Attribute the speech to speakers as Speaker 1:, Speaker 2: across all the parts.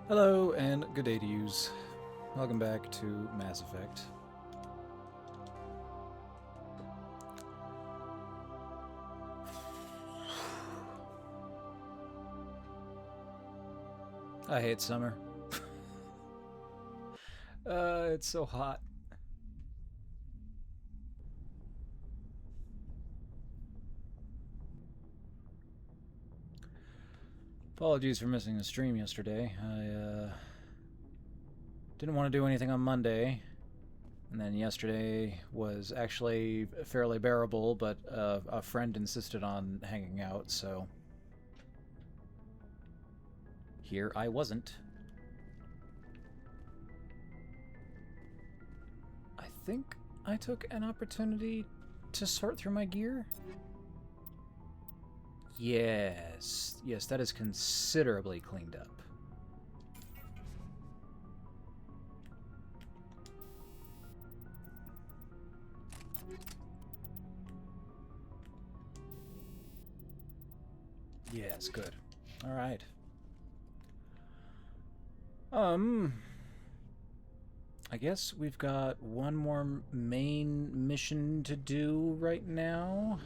Speaker 1: Hello and good day to yous. Welcome back to Mass Effect. I hate summer. It's so hot. Apologies for missing the stream yesterday. I didn't want to do anything on Monday, and then yesterday was actually fairly bearable, but a friend insisted on hanging out, so here I wasn't. I think I took an opportunity to sort through my gear. Yes, that is considerably cleaned up. Yes, good. All right. I guess we've got one more main mission to do right now.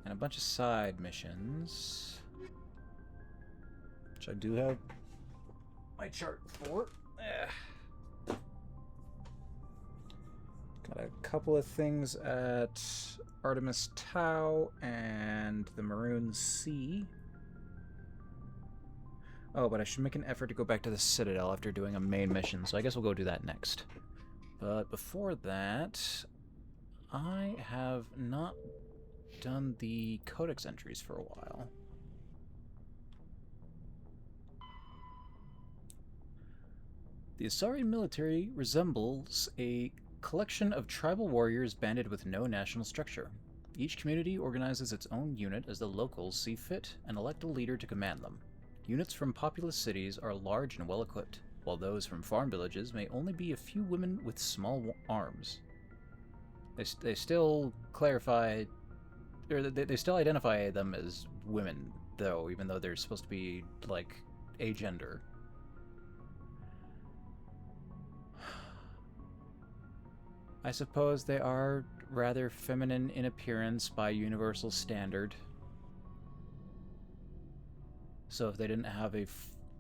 Speaker 1: And a bunch of side missions. Which I do have my chart for. Got a couple of things at Artemis Tau and the Maroon Sea. Oh, but I should make an effort to go back to the Citadel after doing a main mission, so I guess we'll go do that next. But before that, I have not done the codex entries for a while. The Asari military resembles a collection of tribal warriors banded with no national structure. Each community organizes its own unit as the locals see fit and elect a leader to command them. Units from populous cities are large and well-equipped, while those from farm villages may only be a few women with small arms. They still clarify, or they still identify them as women, though, even though they're supposed to be, like, agender. I suppose they are rather feminine in appearance by universal standard. So if they didn't have a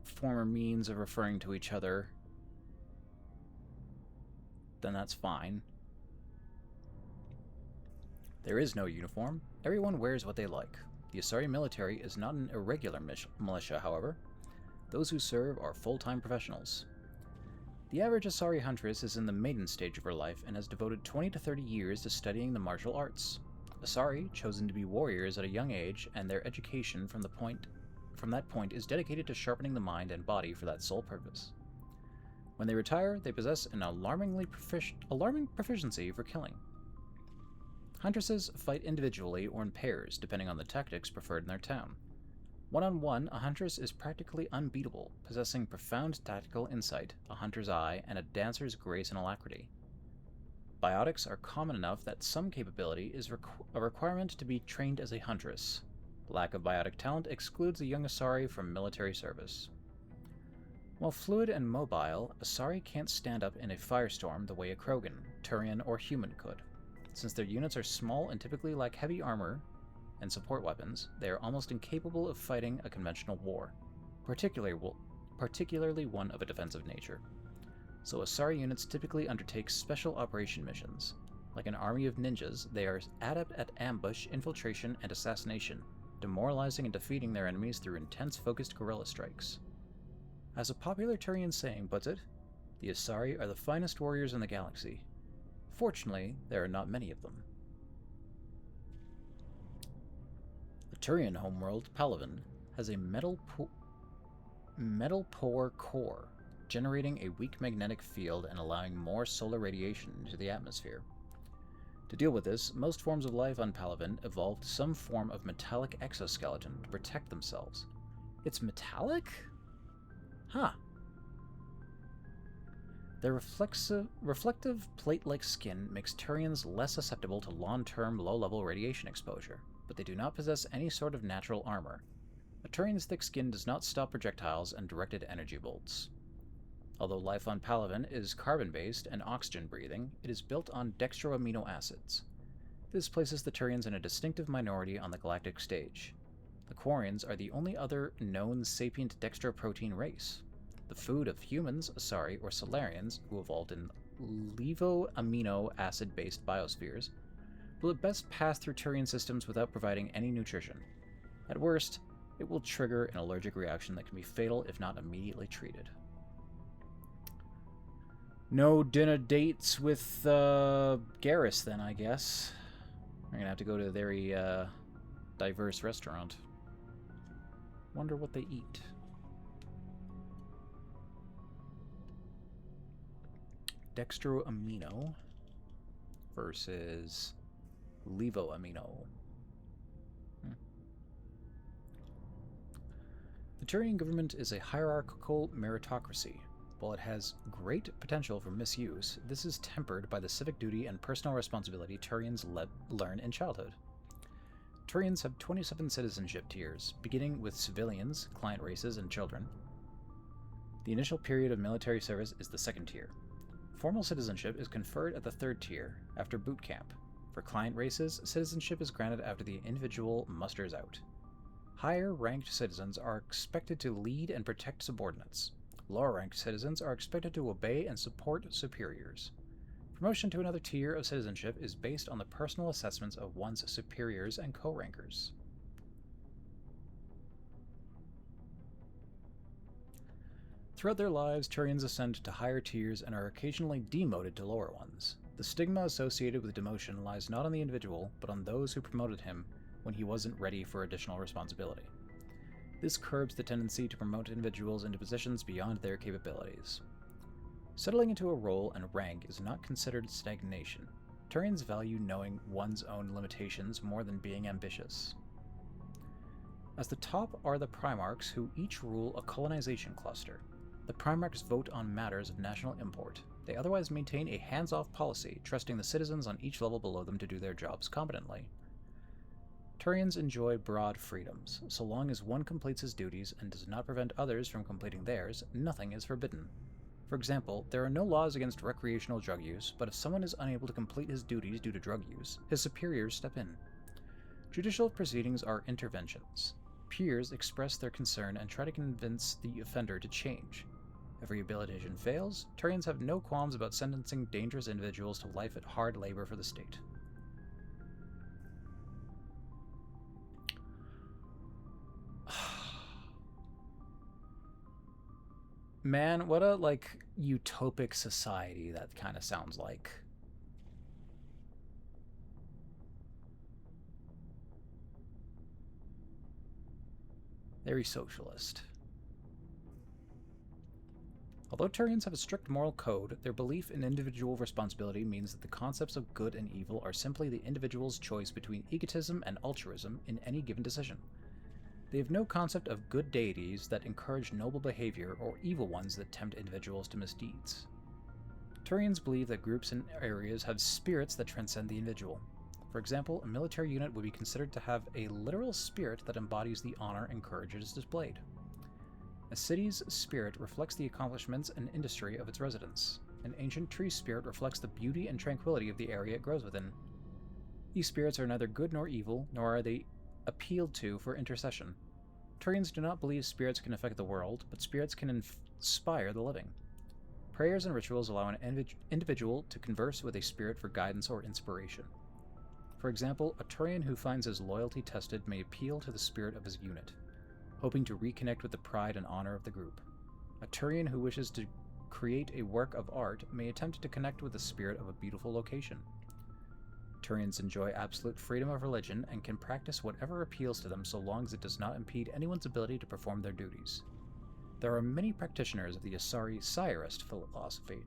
Speaker 1: former means of referring to each other, then that's fine. There is no uniform. Everyone wears what they like. The Asari military is not an irregular militia, however. Those who serve are full-time professionals. The average Asari huntress is in the maiden stage of her life and has devoted 20 to 30 years to studying the martial arts. Asari, chosen to be warriors at a young age, and their education from that point is dedicated to sharpening the mind and body for that sole purpose. When they retire, they possess an alarming proficiency for killing. Huntresses fight individually or in pairs, depending on the tactics preferred in their town. One-on-one, a huntress is practically unbeatable, possessing profound tactical insight, a hunter's eye, and a dancer's grace and alacrity. Biotics are common enough that some capability is a requirement to be trained as a huntress. Lack of biotic talent excludes a young Asari from military service. While fluid and mobile, Asari can't stand up in a firestorm the way a Krogan, Turian, or human could. Since their units are small and typically lack heavy armor and support weapons, they are almost incapable of fighting a conventional war, particularly one of a defensive nature. So Asari units typically undertake special operation missions. Like an army of ninjas, they are adept at ambush, infiltration, and assassination, demoralizing and defeating their enemies through intense focused guerrilla strikes. As a popular Turian saying puts it, the Asari are the finest warriors in the galaxy. Fortunately, there are not many of them. The Turian homeworld, Palaven, has a metal poor core, generating a weak magnetic field and allowing more solar radiation into the atmosphere. To deal with this, most forms of life on Palaven evolved some form of metallic exoskeleton to protect themselves. It's metallic? Huh. Their reflective plate-like skin makes Turians less susceptible to long-term, low-level radiation exposure, but they do not possess any sort of natural armor. A Turian's thick skin does not stop projectiles and directed energy bolts. Although life on Palaven is carbon-based and oxygen-breathing, it is built on dextroamino acids. This places the Turians in a distinctive minority on the galactic stage. The Quarians are the only other known sapient dextroprotein race. The food of humans, Asari, or Solarians, who evolved in levoamino acid-based biospheres, will at best pass through Turian systems without providing any nutrition. At worst, it will trigger an allergic reaction that can be fatal if not immediately treated. No dinner dates with Garrus, then, I guess. We're gonna have to go to a very diverse restaurant. Wonder what they eat. Dextroamino versus levoamino. The Turian government is a hierarchical meritocracy. While it has great potential for misuse, this is tempered by the civic duty and personal responsibility Turians learn in childhood. Turians have 27 citizenship tiers, beginning with civilians, client races, and children. The initial period of military service is the second tier. Formal citizenship is conferred at the third tier, after boot camp. For client races, citizenship is granted after the individual musters out. Higher-ranked citizens are expected to lead and protect subordinates. Lower-ranked citizens are expected to obey and support superiors. Promotion to another tier of citizenship is based on the personal assessments of one's superiors and co-rankers. Throughout their lives, Turians ascend to higher tiers and are occasionally demoted to lower ones. The stigma associated with demotion lies not on the individual, but on those who promoted him when he wasn't ready for additional responsibility. This curbs the tendency to promote individuals into positions beyond their capabilities. Settling into a role and rank is not considered stagnation. Turians value knowing one's own limitations more than being ambitious. As the top are the Primarchs, who each rule a colonization cluster. The Primarchs vote on matters of national import. They otherwise maintain a hands-off policy, trusting the citizens on each level below them to do their jobs competently. Turians enjoy broad freedoms. So long as one completes his duties and does not prevent others from completing theirs, nothing is forbidden. For example, there are no laws against recreational drug use, but if someone is unable to complete his duties due to drug use, his superiors step in. Judicial proceedings are interventions. Peers express their concern and try to convince the offender to change. If rehabilitation fails, Turians have no qualms about sentencing dangerous individuals to life at hard labor for the state. Man, what a, utopic society that kind of sounds like. Very socialist. Although Turians have a strict moral code, their belief in individual responsibility means that the concepts of good and evil are simply the individual's choice between egotism and altruism in any given decision. They have no concept of good deities that encourage noble behavior or evil ones that tempt individuals to misdeeds. Turians believe that groups and areas have spirits that transcend the individual. For example, a military unit would be considered to have a literal spirit that embodies the honor and courage it is displayed. A city's spirit reflects the accomplishments and industry of its residents. An ancient tree's spirit reflects the beauty and tranquility of the area it grows within. These spirits are neither good nor evil, nor are they appealed to for intercession. Turians do not believe spirits can affect the world, but spirits can inspire the living. Prayers and rituals allow an individual to converse with a spirit for guidance or inspiration. For example, a Turian who finds his loyalty tested may appeal to the spirit of his unit, hoping to reconnect with the pride and honor of the group. A Turian who wishes to create a work of art may attempt to connect with the spirit of a beautiful location. Turians enjoy absolute freedom of religion and can practice whatever appeals to them so long as it does not impede anyone's ability to perform their duties. There are many practitioners of the Asari Sirist philosophy.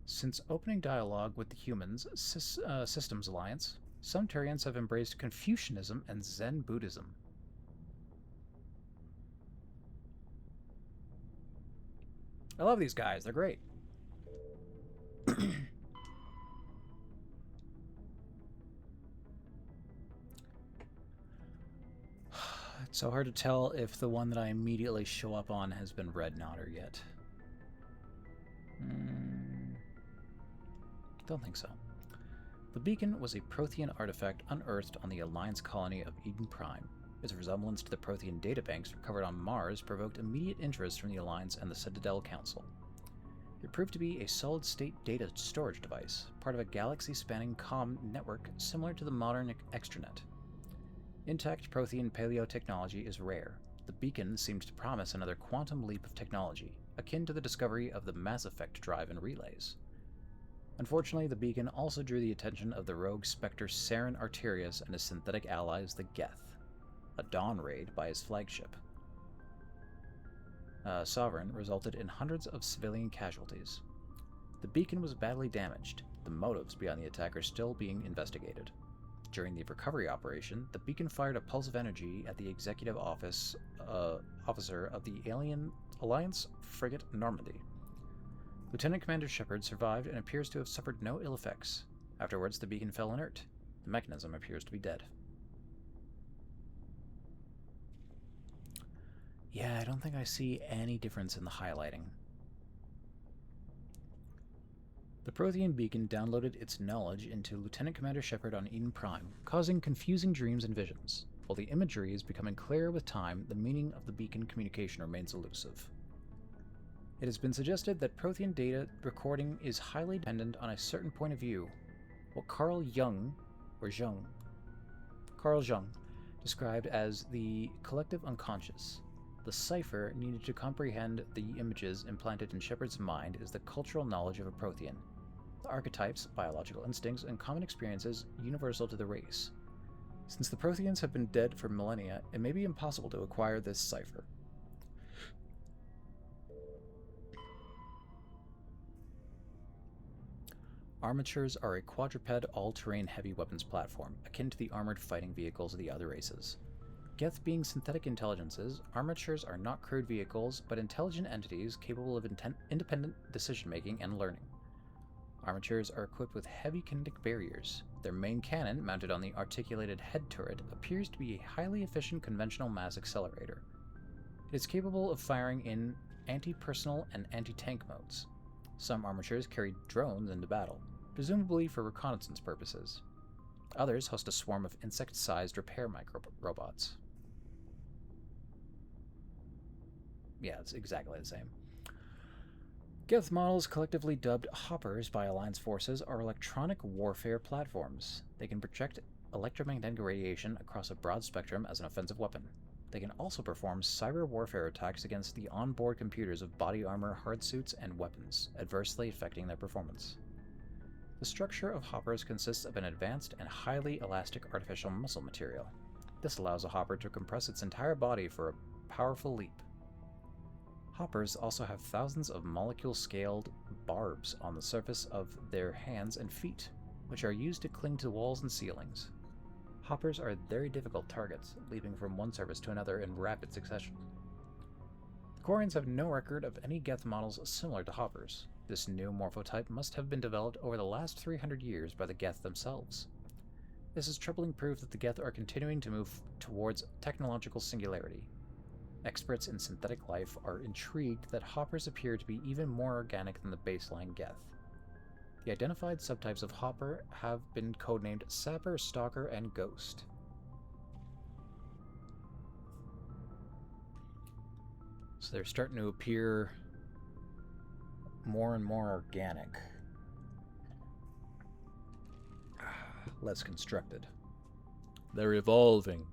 Speaker 1: Since opening dialogue with the Humans Systems Alliance, some Turians have embraced Confucianism and Zen Buddhism. I love these guys, they're great. So hard to tell if the one that I immediately show up on has been red knotted yet. Don't think so. The beacon was a Prothean artifact unearthed on the Alliance colony of Eden Prime. Its resemblance to the Prothean databanks recovered on Mars provoked immediate interest from the Alliance and the Citadel Council. It proved to be a solid-state data storage device, part of a galaxy-spanning comm network similar to the modern extranet. Intact Prothean paleotechnology is rare. The beacon seemed to promise another quantum leap of technology, akin to the discovery of the Mass Effect drive and relays. Unfortunately, the beacon also drew the attention of the rogue Spectre Saren Arterius and his synthetic allies, the Geth, a dawn raid by his flagship. Sovereign resulted in hundreds of civilian casualties. The beacon was badly damaged. The motives behind the attack are still being investigated. During the recovery operation, the beacon fired a pulse of energy at the executive officer of the Alliance frigate Normandy. Lieutenant Commander Shepard survived and appears to have suffered no ill effects. Afterwards, the beacon fell inert. The mechanism appears to be dead. Yeah, I don't think I see any difference in the highlighting. The Prothean beacon downloaded its knowledge into Lieutenant Commander Shepard on Eden Prime, causing confusing dreams and visions. While the imagery is becoming clearer with time, the meaning of the beacon communication remains elusive. It has been suggested that Prothean data recording is highly dependent on a certain point of view, what Carl Jung described as the collective unconscious. The cipher needed to comprehend the images implanted in Shepard's mind is the cultural knowledge of a Prothean, the archetypes, biological instincts, and common experiences universal to the race. Since the Protheans have been dead for millennia, it may be impossible to acquire this cipher. Armatures are a quadruped, all-terrain heavy weapons platform, akin to the armored fighting vehicles of the other races. Geth being synthetic intelligences, armatures are not crewed vehicles, but intelligent entities capable of independent decision-making and learning. Armatures are equipped with heavy kinetic barriers. Their main cannon, mounted on the articulated head turret, appears to be a highly efficient conventional mass accelerator. It is capable of firing in anti-personnel and anti-tank modes. Some armatures carry drones into battle, presumably for reconnaissance purposes. Others host a swarm of insect-sized repair micro-robots. Yeah, it's exactly the same. Geth models, collectively dubbed Hoppers by Alliance forces, are electronic warfare platforms. They can project electromagnetic radiation across a broad spectrum as an offensive weapon. They can also perform cyber warfare attacks against the onboard computers of body armor, hard suits, and weapons, adversely affecting their performance. The structure of Hoppers consists of an advanced and highly elastic artificial muscle material. This allows a Hopper to compress its entire body for a powerful leap. Hoppers also have thousands of molecule-scaled barbs on the surface of their hands and feet, which are used to cling to walls and ceilings. Hoppers are very difficult targets, leaping from one surface to another in rapid succession. The Quarians have no record of any Geth models similar to Hoppers. This new morphotype must have been developed over the last 300 years by the Geth themselves. This is troubling proof that the Geth are continuing to move towards technological singularity. Experts in synthetic life are intrigued that Hoppers appear to be even more organic than the baseline Geth. The identified subtypes of Hopper have been codenamed Sapper, Stalker, and Ghost. So they're starting to appear more and more organic. Less constructed. They're evolving.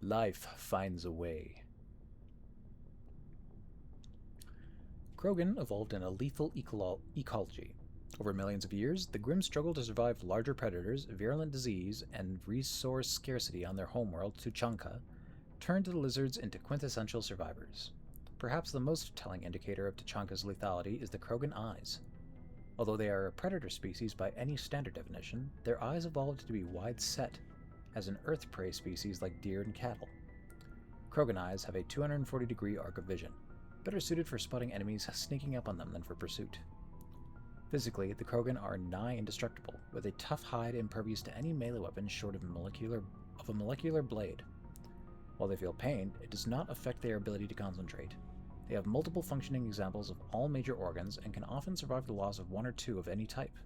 Speaker 1: Life finds a way. Krogan evolved in a lethal ecology. Over millions of years, the Grimm struggled to survive larger predators, virulent disease, and resource scarcity on their homeworld, Tuchanka, turned the lizards into quintessential survivors. Perhaps the most telling indicator of Tuchanka's lethality is the Krogan eyes. Although they are a predator species by any standard definition, their eyes evolved to be wide-set, as an earth prey species like deer and cattle. Krogan eyes have a 240-degree arc of vision, better suited for spotting enemies sneaking up on them than for pursuit. Physically, the Krogan are nigh indestructible, with a tough hide impervious to any melee weapon short of a molecular blade. While they feel pain, it does not affect their ability to concentrate. They have multiple functioning examples of all major organs and can often survive the loss of one or two of any type.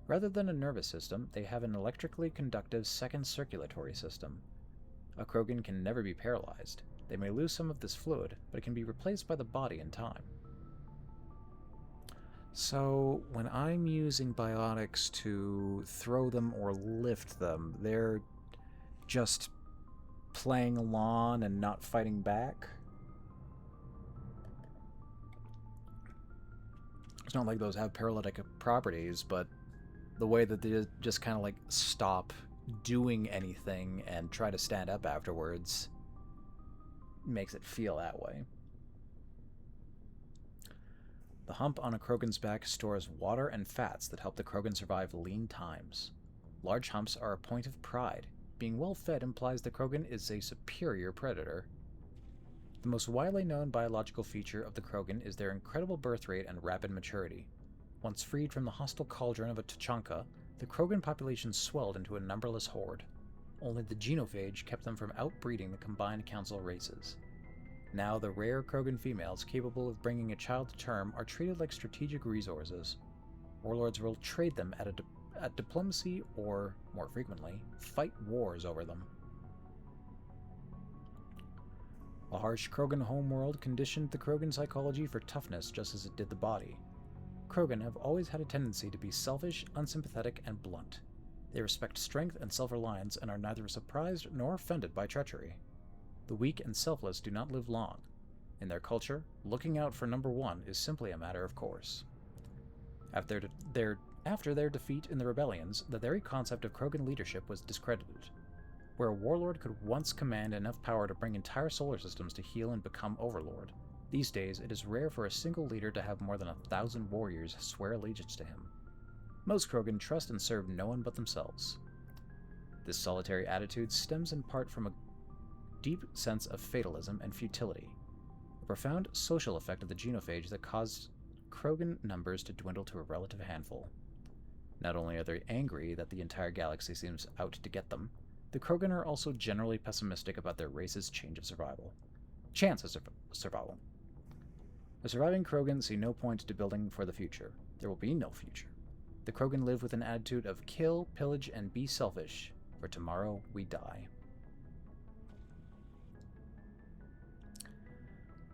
Speaker 1: Rather than a nervous system, they have an electrically conductive second circulatory system. A Krogan can never be paralyzed. They may lose some of this fluid, but it can be replaced by the body in time. So, when I'm using biotics to throw them or lift them, they're just playing along and not fighting back? It's not like those have paralytic properties, but the way that they just kind of like stop doing anything and try to stand up afterwards makes it feel that way. The hump on a Krogan's back stores water and fats that help the Krogan survive lean times. Large humps are a point of pride. Being well fed implies the Krogan is a superior predator. The most widely known biological feature of the Krogan is their incredible birth rate and rapid maturity. Once freed from the hostile cauldron of a Tuchanka, the Krogan population swelled into a numberless horde. Only the genophage kept them from outbreeding the combined council races. Now the rare Krogan females capable of bringing a child to term are treated like strategic resources. Warlords will trade them at diplomacy or, more frequently, fight wars over them. A harsh Krogan homeworld conditioned the Krogan psychology for toughness just as it did the body. Krogan have always had a tendency to be selfish, unsympathetic, and blunt. They respect strength and self-reliance and are neither surprised nor offended by treachery. The weak and selfless do not live long. In their culture, looking out for number one is simply a matter of course. After their defeat in the rebellions, the very concept of Krogan leadership was discredited. Where a warlord could once command enough power to bring entire solar systems to heal and become overlord, these days it is rare for a single leader to have more than 1,000 warriors swear allegiance to him. Most Krogan trust and serve no one but themselves. This solitary attitude stems in part from a deep sense of fatalism and futility, a profound social effect of the genophage that caused Krogan numbers to dwindle to a relative handful. Not only are they angry that the entire galaxy seems out to get them, the Krogan are also generally pessimistic about their race's chance of survival. The surviving Krogan see no point to building for the future. There will be no future. The Krogan live with an attitude of kill, pillage, and be selfish, for tomorrow we die.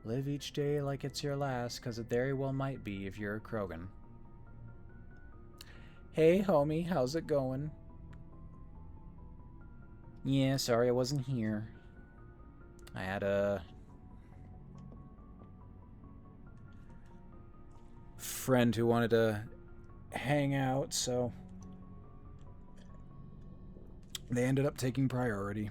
Speaker 1: Live each day like it's your last, because it very well might be if you're a Krogan. Hey, homie, how's it going? Yeah, sorry I wasn't here. I had a friend who wanted to hang out, so they ended up taking priority.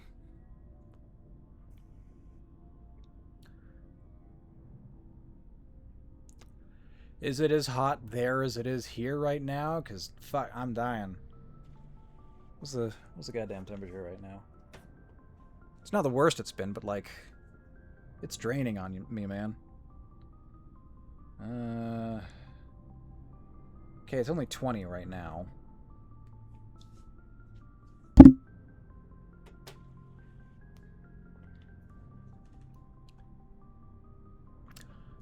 Speaker 1: Is it as hot there as it is here right now? Because, fuck, I'm dying. What's the goddamn temperature right now? It's not the worst it's been, but, like, it's draining on me, man. Okay, it's only 20 right now.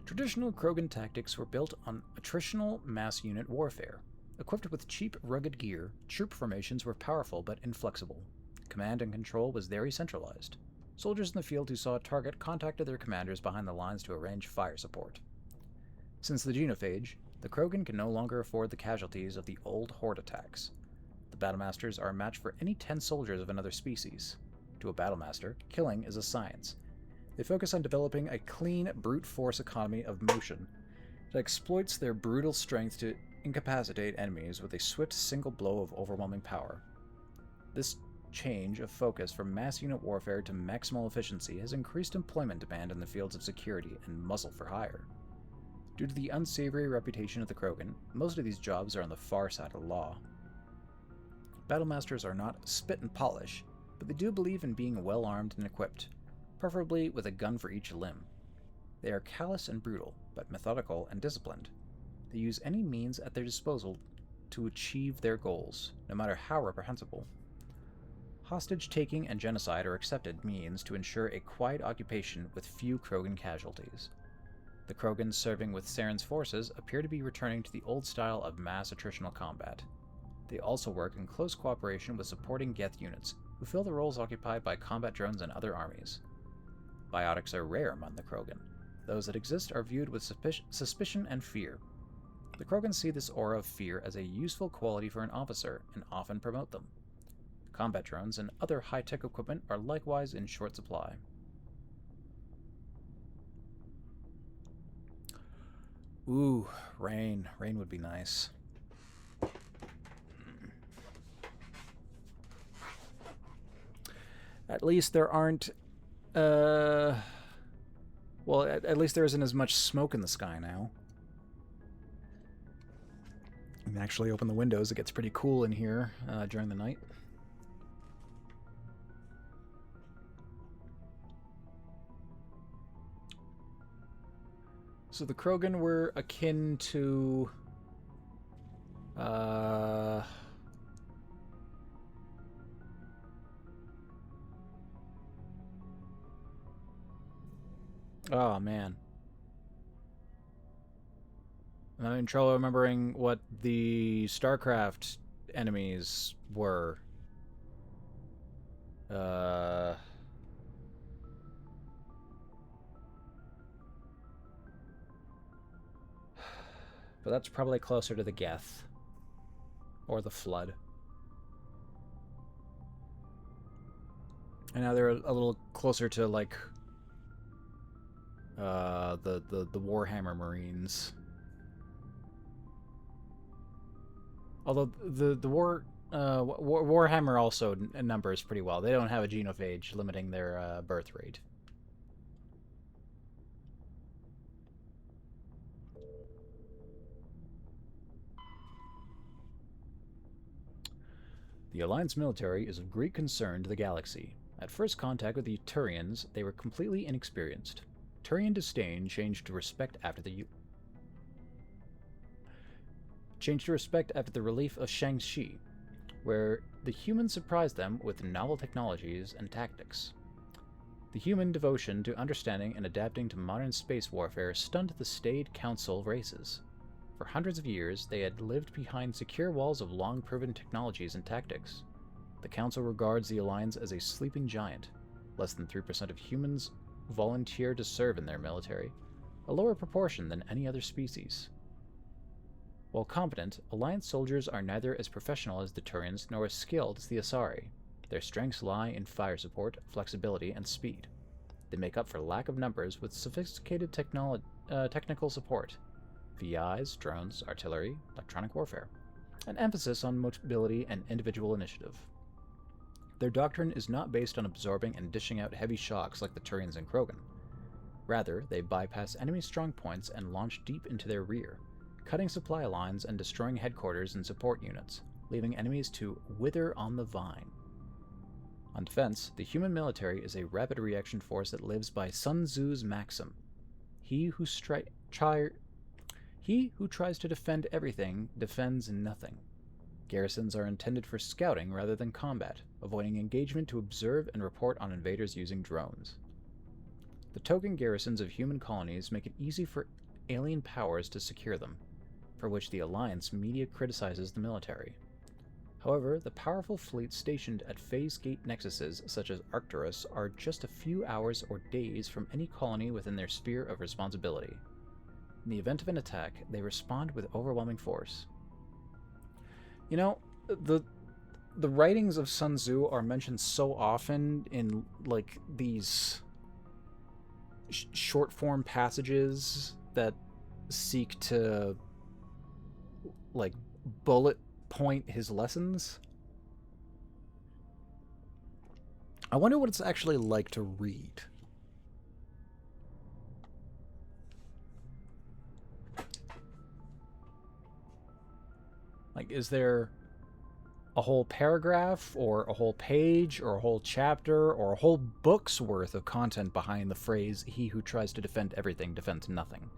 Speaker 1: Traditional Krogan tactics were built on attritional mass unit warfare. Equipped with cheap, rugged gear, troop formations were powerful but inflexible. Command and control was very centralized. Soldiers in the field who saw a target contacted their commanders behind the lines to arrange fire support. Since the genophage, the Krogan can no longer afford the casualties of the old horde attacks. The Battlemasters are a match for any 10 soldiers of another species. To a Battlemaster, killing is a science. They focus on developing a clean, brute force economy of motion that exploits their brutal strength to incapacitate enemies with a swift single blow of overwhelming power. This change of focus from mass unit warfare to maximal efficiency has increased employment demand in the fields of security and muscle for hire. Due to the unsavory reputation of the Krogan, most of these jobs are on the far side of the law. Battlemasters are not spit and polish, but they do believe in being well armed and equipped, preferably with a gun for each limb. They are callous and brutal, but methodical and disciplined. They use any means at their disposal to achieve their goals, no matter how reprehensible. Hostage-taking and genocide are accepted means to ensure a quiet occupation with few Krogan casualties. The Krogans serving with Saren's forces appear to be returning to the old style of mass attritional combat. They also work in close cooperation with supporting Geth units, who fill the roles occupied by combat drones and other armies. Biotics are rare among the Krogan. Those that exist are viewed with suspicion and fear. The Krogan see this aura of fear as a useful quality for an officer and often promote them. Combat drones and other high-tech equipment are likewise in short supply. Ooh, rain. Rain would be nice. At least there aren't... well, at least there isn't as much smoke in the sky now. You can actually open the windows. It gets pretty cool in here during the night. So the Krogan were akin to... oh, man. I'm having trouble remembering what the StarCraft enemies were. But that's probably closer to the Geth. Or the Flood. And now they're a little closer to, like, the Warhammer Marines. Although the Warhammer also numbers pretty well. They don't have a genophage limiting their birth rate. The Alliance military is of great concern to the galaxy. At first contact with the Turians, they were completely inexperienced. Turian disdain changed to respect after the relief of Shang-Chi, where the humans surprised them with novel technologies and tactics. The human devotion to understanding and adapting to modern space warfare stunned the staid Council races. For hundreds of years, they had lived behind secure walls of long-proven technologies and tactics. The Council regards the Alliance as a sleeping giant. Less than 3% of humans volunteer to serve in their military, a lower proportion than any other species. While competent, Alliance soldiers are neither as professional as the Turians nor as skilled as the Asari. Their strengths lie in fire support, flexibility, and speed. They make up for lack of numbers with sophisticated technical support. VIs, drones, artillery, electronic warfare, an emphasis on mobility and individual initiative. Their doctrine is not based on absorbing and dishing out heavy shocks like the Turians and Krogan. Rather, they bypass enemy strong points and launch deep into their rear, cutting supply lines and destroying headquarters and support units, leaving enemies to wither on the vine. On defense, the human military is a rapid reaction force that lives by Sun Tzu's maxim: He who tries to defend everything defends nothing. Garrisons are intended for scouting rather than combat, avoiding engagement to observe and report on invaders using drones. The token garrisons of human colonies make it easy for alien powers to secure them, for which the Alliance media criticizes the military. However, the powerful fleets stationed at phase gate nexuses such as Arcturus are just a few hours or days from any colony within their sphere of responsibility. In the event of an attack, they respond with overwhelming force. You know, the writings of Sun Tzu are mentioned so often in, like, these short-form passages that seek to, like, bullet point his lessons. I wonder what it's actually like to read. Like, is there a whole paragraph, or a whole page, or a whole chapter, or a whole book's worth of content behind the phrase, "He who tries to defend everything defends nothing"?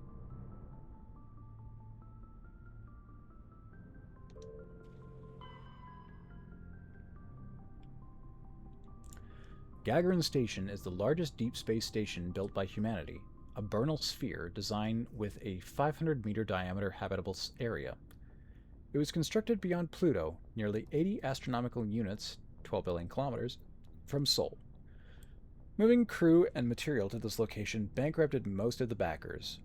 Speaker 1: Gagarin Station is the largest deep space station built by humanity, a Bernal sphere designed with a 500-meter diameter habitable area. It was constructed beyond Pluto, nearly 80 astronomical units, 12 billion kilometers, from Sol. Moving crew and material to this location bankrupted most of the backers.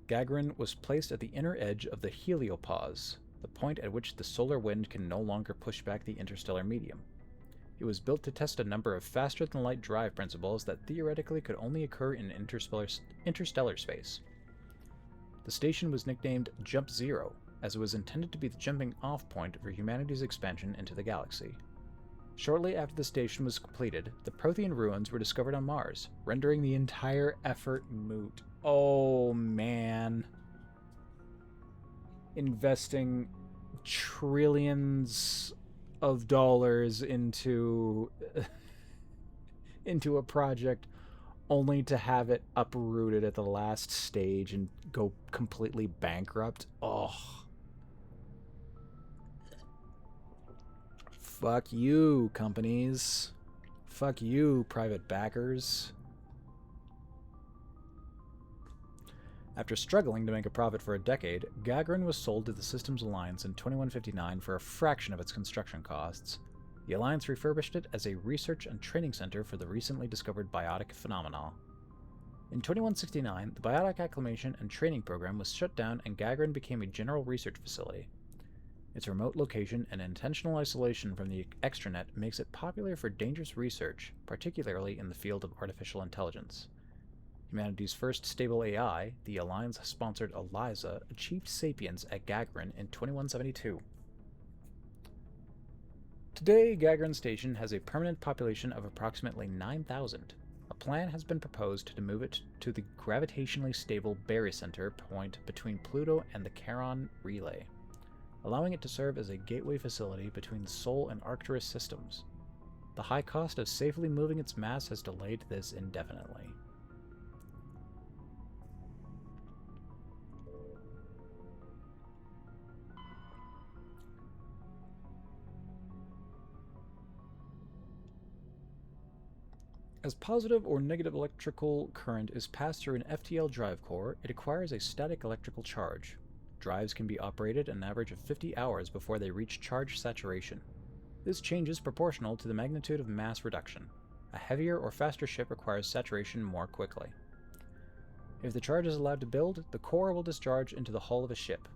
Speaker 1: Gagarin was placed at the inner edge of the heliopause, the point at which the solar wind can no longer push back the interstellar medium. It was built to test a number of faster-than-light drive principles that theoretically could only occur in interstellar space. The station was nicknamed Jump Zero, as it was intended to be the jumping-off point for humanity's expansion into the galaxy. Shortly after the station was completed, the Prothean ruins were discovered on Mars, rendering the entire effort moot. Oh, man. Investing trillions of dollars into a project only to have it uprooted at the last stage and go completely bankrupt. Oh. Fuck you, companies. Fuck you, private backers. After struggling to make a profit for a decade, Gagarin was sold to the Systems Alliance in 2159 for a fraction of its construction costs. The Alliance refurbished it as a research and training center for the recently discovered biotic phenomena. In 2169, the Biotic Acclimation and Training Program was shut down and Gagarin became a general research facility. Its remote location and intentional isolation from the extranet makes it popular for dangerous research, particularly in the field of artificial intelligence. Humanity's first stable AI, the Alliance-sponsored ELIZA, achieved sapience at Gagarin in 2172. Today, Gagarin Station has a permanent population of approximately 9,000. A plan has been proposed to move it to the gravitationally stable barycenter point between Pluto and the Charon Relay, allowing it to serve as a gateway facility between Sol and Arcturus systems. The high cost of safely moving its mass has delayed this indefinitely. As positive or negative electrical current is passed through an FTL drive core, it acquires a static electrical charge. Drives can be operated an average of 50 hours before they reach charge saturation. This change is proportional to the magnitude of mass reduction. A heavier or faster ship requires saturation more quickly. If the charge is allowed to build, the core will discharge into the hull of a ship.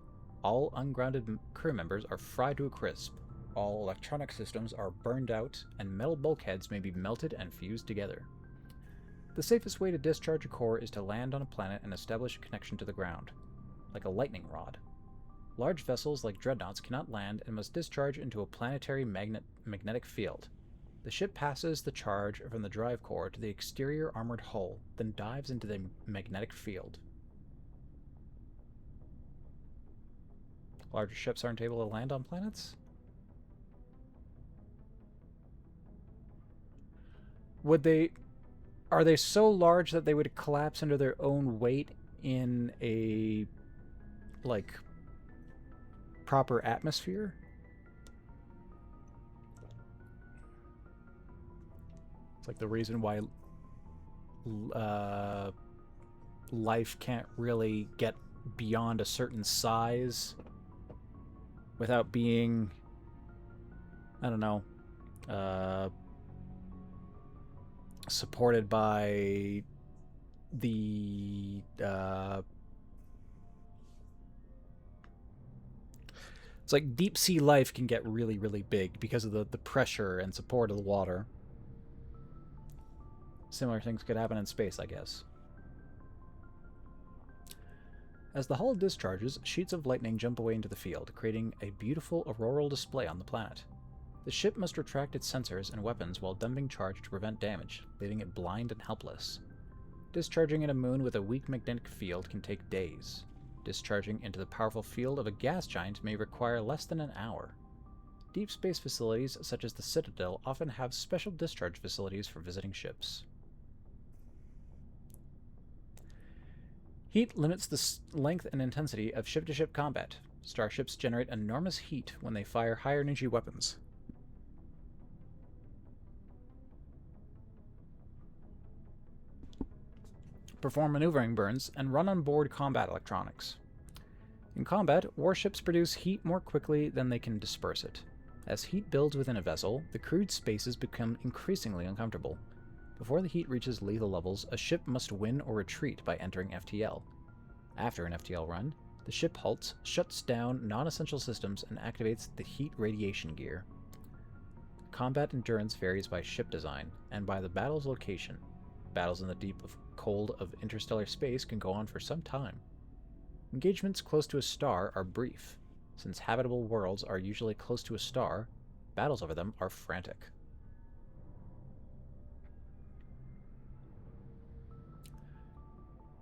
Speaker 1: All ungrounded crew members are fried to a crisp. All electronic systems are burned out, and metal bulkheads may be melted and fused together. The safest way to discharge a core is to land on a planet and establish a connection to the ground, like a lightning rod. Large vessels like dreadnoughts cannot land and must discharge into a planetary magnetic field. The ship passes the charge from the drive core to the exterior armored hull, then dives into the magnetic field. Larger ships aren't able to land on planets? Are they so large that they would collapse under their own weight in a, like, proper atmosphere? It's like the reason why life can't really get beyond a certain size without being, I don't know, supported by the it's like deep sea life can get really, really big because of the pressure and support of the water. Similar things could happen in space, I guess. As the hull discharges, sheets of lightning jump away into the field, creating a beautiful auroral display on the planet. The ship must retract its sensors and weapons while dumping charge to prevent damage, leaving it blind and helpless. Discharging at a moon with a weak magnetic field can take days. Discharging into the powerful field of a gas giant may require less than an hour. Deep space facilities such as the Citadel often have special discharge facilities for visiting ships. Heat limits the length and intensity of ship-to-ship combat. Starships generate enormous heat when they fire higher-energy weapons. perform maneuvering burns, and run on board combat electronics. In combat, warships produce heat more quickly than they can disperse it. As heat builds within a vessel, the crewed spaces become increasingly uncomfortable. Before the heat reaches lethal levels, a ship must win or retreat by entering FTL. After an FTL run, the ship halts, shuts down non-essential systems, and activates the heat radiation gear. Combat endurance varies by ship design, and by the battle's location. Battles in the deep of cold of interstellar space can go on for some time. Engagements close to a star are brief. Since habitable worlds are usually close to a star, battles over them are frantic.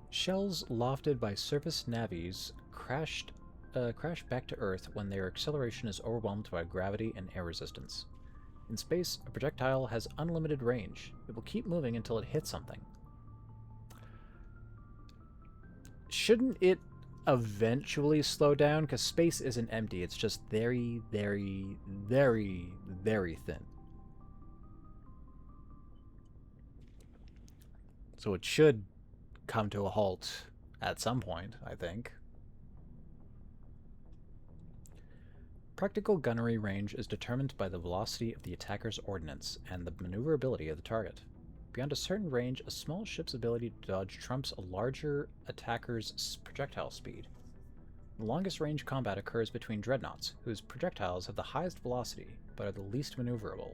Speaker 1: Shells lofted by surface navies crash back to Earth when their acceleration is overwhelmed by gravity and air resistance. In space, a projectile has unlimited range. It will keep moving until it hits something. Shouldn't it eventually slow down? Because space isn't empty. It's just very, very, very, very thin. So it should come to a halt at some point, I think. Practical gunnery range is determined by the velocity of the attacker's ordnance and the maneuverability of the target. Beyond a certain range, a small ship's ability to dodge trumps a larger attacker's projectile speed. The longest range combat occurs between dreadnoughts, whose projectiles have the highest velocity, but are the least maneuverable.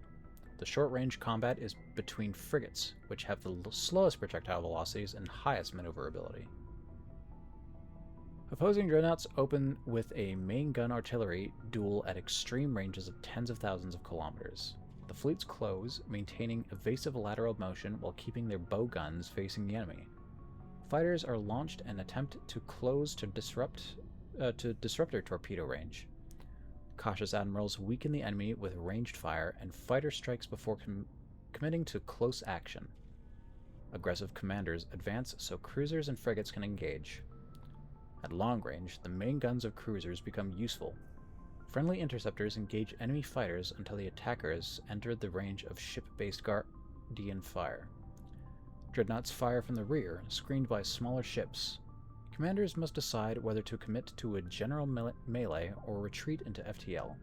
Speaker 1: The short-range combat is between frigates, which have the slowest projectile velocities and highest maneuverability. Opposing dreadnoughts open with a main gun artillery duel at extreme ranges of tens of thousands of kilometers. The fleets close, maintaining evasive lateral motion while keeping their bow guns facing the enemy. Fighters are launched and attempt to close to disrupt their torpedo range. Cautious admirals weaken the enemy with ranged fire and fighter strikes before committing to close action. Aggressive commanders advance so cruisers and frigates can engage. At long range, the main guns of cruisers become useful. Friendly interceptors engage enemy fighters until the attackers enter the range of ship-based guardian fire. Dreadnoughts fire from the rear, screened by smaller ships. Commanders must decide whether to commit to a general melee or retreat into FTL.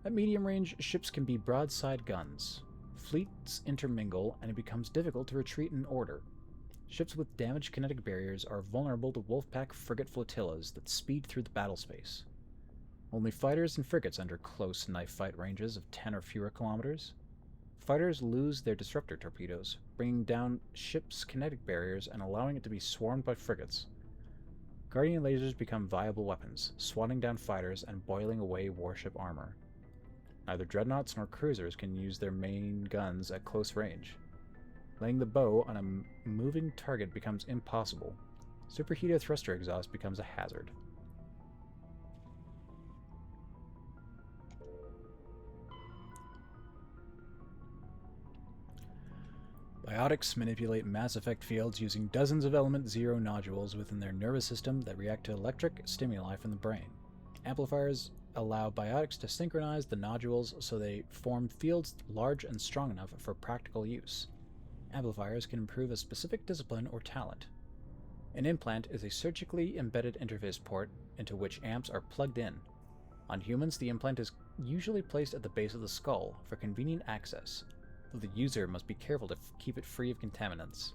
Speaker 1: At medium range, ships can be broadside guns. Fleets intermingle, and it becomes difficult to retreat in order. Ships with damaged kinetic barriers are vulnerable to Wolfpack frigate flotillas that speed through the battle space. Only fighters and frigates enter close knife fight ranges of 10 or fewer kilometers. Fighters lose their disruptor torpedoes, bringing down ships' kinetic barriers and allowing it to be swarmed by frigates. Guardian lasers become viable weapons, swatting down fighters and boiling away warship armor. Neither dreadnoughts nor cruisers can use their main guns at close range. Laying the bow on a moving target becomes impossible. Superheated thruster exhaust becomes a hazard. Biotics manipulate Mass Effect fields using dozens of Element Zero nodules within their nervous system that react to electric stimuli from the brain. Amplifiers allow biotics to synchronize the nodules so they form fields large and strong enough for practical use. Amplifiers can improve a specific discipline or talent. An implant is a surgically embedded interface port into which amps are plugged in. On humans, the implant is usually placed at the base of the skull for convenient access, though the user must be careful to keep it free of contaminants.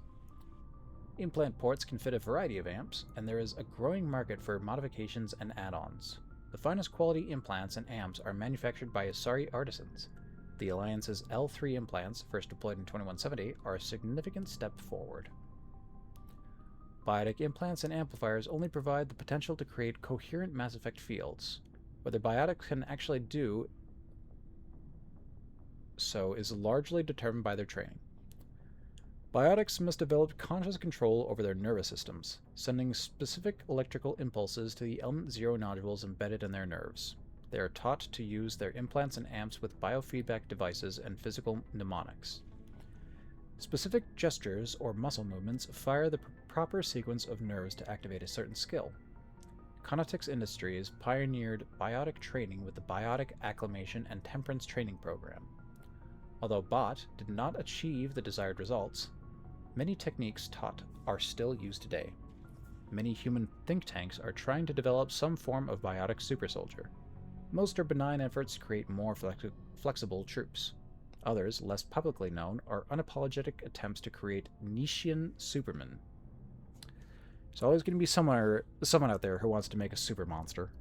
Speaker 1: Implant ports can fit a variety of amps, and there is a growing market for modifications and add-ons. The finest quality implants and amps are manufactured by Asari artisans. The Alliance's L3 implants, first deployed in 2170, are a significant step forward. Biotic implants and amplifiers only provide the potential to create coherent Mass Effect fields. Whether biotics can actually do so is largely determined by their training. Biotics must develop conscious control over their nervous systems, sending specific electrical impulses to the Element Zero nodules embedded in their nerves. They are taught to use their implants and amps with biofeedback devices and physical mnemonics. Specific gestures or muscle movements fire the proper sequence of nerves to activate a certain skill. Conotix Industries pioneered biotic training with the Biotic Acclimation and Temperance Training Program. Although BOT did not achieve the desired results, Many techniques taught are still used today. Many human think tanks are trying to develop some form of biotic super soldier. Most are benign efforts to create more flexible troops. Others, less publicly known, are unapologetic attempts to create Nishian Supermen. There's always going to be someone out there who wants to make a super monster.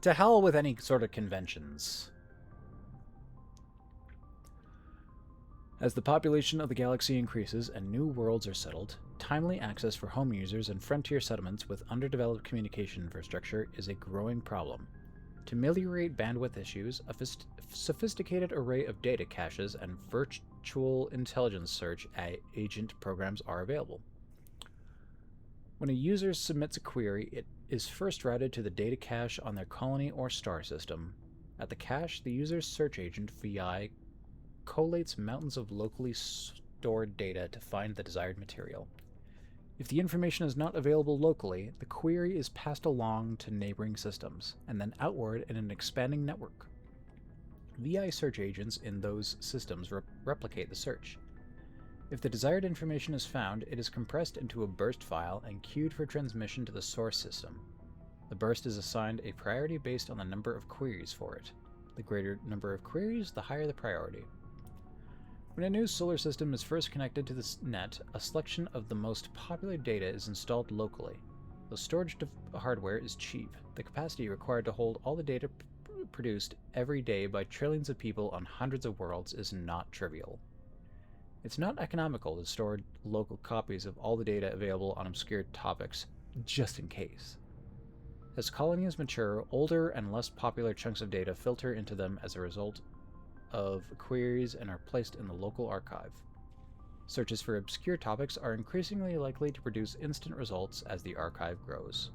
Speaker 1: To hell with any sort of conventions. As the population of the galaxy increases and new worlds are settled, timely access for home users and frontier settlements with underdeveloped communication infrastructure is a growing problem. To ameliorate bandwidth issues, a sophisticated array of data caches and virtual intelligence search agent programs are available. When a user submits a query, it is first routed to the data cache on their colony or star system. At the cache, the user's search agent VI collates mountains of locally stored data to find the desired material. If the information is not available locally, the query is passed along to neighboring systems, and then outward in an expanding network. VI search agents in those systems replicate the search. If the desired information is found, it is compressed into a burst file and queued for transmission to the source system. The burst is assigned a priority based on the number of queries for it. The greater number of queries, the higher the priority. When a new solar system is first connected to the net, a selection of the most popular data is installed locally. The storage hardware is cheap. The capacity required to hold all the data produced every day by trillions of people on hundreds of worlds is not trivial. It's not economical to store local copies of all the data available on obscure topics, just in case. As colonies mature, older and less popular chunks of data filter into them as a result of queries and are placed in the local archive. Searches for obscure topics are increasingly likely to produce instant results as the archive grows.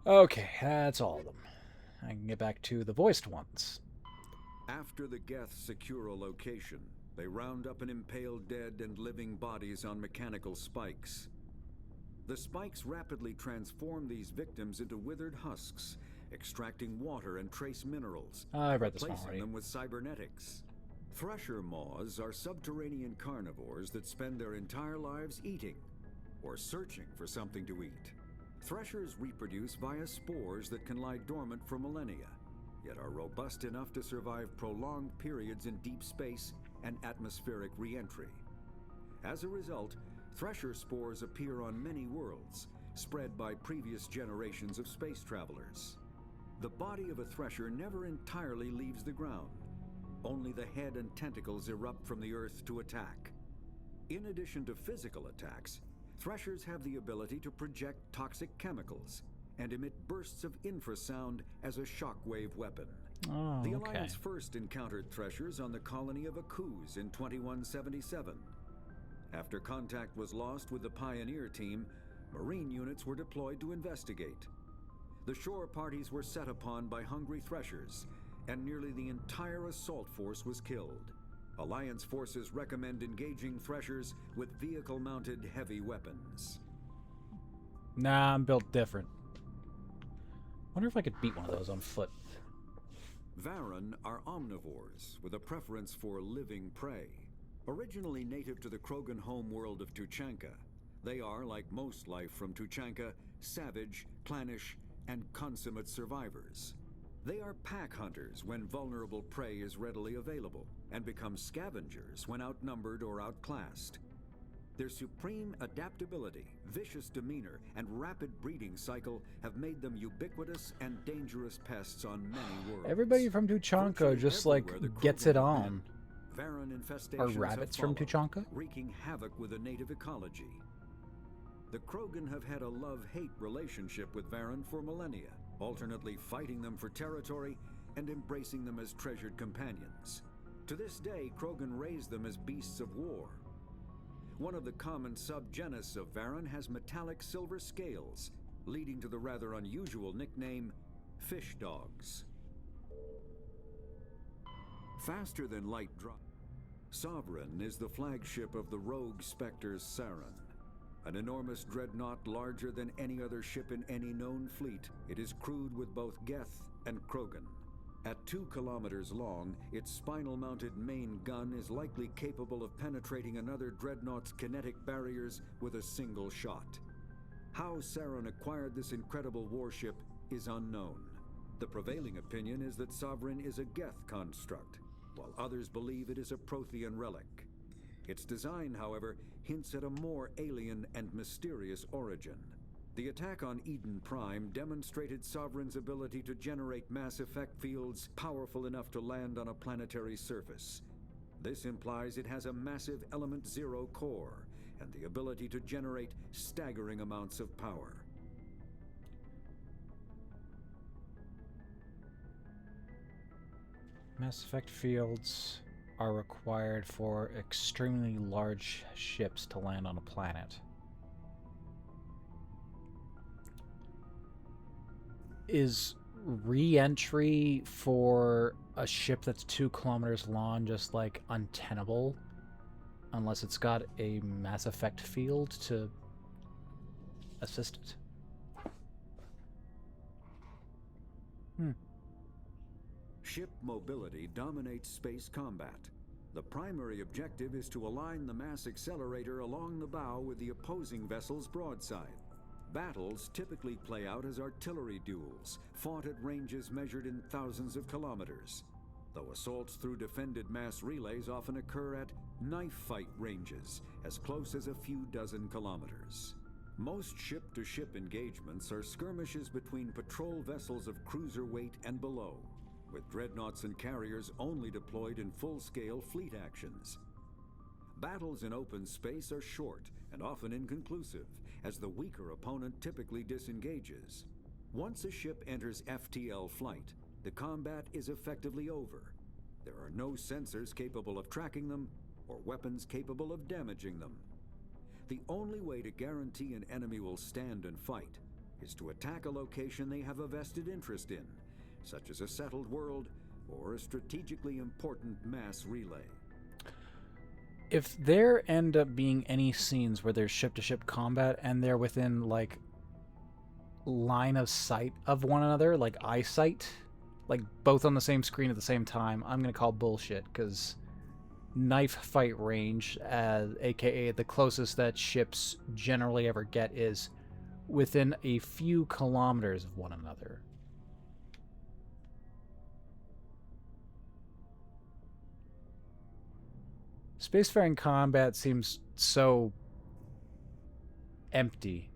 Speaker 1: Okay, that's all of them. I can get back to the voiced ones.
Speaker 2: After the Geth secure a location, they round up and impale dead and living bodies on mechanical spikes. The spikes rapidly transform these victims into withered husks, extracting water and trace minerals,
Speaker 1: I've read this one
Speaker 2: replacing
Speaker 1: already.
Speaker 2: them with cybernetics. Thresher maws are subterranean carnivores that spend their entire lives eating, or searching for something to eat. Threshers reproduce via spores that can lie dormant for millennia, yet are robust enough to survive prolonged periods in deep space and atmospheric re-entry. As a result, thresher spores appear on many worlds, spread by previous generations of space travelers. The body of a thresher never entirely leaves the ground. Only the head and tentacles erupt from the earth to attack. In addition to physical attacks, threshers have the ability to project toxic chemicals and emit bursts of infrasound as a shockwave weapon.
Speaker 1: Oh,
Speaker 2: The
Speaker 1: okay.
Speaker 2: Alliance first encountered threshers on the colony of Akuz in 2177. After contact was lost with the Pioneer team, Marine units were deployed to investigate. The shore parties were set upon by hungry threshers, and nearly the entire assault force was killed. Alliance forces recommend engaging threshers with vehicle-mounted heavy weapons.
Speaker 1: Nah, I'm built different. Wonder if I could beat one of those on foot.
Speaker 2: Varan are omnivores with a preference for living prey. Originally native to the Krogan homeworld of Tuchanka, they are, like most life from Tuchanka, savage, clannish, and consummate survivors. They are pack hunters when vulnerable prey is readily available, and become scavengers when outnumbered or outclassed. Their supreme adaptability, vicious demeanor, and rapid breeding cycle have made them ubiquitous and dangerous pests on many worlds.
Speaker 1: Everybody from Tuchanka
Speaker 2: Virtually
Speaker 1: just like
Speaker 2: everywhere the
Speaker 1: gets
Speaker 2: Krogan
Speaker 1: it
Speaker 2: have
Speaker 1: on.
Speaker 2: been, Varan infestations
Speaker 1: Are
Speaker 2: have
Speaker 1: rabbits from
Speaker 2: followed,
Speaker 1: Tuchanka?
Speaker 2: wreaking havoc with the native ecology. The Krogan have had a love-hate relationship with Varan for millennia, alternately fighting them for territory and embracing them as treasured companions. To this day, Krogan raise them as beasts of war. One of the common subgenus of Varan has metallic silver scales, leading to the rather unusual nickname, fish dogs. Faster than light Sovereign is the flagship of the rogue Spectre's Saren. An enormous dreadnought larger than any other ship in any known fleet, it is crewed with both Geth and Krogan. At 2 kilometers long, its spinal-mounted main gun is likely capable of penetrating another dreadnought's kinetic barriers with a single shot. How Saren acquired this incredible warship is unknown. The prevailing opinion is that Sovereign is a Geth construct, while others believe it is a Prothean relic. Its design, however, hints at a more alien and mysterious origin. The attack on Eden Prime demonstrated Sovereign's ability to generate mass effect fields powerful enough to land on a planetary surface. This implies it has a massive Element Zero core and the ability to generate staggering amounts of power.
Speaker 1: Mass effect fields are required for extremely large ships to land on a planet. Is re-entry for a ship that's 2 kilometers long just like untenable unless it's got a mass effect field to assist it?
Speaker 2: Ship mobility dominates space combat. The primary objective is to align the mass accelerator along the bow with the opposing vessel's broadside. Battles typically play out as artillery duels, fought at ranges measured in thousands of kilometers, though assaults through defended mass relays often occur at knife fight ranges, as close as a few dozen kilometers. Most ship-to-ship engagements are skirmishes between patrol vessels of cruiser weight and below, with dreadnoughts and carriers only deployed in full-scale fleet actions. Battles in open space are short and often inconclusive, as the weaker opponent typically disengages. Once a ship enters FTL flight, the combat is effectively over. There are no sensors capable of tracking them or weapons capable of damaging them. The only way to guarantee an enemy will stand and fight is to attack a location they have a vested interest in, such as a settled world or a strategically important mass relay.
Speaker 1: If there end up being any scenes where there's ship-to-ship combat and they're within, like, line of sight of one another, like eyesight, like both on the same screen at the same time, I'm going to call bullshit, because knife fight range, aka the closest that ships generally ever get, is within a few kilometers of one another. Spacefaring combat seems so empty.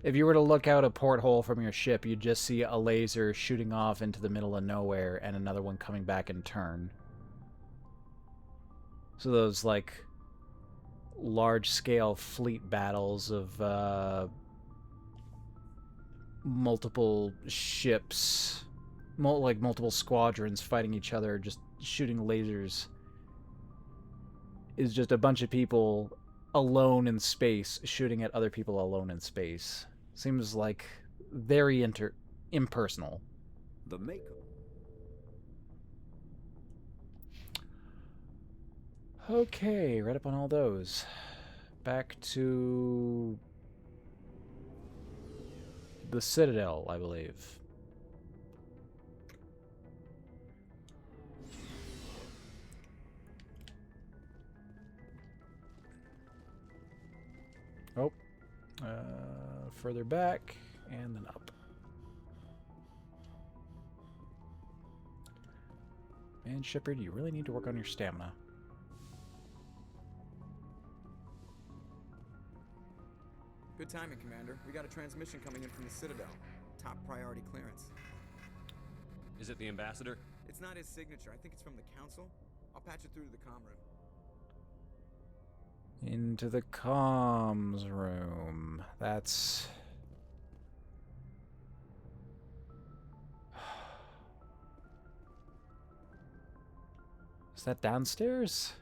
Speaker 1: If you were to look out a porthole from your ship, you'd just see a laser shooting off into the middle of nowhere and another one coming back in turn. So those, like, large-scale fleet battles of multiple ships, multiple squadrons fighting each other, just shooting lasers, is just a bunch of people alone in space shooting at other people alone in space. Seems like very impersonal.
Speaker 2: The makeup.
Speaker 1: Okay, read up on all those. Back to the Citadel, I believe. Oh, further back, and then up. Man, Shepard, you really need to work on your stamina.
Speaker 3: Good timing, Commander. We got a transmission coming in from the Citadel. Top priority clearance.
Speaker 4: Is it the ambassador?
Speaker 3: It's not his signature. I think it's from the Council. I'll patch it through to the comm room.
Speaker 1: Into the comms room. That's... Is that downstairs?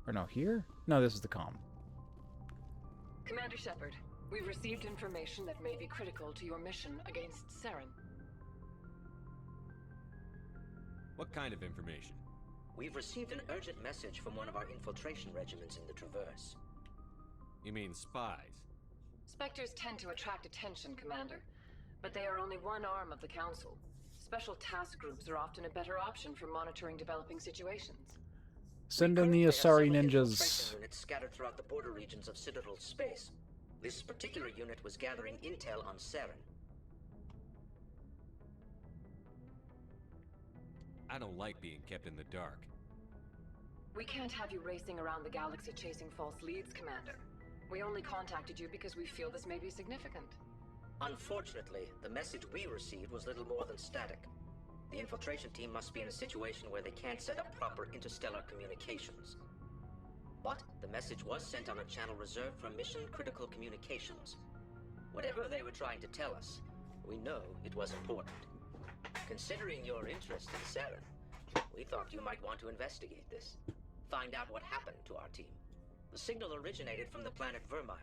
Speaker 1: Or no, here? No, this is the comm.
Speaker 5: Commander Shepard, we've received information that may be critical to your mission against Saren.
Speaker 4: What kind of information?
Speaker 6: We've received an urgent message from one of our infiltration regiments in the Traverse.
Speaker 4: You mean spies?
Speaker 5: Spectres tend to attract attention, Commander. But they are only one arm of the Council. Special task groups are often a better option for monitoring developing situations.
Speaker 1: Send in
Speaker 6: Currently
Speaker 1: the
Speaker 6: have
Speaker 1: Asari
Speaker 6: several
Speaker 1: ninjas.
Speaker 6: infiltration units scattered throughout the border regions of Citadel space. This particular unit was gathering intel on Saren.
Speaker 4: I don't like being kept in the dark.
Speaker 5: We can't have you racing around the galaxy chasing false leads, Commander. We only contacted you because we feel this may be significant.
Speaker 6: Unfortunately, the message we received was little more than static. The infiltration team must be in a situation where they can't set up proper interstellar communications. But the message was sent on a channel reserved for mission-critical communications. Whatever they were trying to tell us, we know it was important. Considering your interest in Saren, we thought you might want to investigate this. Find out what happened to our team. The signal originated from the planet Vermeer.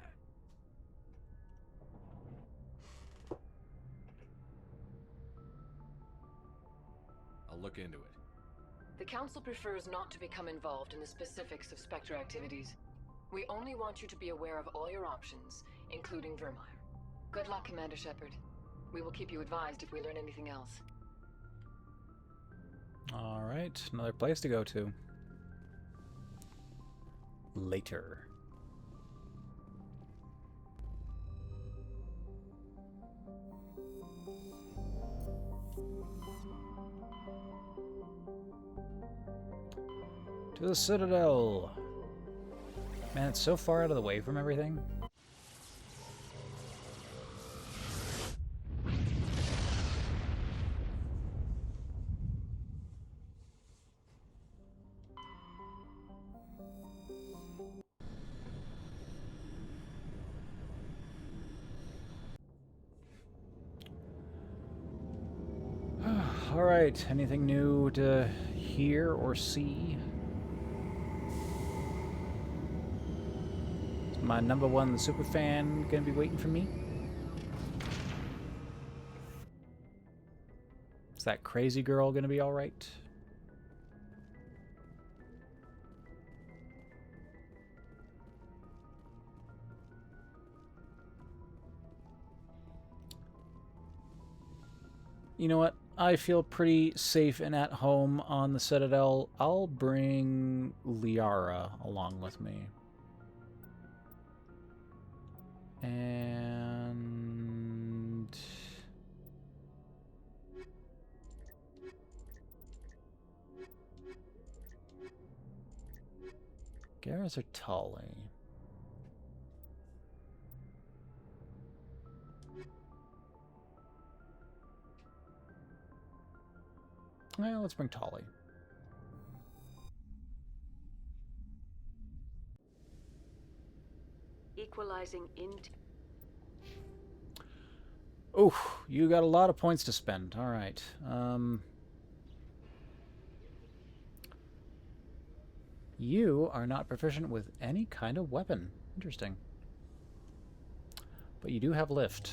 Speaker 4: I'll look into it.
Speaker 5: The Council prefers not to become involved in the specifics of Spectre activities. We only want you to be aware of all your options, including Vermeer. Good luck, Commander Shepard. We will keep you advised if we learn anything else.
Speaker 1: Alright, another place to go to. Later. To the Citadel! Man, it's so far out of the way from everything. Alright, anything new to hear or see? Is my #1 superfan gonna be waiting for me? Is that crazy girl gonna be alright? You know what? I feel pretty safe and at home on the Citadel. I'll bring Liara along with me. And... Garrus or Tully? Well, let's bring Tully.
Speaker 5: Equalizing int.
Speaker 1: Oh, you got a lot of points to spend. All right. You are not proficient with any kind of weapon. Interesting. But you do have lift.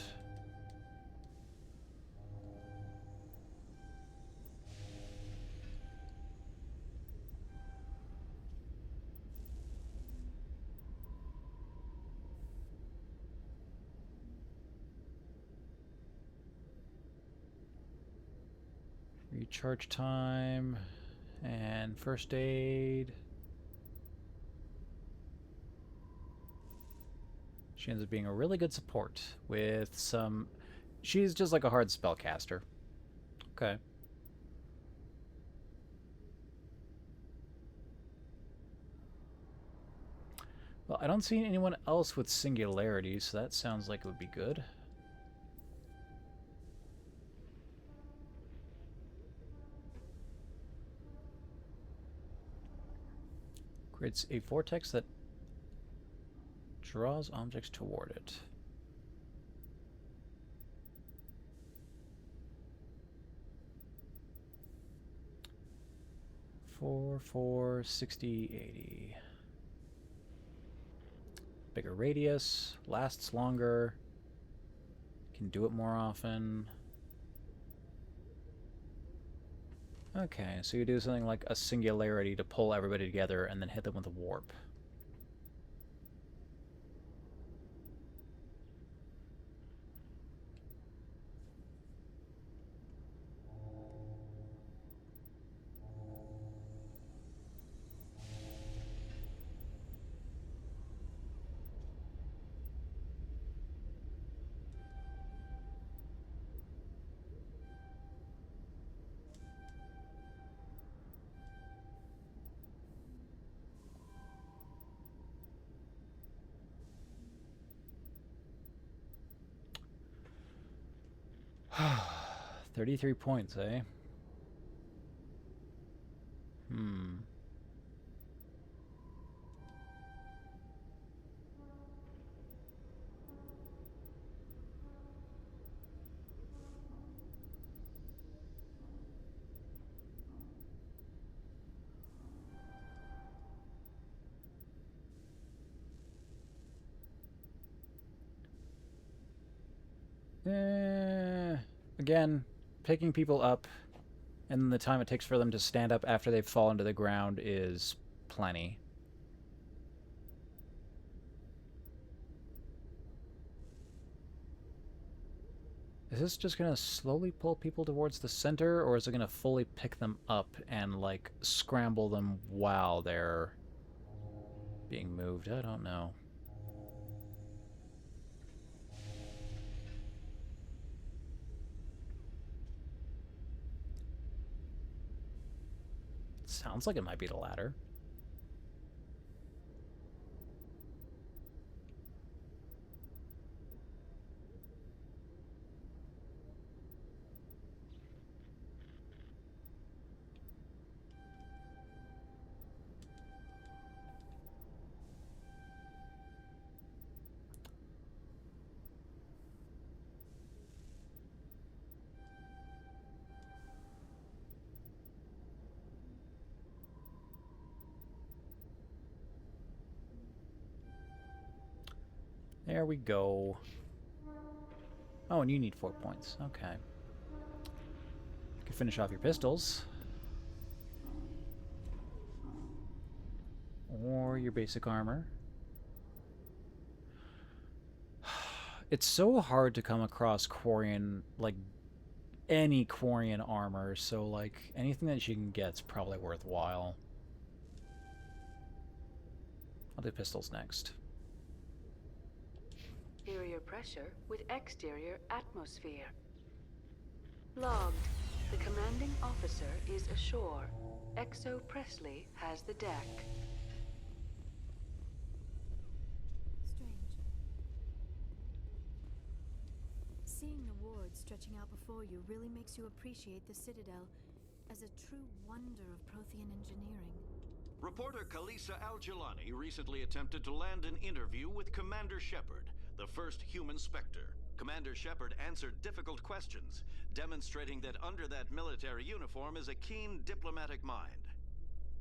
Speaker 1: Recharge time and first aid. She ends up being a really good support with some... She's just like a hard spellcaster. Okay. Well, I don't see anyone else with singularity, so that sounds like it would be good. Creates a vortex that draws objects toward it. Four, 60, 80. Bigger radius, lasts longer, can do it more often. Okay, so you do something like a singularity to pull everybody together and then hit them with a warp. $33 points, eh? Hmm. Again, picking people up and the time it takes for them to stand up after they've fallen to the ground is plenty. Is this just gonna slowly pull people towards the center, or is it gonna fully pick them up and, like, scramble them while they're being moved? I don't know. Sounds like it might be the latter. There we go. Oh, and you need 4 points. Okay. You can finish off your pistols. Or your basic armor. It's so hard to come across Quarian, like, any Quarian armor, so, like, anything that you can get's probably worthwhile. I'll do pistols next.
Speaker 7: Interior pressure with exterior atmosphere. Logged. The commanding officer is ashore. Exo Presley has the deck.
Speaker 8: Strange. Seeing the wards stretching out before you really makes you appreciate the Citadel as a true wonder of Prothean engineering.
Speaker 9: Reporter Kalisa Al-Jilani recently attempted to land an interview with Commander Shepard, the first human Spectre. Commander Shepard answered difficult questions, demonstrating that under that military uniform is a keen diplomatic mind.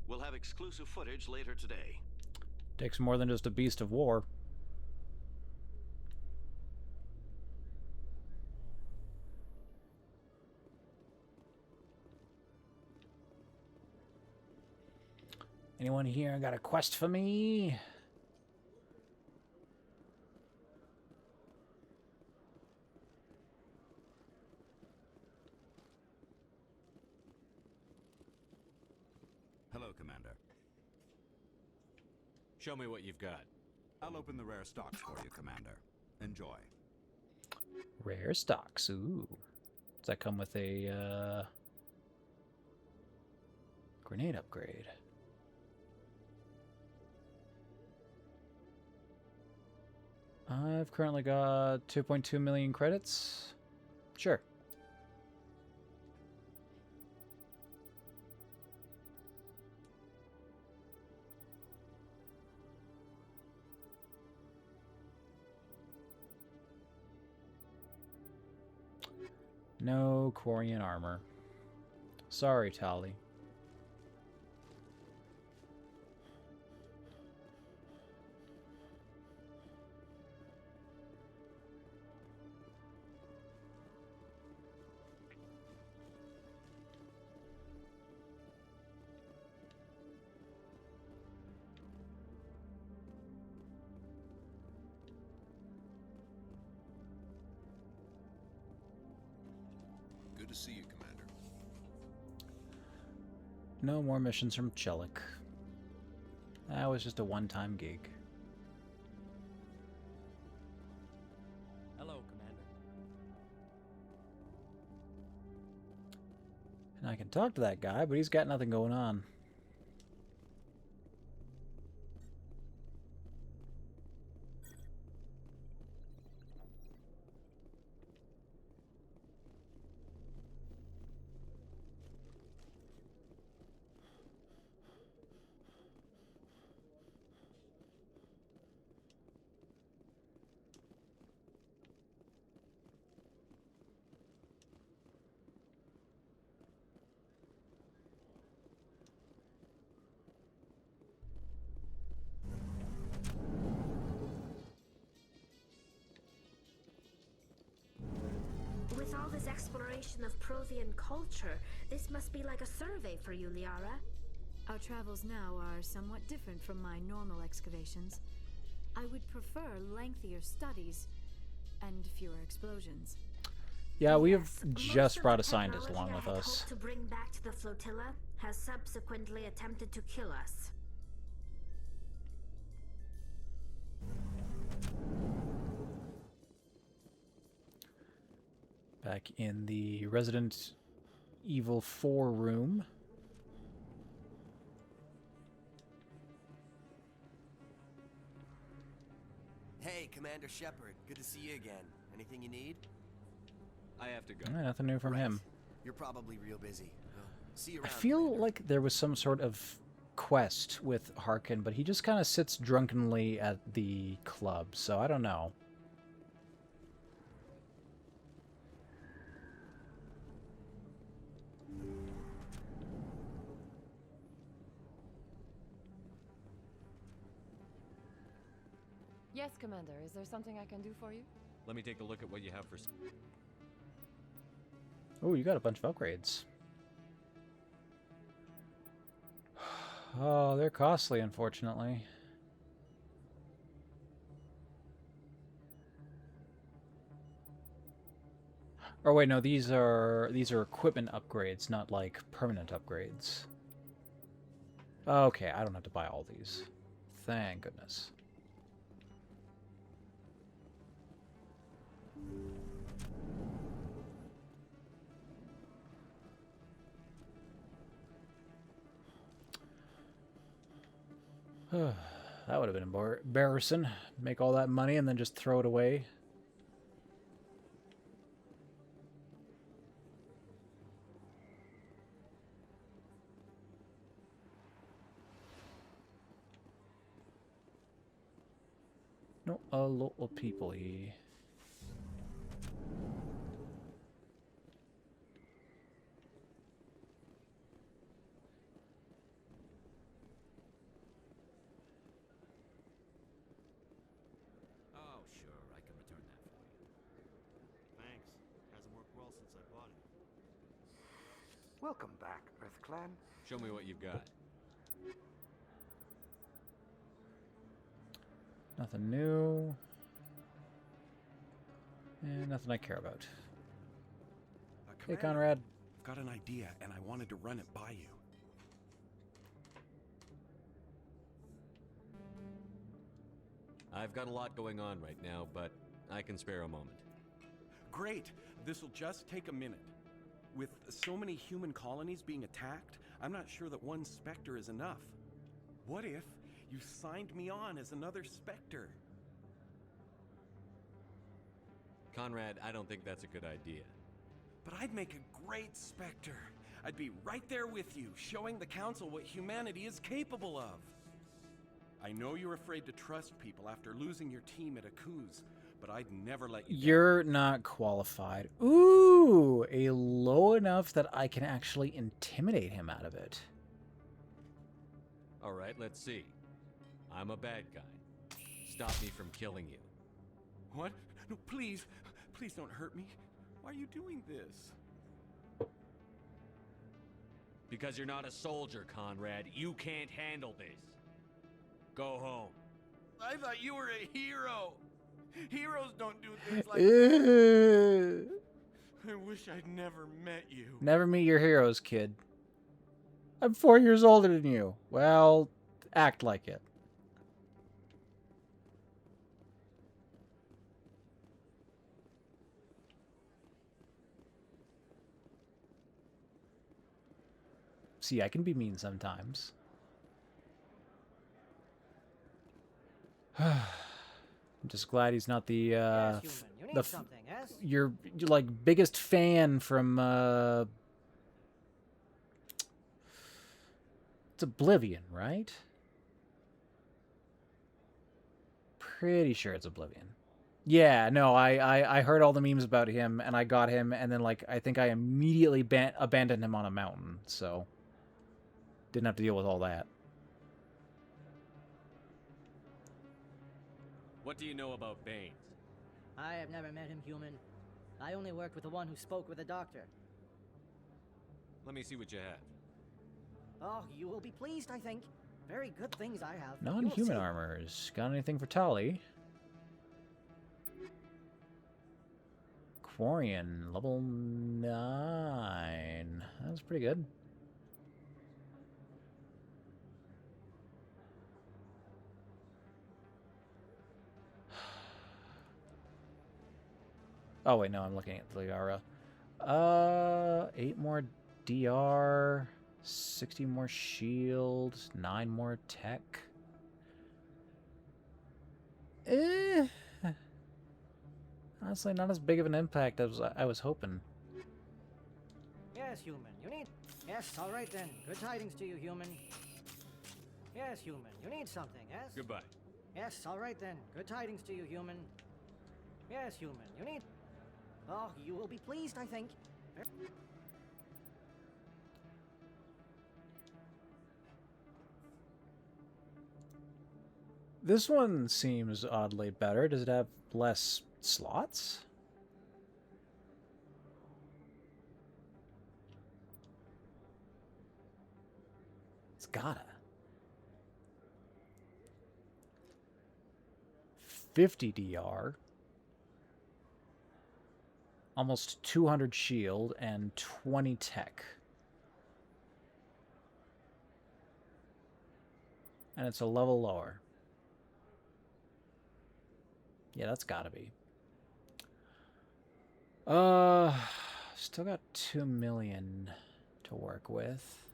Speaker 9: We'll have exclusive footage later today.
Speaker 1: Takes more than just a beast of war. Anyone here got a quest for me?
Speaker 10: Hello, Commander.
Speaker 4: Show me what you've got.
Speaker 10: I'll open the rare stocks for you, Commander. Enjoy.
Speaker 1: Rare stocks. Ooh. Does that come with a grenade upgrade? I've currently got 2.2 million credits. Sure. No Quarian armor. Sorry, Tali.
Speaker 10: to see you, Commander.
Speaker 1: No more missions from Chelik. That was just a one-time gig.
Speaker 11: Hello, Commander.
Speaker 1: And I can talk to that guy, but he's got nothing going on.
Speaker 12: With all this exploration of Prothean culture, this must be like a survey for you, Liara.
Speaker 8: Our travels now are somewhat different from my normal excavations. I would prefer lengthier studies and fewer explosions.
Speaker 1: Yeah, we have
Speaker 12: Most
Speaker 1: just
Speaker 12: of
Speaker 1: brought
Speaker 12: the
Speaker 1: a scientist
Speaker 12: technology
Speaker 1: along with
Speaker 12: I had
Speaker 1: us.
Speaker 12: hoped to bring back to the flotilla has subsequently attempted to kill us.
Speaker 1: Back in the Resident Evil 4 room.
Speaker 11: Hey, Commander Shepard. Good to see you again. Anything you need?
Speaker 4: I have to go.
Speaker 1: Nothing new from
Speaker 11: Right.
Speaker 1: him.
Speaker 11: You're probably real busy. Well, see you
Speaker 1: I
Speaker 11: around.
Speaker 1: feel
Speaker 11: Commander.
Speaker 1: like there was some sort of quest with Harkin, but he just kind of sits drunkenly at the club, so I don't know.
Speaker 5: Yes, Commander. Is there something I can do for you?
Speaker 4: Let me take a look at what you have for...
Speaker 1: Oh, you got a bunch of upgrades. Oh, they're costly, unfortunately. Or wait, no, these are equipment upgrades, not like permanent upgrades. Okay, I don't have to buy all these. Thank goodness. That would have been embarrassing. Make all that money and then just throw it away. No, a lot of people here.
Speaker 9: Oh, sure, I can return that for you.
Speaker 13: Thanks. Hasn't worked well since I bought it.
Speaker 14: Welcome back, EarthClan.
Speaker 4: Show me what you've got.
Speaker 1: Nothing new. And nothing I care about. Hey,
Speaker 10: Commander,
Speaker 1: Conrad.
Speaker 10: I've got an idea, and I wanted to run it by you.
Speaker 4: I've got a lot going on right now, but I can spare a moment.
Speaker 10: Great! This'll just take a minute. With so many human colonies being attacked, I'm not sure that one Spectre is enough. What if you signed me on as another Spectre?
Speaker 4: Conrad, I don't think that's a good idea.
Speaker 10: But I'd make a great Spectre. I'd be right there with you, showing the Council what humanity is capable of. I know you're afraid to trust people after losing your team at Akuz, but I'd never let you down.
Speaker 1: You're not qualified. Ooh, a low enough that I can actually intimidate him out of it.
Speaker 4: All right, let's see. I'm a bad guy. Stop me from killing you.
Speaker 10: What? No, please. Please don't hurt me. Why are you doing this?
Speaker 4: Because you're not a soldier, Conrad. You can't handle this. Go home.
Speaker 10: I thought you were a hero. Heroes don't do things like I wish I'd never met you.
Speaker 1: Never meet your heroes, kid. I'm 4 years older than you. Well, act like it. See, I can be mean sometimes. I'm just glad he's not the
Speaker 15: Yes, human. You need something, yes?
Speaker 1: your like biggest fan from it's Oblivion, right? Pretty sure it's Oblivion. Yeah, no, I heard all the memes about him, and I got him, and then like I think I immediately abandoned him on a mountain, so didn't have to deal with all that.
Speaker 4: What do you know about Bane?
Speaker 15: I have never met him, human. I only worked with the one who spoke with the doctor.
Speaker 4: Let me see what you have.
Speaker 15: Oh, you will be pleased, I think. Very good things I have.
Speaker 1: Non-human armors. Got anything for Tali? Quarian, level 9. That was pretty good. Oh wait, no, I'm looking at Liara. 8 more DR, 60 more shield, 9 more tech. Honestly, not as big of an impact as I was hoping.
Speaker 15: Yes, human. You need... Yes, all right then. Good tidings to you, human. Yes, human. You need something, yes?
Speaker 4: Goodbye.
Speaker 15: Yes, all right then. Good tidings to you, human. Yes, human. You need... Oh, you will be pleased, I think.
Speaker 1: This one seems oddly better. Does it have less slots? It's gotta. 50 DR. Almost 200 shield and 20 tech. And it's a level lower. Yeah, that's gotta be. Still got 2 million to work with.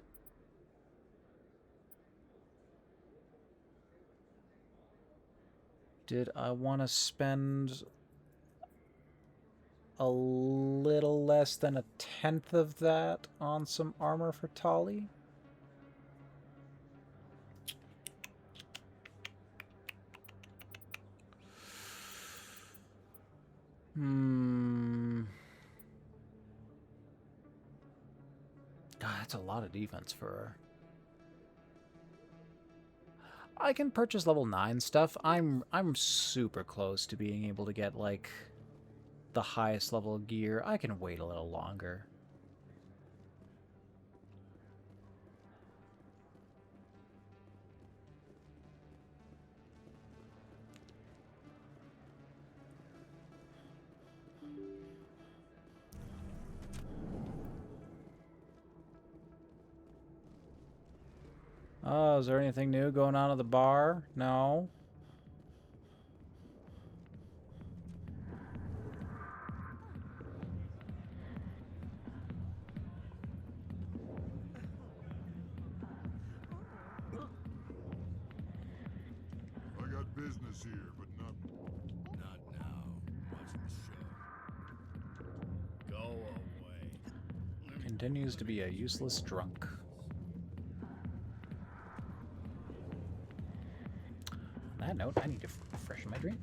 Speaker 1: Did I want to spend a little less than 1/10 of that on some armor for Tali? God, that's a lot of defense for her. I can purchase level 9 stuff. I'm super close to being able to get like the highest level gear. I can wait a little longer. Oh, is there anything new going on at the bar? No.
Speaker 16: I got business here, but not now. Watching the show. Go away.
Speaker 1: Continues to be a useless drunk. On that note, I need to freshen my drink.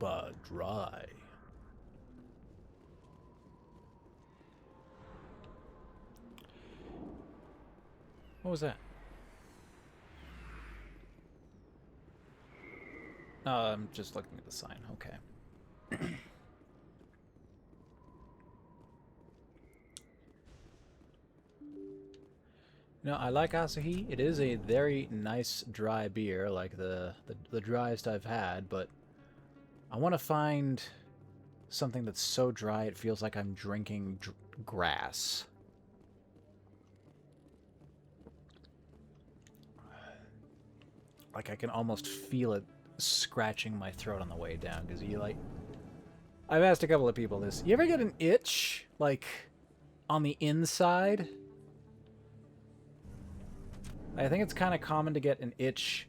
Speaker 1: Super dry. What was that? I'm just looking at the sign. Okay. No, I like Asahi. It is a very nice dry beer, like the driest I've had, but I want to find something that's so dry it feels like I'm drinking grass. Like I can almost feel it scratching my throat on the way down, because you like... I've asked a couple of people this. You ever get an itch, like, on the inside? I think it's kind of common to get an itch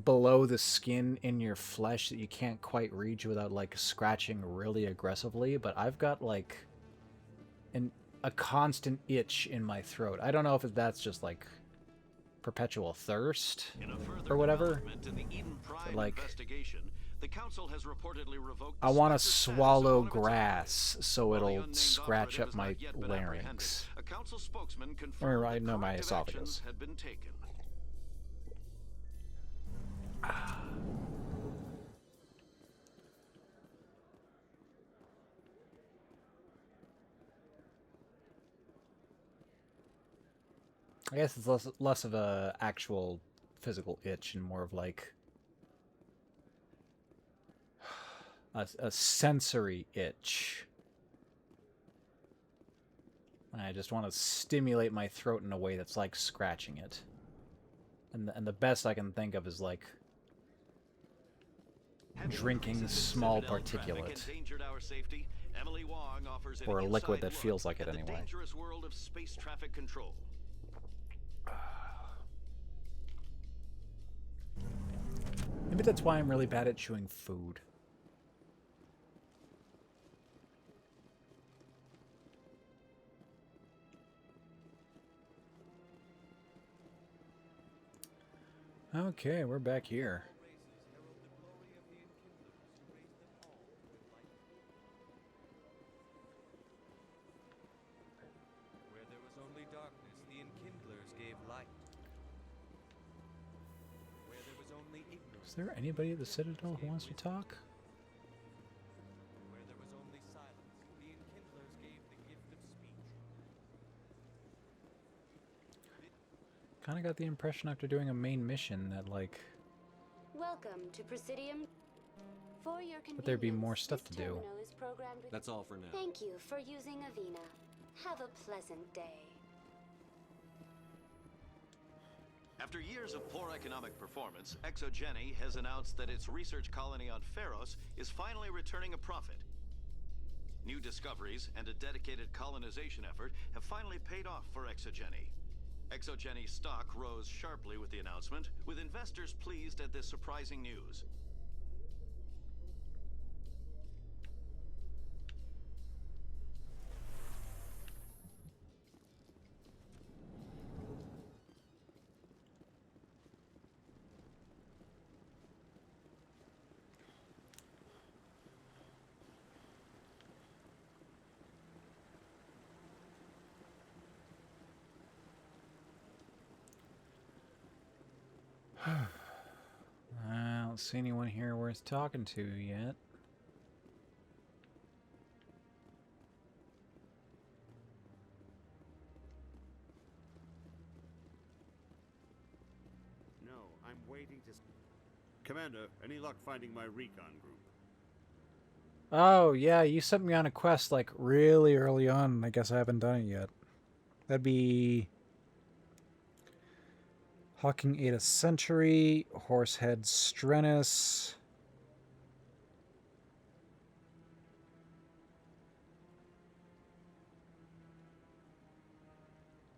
Speaker 1: below the skin in your flesh that you can't quite reach without, like, scratching really aggressively, but I've got, like, a constant itch in my throat. I don't know if that's just, like, perpetual thirst or whatever, but, like,
Speaker 9: the council has reportedly revoked
Speaker 1: I want to swallow grass so it'll scratch up my larynx.
Speaker 9: A council spokesman
Speaker 1: Or I know my esophagus.
Speaker 9: had been taken.
Speaker 1: I guess it's less of a actual physical itch and more of like a sensory itch. And I just want to stimulate my throat in a way that's like scratching it. And the best I can think of is like drinking small particulate. Or a liquid that feels like it anyway.
Speaker 9: Dangerous world of space traffic control.
Speaker 1: Maybe that's why I'm really bad at chewing food. Okay, we're back here.
Speaker 17: Where there was only darkness, the enkindlers gave light. Where there was only ignorance.
Speaker 1: Is there anybody at the Citadel who wants to talk?
Speaker 17: Where there was only silence, the enkindlers gave the gift of speech.
Speaker 1: Kind of got the impression after doing a main mission that, like,
Speaker 18: Welcome to Presidium. For your
Speaker 1: that there'd be more
Speaker 18: convenience,
Speaker 1: stuff to
Speaker 18: this
Speaker 1: do.
Speaker 18: terminal is programmed with...
Speaker 4: That's all for now.
Speaker 18: Thank you for using Avena. Have a pleasant day.
Speaker 9: After years of poor economic performance, ExoGeni has announced that its research colony on Pharos is finally returning a profit. New discoveries and a dedicated colonization effort have finally paid off for ExoGeni. ExoGeni stock rose sharply with the announcement, with investors pleased at this surprising news.
Speaker 1: I don't see anyone here worth talking to yet.
Speaker 13: No, I'm waiting to... Commander, any luck finding my recon group?
Speaker 1: Oh, yeah, you sent me on a quest, like, really early on. I guess I haven't done it yet. That'd be... Hawking Ada Century, Horsehead Strenus.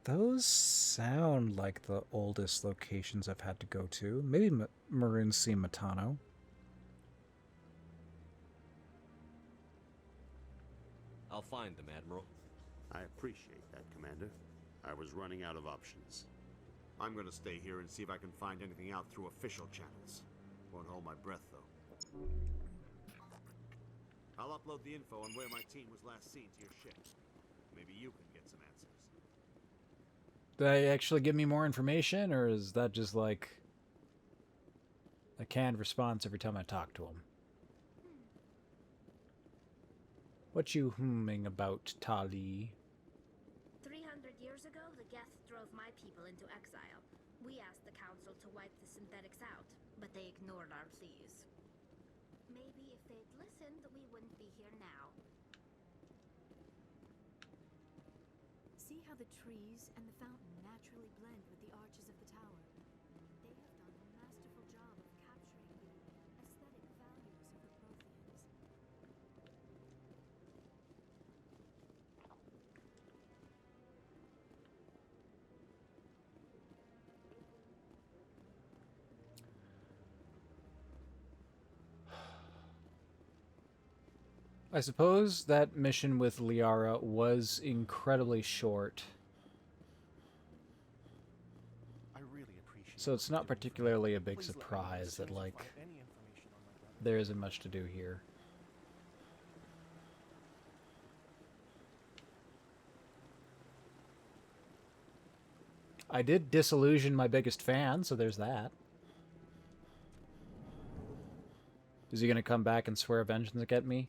Speaker 1: Those sound like the oldest locations I've had to go to. Maybe Maroon Sea Matano.
Speaker 4: I'll find them, Admiral.
Speaker 13: I appreciate that, Commander. I was running out of options. I'm gonna stay here and see if I can find anything out through official channels. Won't hold my breath, though. I'll upload the info on where my team was last seen to your ship. Maybe you can get some answers.
Speaker 1: Did they actually give me more information, or is that just like a canned response every time I talk to him? What you humming about, Tali?
Speaker 12: 300 years ago, the Geth drove my people into exile. We asked the Council to wipe the synthetics out, but they ignored our pleas. Maybe if they'd listened, we wouldn't be here now.
Speaker 8: See how the trees and the fountain naturally blend with the arches of the tower. They have done a masterful job of capturing the aesthetic values of the Protheans.
Speaker 1: I suppose that mission with Liara was incredibly short.
Speaker 10: I really appreciate
Speaker 1: So it's not particularly a big surprise that, like, there isn't much to do here. I did disillusion my biggest fan, so there's that. Is he gonna come back and swear vengeance at me?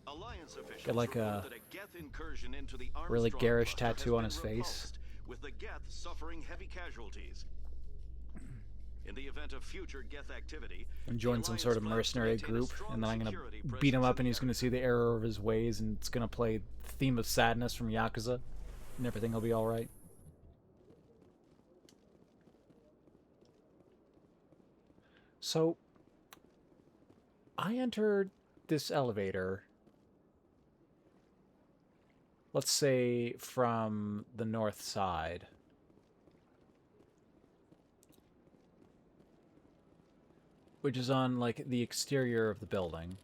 Speaker 9: Alliance officials
Speaker 1: Get like a
Speaker 9: report that a Geth incursion into the
Speaker 1: really
Speaker 9: Armstrong
Speaker 1: garish
Speaker 9: cluster has
Speaker 1: tattoo on
Speaker 9: been
Speaker 1: his face.
Speaker 9: repulsed, with the Geth suffering heavy casualties. In the event of future Geth activity,
Speaker 1: And join some sort of mercenary group, and then I'm gonna beat him up, and he's gonna see the error of his ways, and it's gonna play Theme of Sadness from Yakuza, and everything will be alright. So, I entered this elevator, let's say from the north side. Which is on, like, the exterior of the building.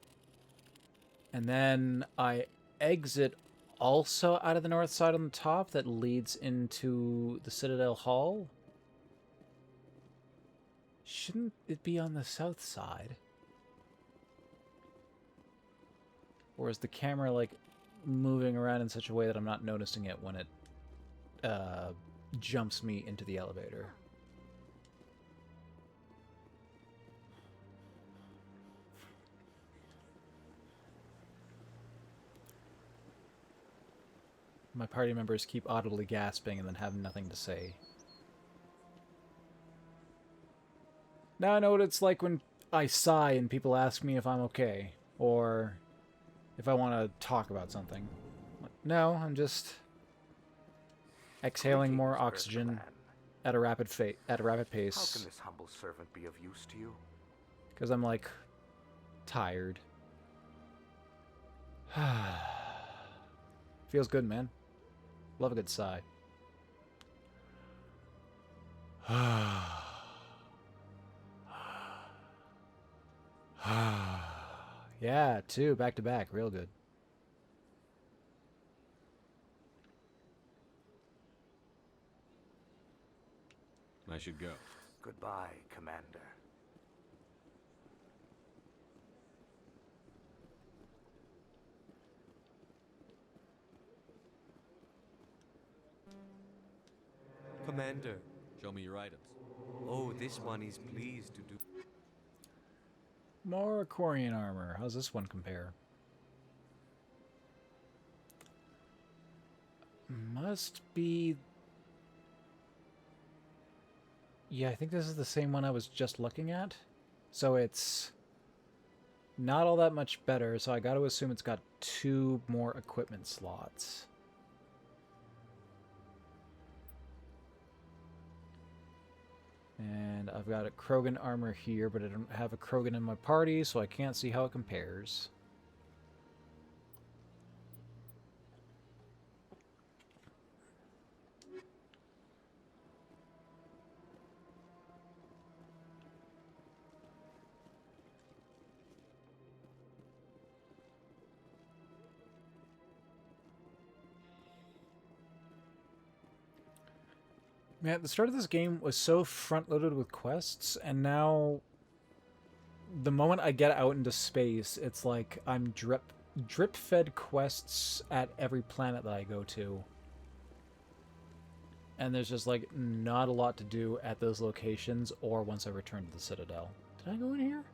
Speaker 1: And then I exit also out of the north side on the top that leads into the Citadel Hall. Shouldn't it be on the south side? Or is the camera, like, moving around in such a way that I'm not noticing it when it jumps me into the elevator? My party members keep audibly gasping and then have nothing to say. Now I know what it's like when I sigh and people ask me if I'm okay, or if I want to talk about something. No, I'm just exhaling more oxygen at a rapid pace.
Speaker 14: How can this humble servant be of use to you?
Speaker 1: Because I'm, like, tired. Feels good, man. Love a good sigh. Yeah, two, back to back, real good.
Speaker 4: I should go.
Speaker 14: Goodbye, Commander.
Speaker 17: Commander.
Speaker 4: Show me your items.
Speaker 17: Oh, this one is pleased to do.
Speaker 1: More Quarian armor. How's this one compare? Must be... Yeah, I think this is the same one I was just looking at. So it's not all that much better, so I gotta assume it's got 2 more equipment slots. And I've got a Krogan armor here, but I don't have a Krogan in my party, so I can't see how it compares. Man, the start of this game was so front-loaded with quests, and now the moment I get out into space, it's like I'm drip-fed quests at every planet that I go to. And there's just, like, not a lot to do at those locations or once I return to the Citadel. Did I go in here?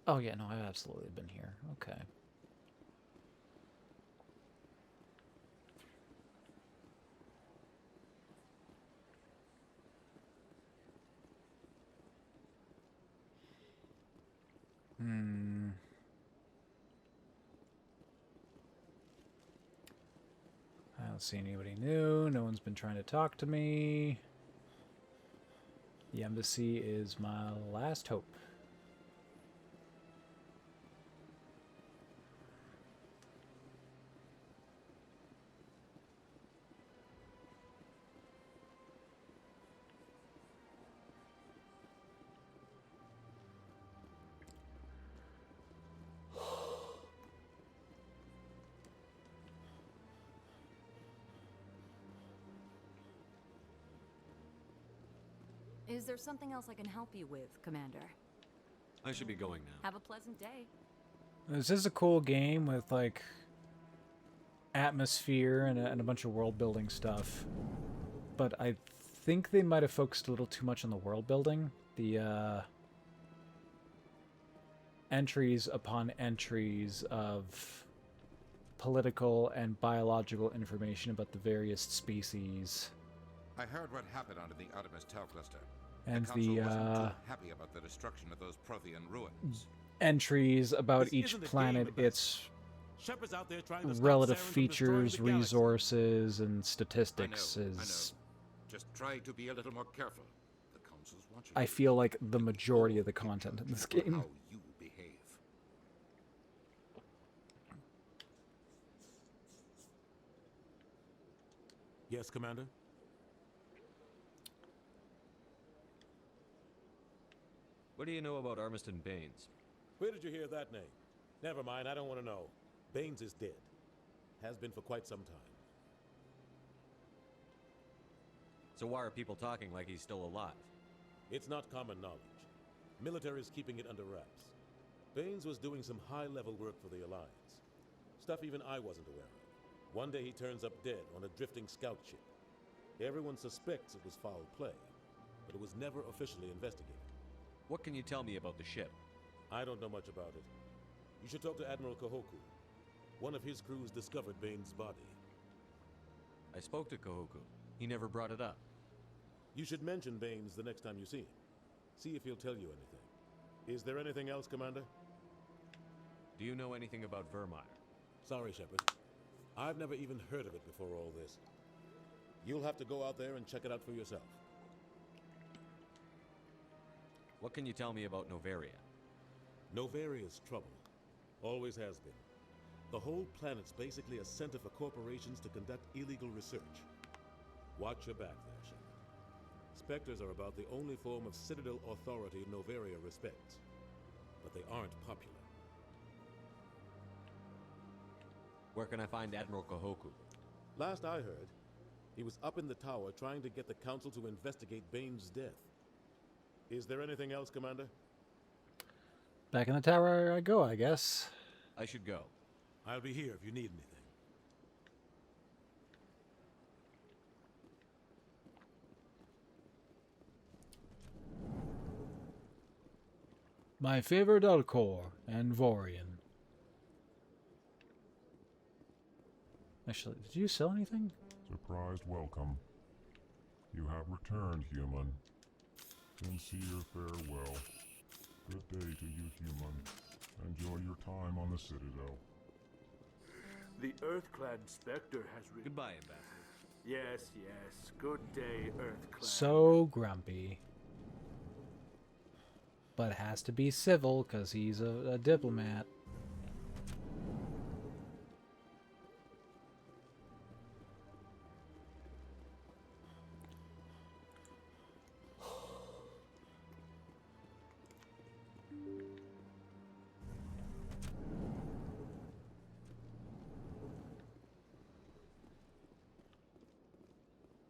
Speaker 1: Oh, yeah, no, I've absolutely been here. Okay. I don't see anybody new. No one's been trying to talk to me. The embassy is my last hope.
Speaker 19: Is there something else I can help you with, Commander?
Speaker 4: I should be going now.
Speaker 19: Have a pleasant day.
Speaker 1: This is a cool game with, like, atmosphere and a bunch of world building stuff. But I think they might have focused a little too much on the world building. The entries upon entries of political and biological information about the various species.
Speaker 20: I heard what happened under the Artemis Tau cluster.
Speaker 1: And
Speaker 20: the council wasn't too happy about the destruction of those Prothean ruins.
Speaker 1: Entries about each planet, its relative features, resources, and statistics
Speaker 20: I know. Just try to be a little more careful. The council's watching.
Speaker 1: I feel like the majority of the content in this game.
Speaker 20: How you behave.
Speaker 21: Yes, Commander?
Speaker 4: What do you know about Armiston Baines?
Speaker 21: Where did you hear that name? Never mind, I don't want to know. Baines is dead. Has been for quite some time.
Speaker 4: So why are people talking like he's still alive?
Speaker 21: It's not common knowledge. Military's keeping it under wraps. Baines was doing some high-level work for the Alliance. Stuff even I wasn't aware of. One day he turns up dead on a drifting scout ship. Everyone suspects it was foul play, but it was never officially investigated.
Speaker 4: What can you tell me about the ship?
Speaker 21: I don't know much about it. You should talk to Admiral Kahoku. One of his crews discovered Baines' body.
Speaker 4: I spoke to Kahoku. He never brought it up.
Speaker 21: You should mention Baines the next time you see him. See if he'll tell you anything. Is there anything else, Commander?
Speaker 4: Do you know anything about Vermeer?
Speaker 21: Sorry, Shepard. I've never even heard of it before all this. You'll have to go out there and check it out for yourself.
Speaker 4: What can you tell me about Noveria?
Speaker 21: Novaria's trouble. Always has been. The whole planet's basically a center for corporations to conduct illegal research. Watch your back there, Shepard. Spectres are about the only form of Citadel authority Noveria respects. But they aren't popular.
Speaker 4: Where can I find Admiral Kahoku?
Speaker 21: Last I heard, he was up in the tower trying to get the Council to investigate Baines' death. Is there anything else, Commander?
Speaker 1: Back in the tower I go, I guess.
Speaker 4: I should go.
Speaker 21: I'll be here if you need anything.
Speaker 1: My favorite Alcor and Vorian. Actually, did you sell anything?
Speaker 16: Surprised welcome. You have returned, human. Sincere farewell. Good day to you, human. Enjoy your time on the Citadel.
Speaker 14: The Earth-clad Spectre has
Speaker 4: Goodbye, Ambassador.
Speaker 14: Yes, yes. Good day, Earth-clad.
Speaker 1: So grumpy. But has to be civil, because he's a diplomat.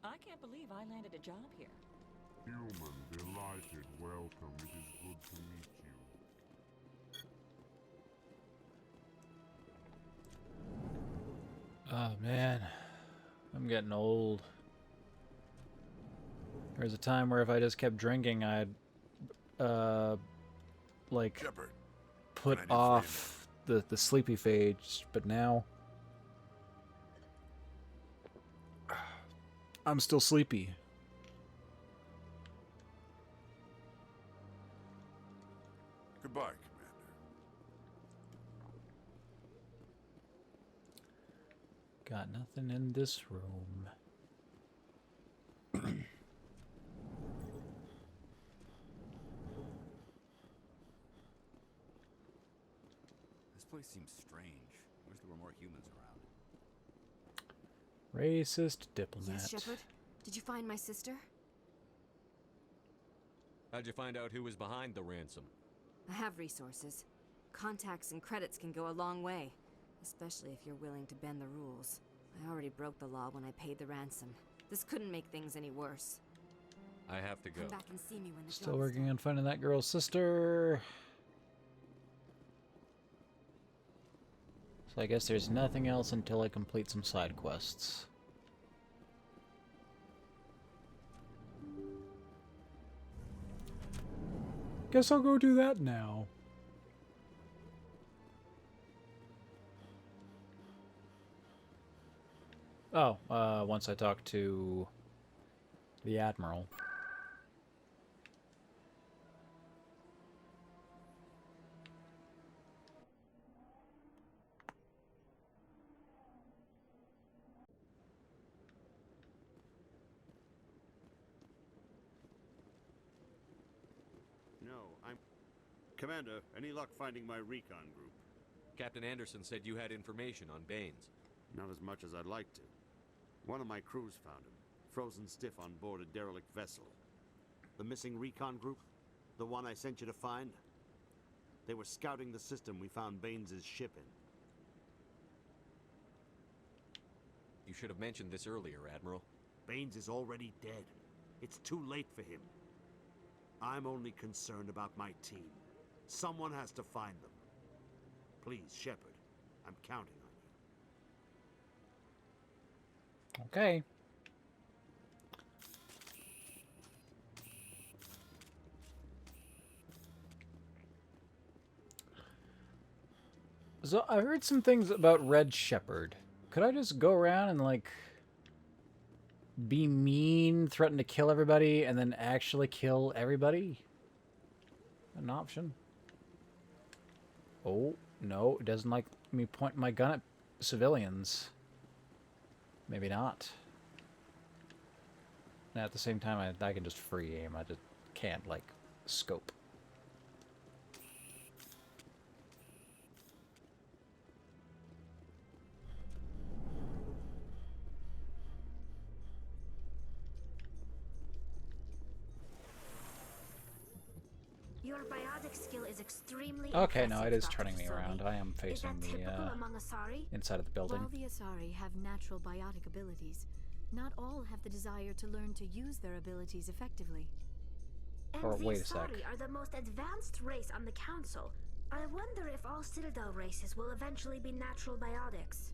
Speaker 22: I can't believe I landed a job here.
Speaker 16: Human, delighted, welcome. It is good to meet you.
Speaker 1: Oh man, I'm getting old. There was a time where if I just kept drinking, I'd like
Speaker 20: Shepard,
Speaker 1: put
Speaker 20: can I do for you
Speaker 1: off the sleepy phase, but now I'm still sleepy.
Speaker 20: Goodbye, Commander.
Speaker 1: Got nothing in this room.
Speaker 2: This place seems strange. I wish there were more humans around.
Speaker 1: Racist diplomat.
Speaker 19: Yes, Shepard? Did you find my sister?
Speaker 4: How'd you find out who was behind the ransom?
Speaker 19: I have resources. Contacts and credits can go a long way, especially if you're willing to bend the rules. I already broke the law when I paid the ransom. This couldn't make things any worse.
Speaker 4: I have to go.
Speaker 19: Come back and see me when the
Speaker 1: Still
Speaker 19: job's
Speaker 1: working on finding that girl's sister. So I guess there's nothing else until I complete some side quests. Guess I'll go do that now. Oh, once I talk to the Admiral.
Speaker 13: No, I'm... Commander, any luck finding my recon group?
Speaker 4: Captain Anderson said you had information on Baines.
Speaker 13: Not as much as I'd like to. One of my crews found him, frozen stiff on board a derelict vessel. The missing recon group? The one I sent you to find? They were scouting the system we found Baines' ship in.
Speaker 4: You should have mentioned this earlier, Admiral.
Speaker 13: Baines is already dead. It's too late for him. I'm only concerned about my team. Someone has to find them. Please, Shepard, I'm counting on you.
Speaker 1: Okay. So I heard some things about Red Shepherd. Could I just go around and like be mean, threaten to kill everybody, and then actually kill everybody? An option. Oh, no, it doesn't like me pointing my gun at civilians. Maybe not. And at the same time, I can just free aim. I just can't, like, scope.
Speaker 12: Your biotic skill is extremely
Speaker 1: Okay, no,
Speaker 12: impressive,
Speaker 1: it is
Speaker 12: Dr.
Speaker 1: turning me
Speaker 12: Fasoli.
Speaker 1: around. I am
Speaker 12: Is
Speaker 1: facing
Speaker 12: that
Speaker 1: the
Speaker 12: typical among Asari?
Speaker 1: inside of the building.
Speaker 8: While the Asari have natural biotic abilities, not all have the desire to learn to use their abilities effectively.
Speaker 12: And
Speaker 1: Or
Speaker 12: the
Speaker 1: wait a sec.
Speaker 12: Asari are the most advanced race on the Council. I wonder if all Citadel races will eventually be natural biotics.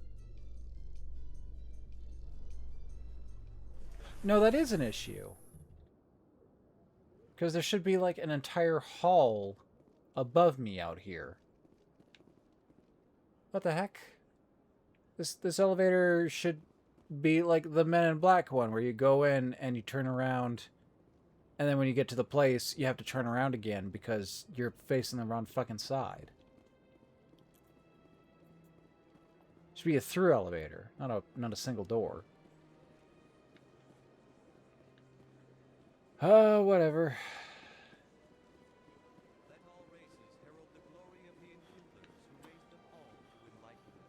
Speaker 1: No, that is an issue. Because there should be like an entire hall above me out here. What the heck? This elevator should be like the Men in Black one, where you go in and you turn around, and then when you get to the place, you have to turn around again because you're facing the wrong fucking side. Should be a through elevator, not a single door. Whatever.
Speaker 17: Let all races herald the glory of the Enkindlers who raised them all to enlightenment.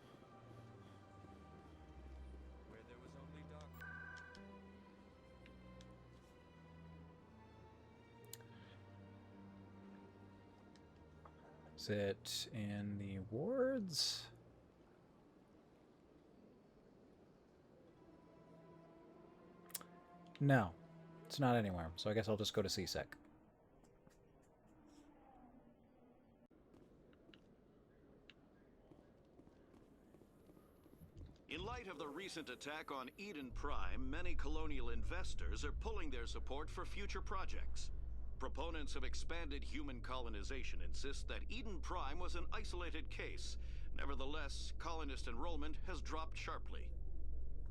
Speaker 17: Where there was only darkness.
Speaker 1: Is it in the wards? No. It's not anywhere, so I guess I'll just go to CSEC.
Speaker 9: In light of the recent attack on Eden Prime, many colonial investors are pulling their support for future projects. Proponents of expanded human colonization insist that Eden Prime was an isolated case. Nevertheless, colonist enrollment has dropped sharply.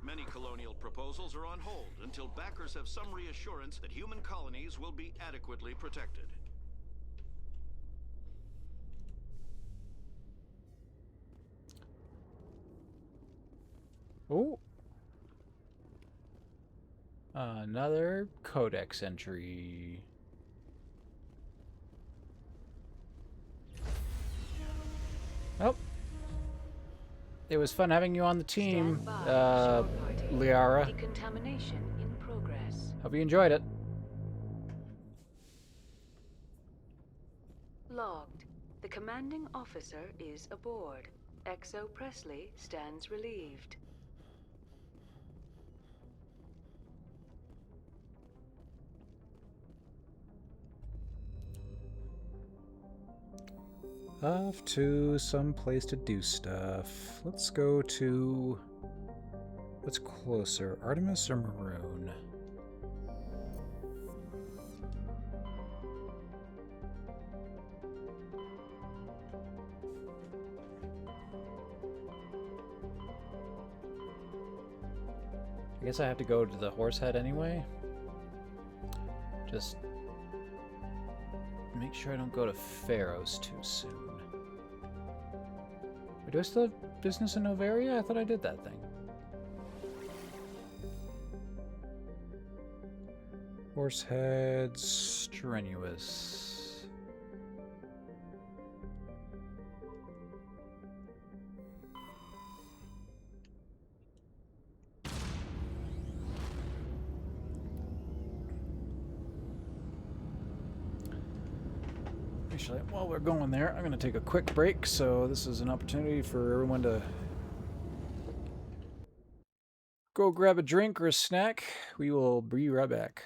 Speaker 9: Many colonial proposals are on hold until backers have some reassurance that human colonies will be adequately protected.
Speaker 1: Oh. Another codex entry. Oh. It was fun having you on the team, Liara.
Speaker 7: Decontamination in progress.
Speaker 1: Hope you enjoyed it.
Speaker 7: Logged. The commanding officer is aboard. XO Presley stands relieved.
Speaker 1: Off to some place to do stuff. Let's go to... what's closer, Artemis or Maroon? I guess I have to go to the Horsehead anyway. Just make sure I don't go to Pharos too soon. Wait, do I still have business in Novaria? I thought I did that thing. Horsehead, Strenuous. Actually, while we're going there, I'm going to take a quick break, so this is an opportunity for everyone to go grab a drink or a snack. We will be right back.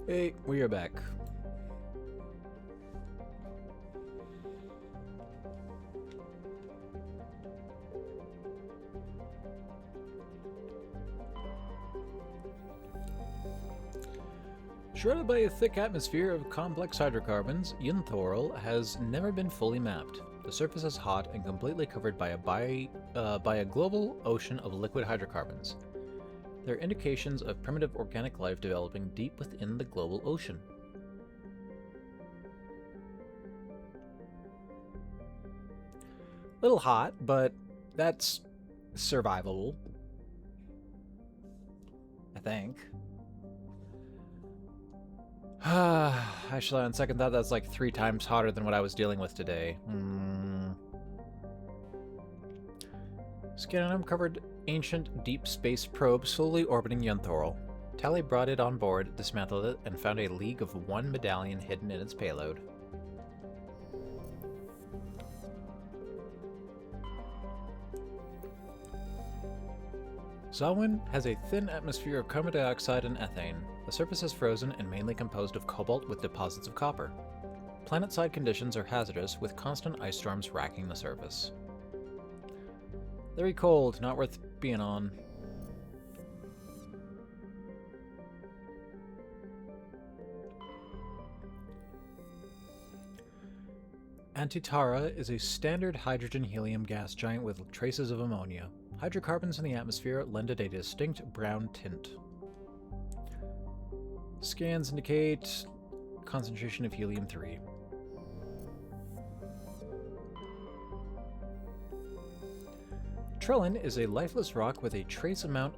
Speaker 1: Hey, we are back. Shrouded by a thick atmosphere of complex hydrocarbons, Yunthorl has never been fully mapped. The surface is hot and completely covered by a global ocean of liquid hydrocarbons. There are indications of primitive organic life developing deep within the global ocean. Little hot, but that's survivable. I think. Actually, on second thought, that's like 3 times hotter than what I was dealing with today. Scan an uncovered ancient deep space probe slowly orbiting Yunthorl. Tally brought it on board, dismantled it, and found a League of One medallion hidden in its payload. Zawin has a thin atmosphere of carbon dioxide and ethane. The surface is frozen and mainly composed of cobalt with deposits of copper. Planet-side conditions are hazardous, with constant ice storms racking the surface. Very cold, not worth being on. Antitara is a standard hydrogen-helium gas giant with traces of ammonia. Hydrocarbons in the atmosphere lend it a distinct brown tint. Scans indicate concentration of helium-3. Trellin is a lifeless rock with a trace amount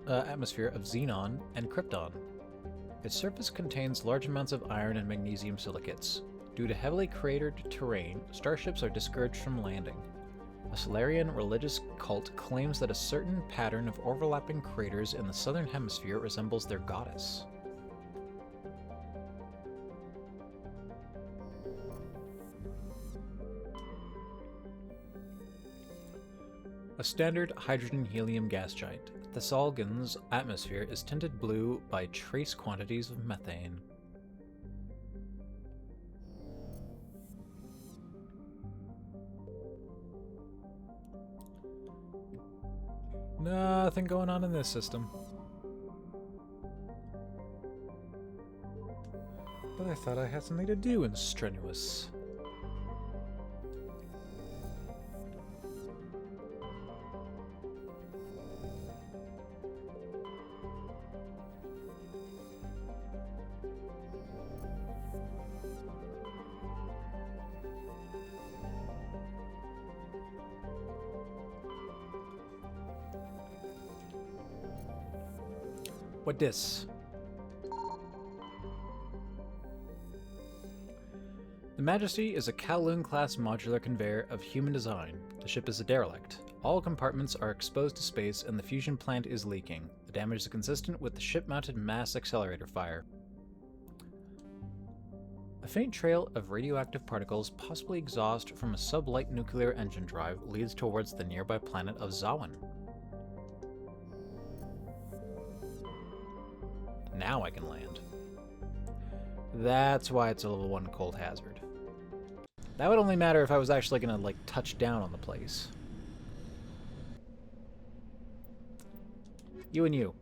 Speaker 1: atmosphere of xenon and krypton. Its surface contains large amounts of iron and magnesium silicates. Due to heavily cratered terrain, starships are discouraged from landing. A Solarian religious cult claims that a certain pattern of overlapping craters in the southern hemisphere resembles their goddess. A standard hydrogen-helium gas giant, Thessalgon's atmosphere is tinted blue by trace quantities of methane. Nothing going on in this system. But I thought I had something to do in Strenuous. What dis? The Majesty is a Kowloon-class modular conveyor of human design. The ship is a derelict. All compartments are exposed to space and the fusion plant is leaking. The damage is consistent with the ship-mounted mass accelerator fire. A faint trail of radioactive particles, possibly exhaust from a sublight nuclear engine drive, leads towards the nearby planet of Zawin. Now I can land. That's why it's a level 1 cold hazard. That would only matter if I was actually gonna, like, touch down on the place. You and you.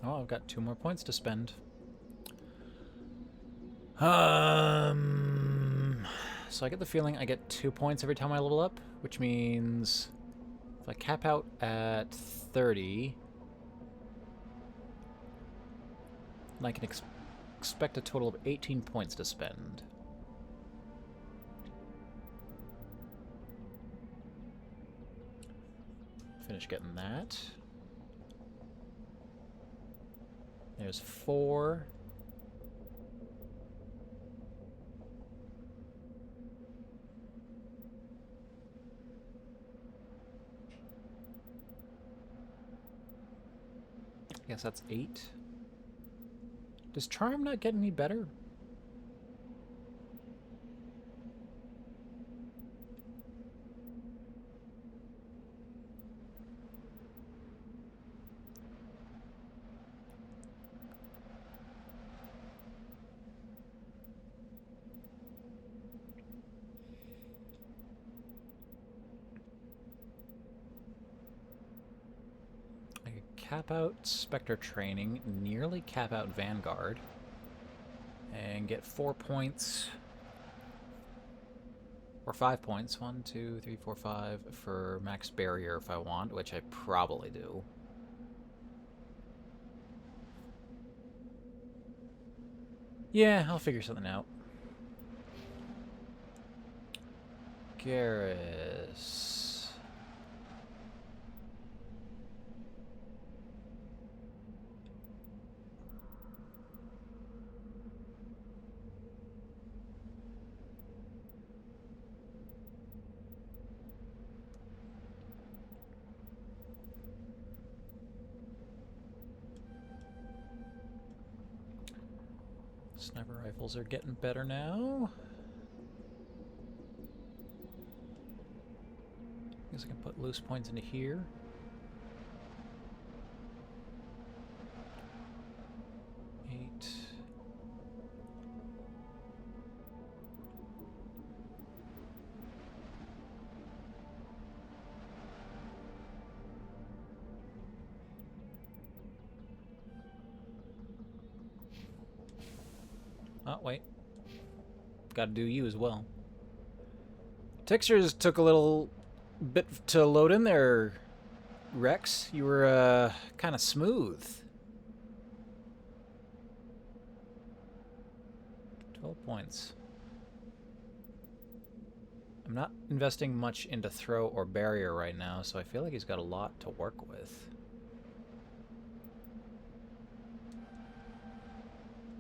Speaker 1: Oh, I've got 2 more points to spend. So I get the feeling I get 2 points every time I level up, which means if I cap out at 30, then I can expect a total of 18 points to spend. Finish getting that. There's 4. I guess that's 8. Does Charm not get any better? Cap out Spectre training, nearly cap out Vanguard, and get 4 points, or 5 points, 1, 2, 3, 4, 5, for max barrier if I want, which I probably do. Yeah, I'll figure something out. Garrus. Sniper rifles are getting better now. Guess I can put loose points into here. Oh, wait. Gotta do you as well. Textures took a little bit to load in there, Rex. You were kind of smooth. 12 points. I'm not investing much into throw or barrier right now, so I feel like he's got a lot to work with.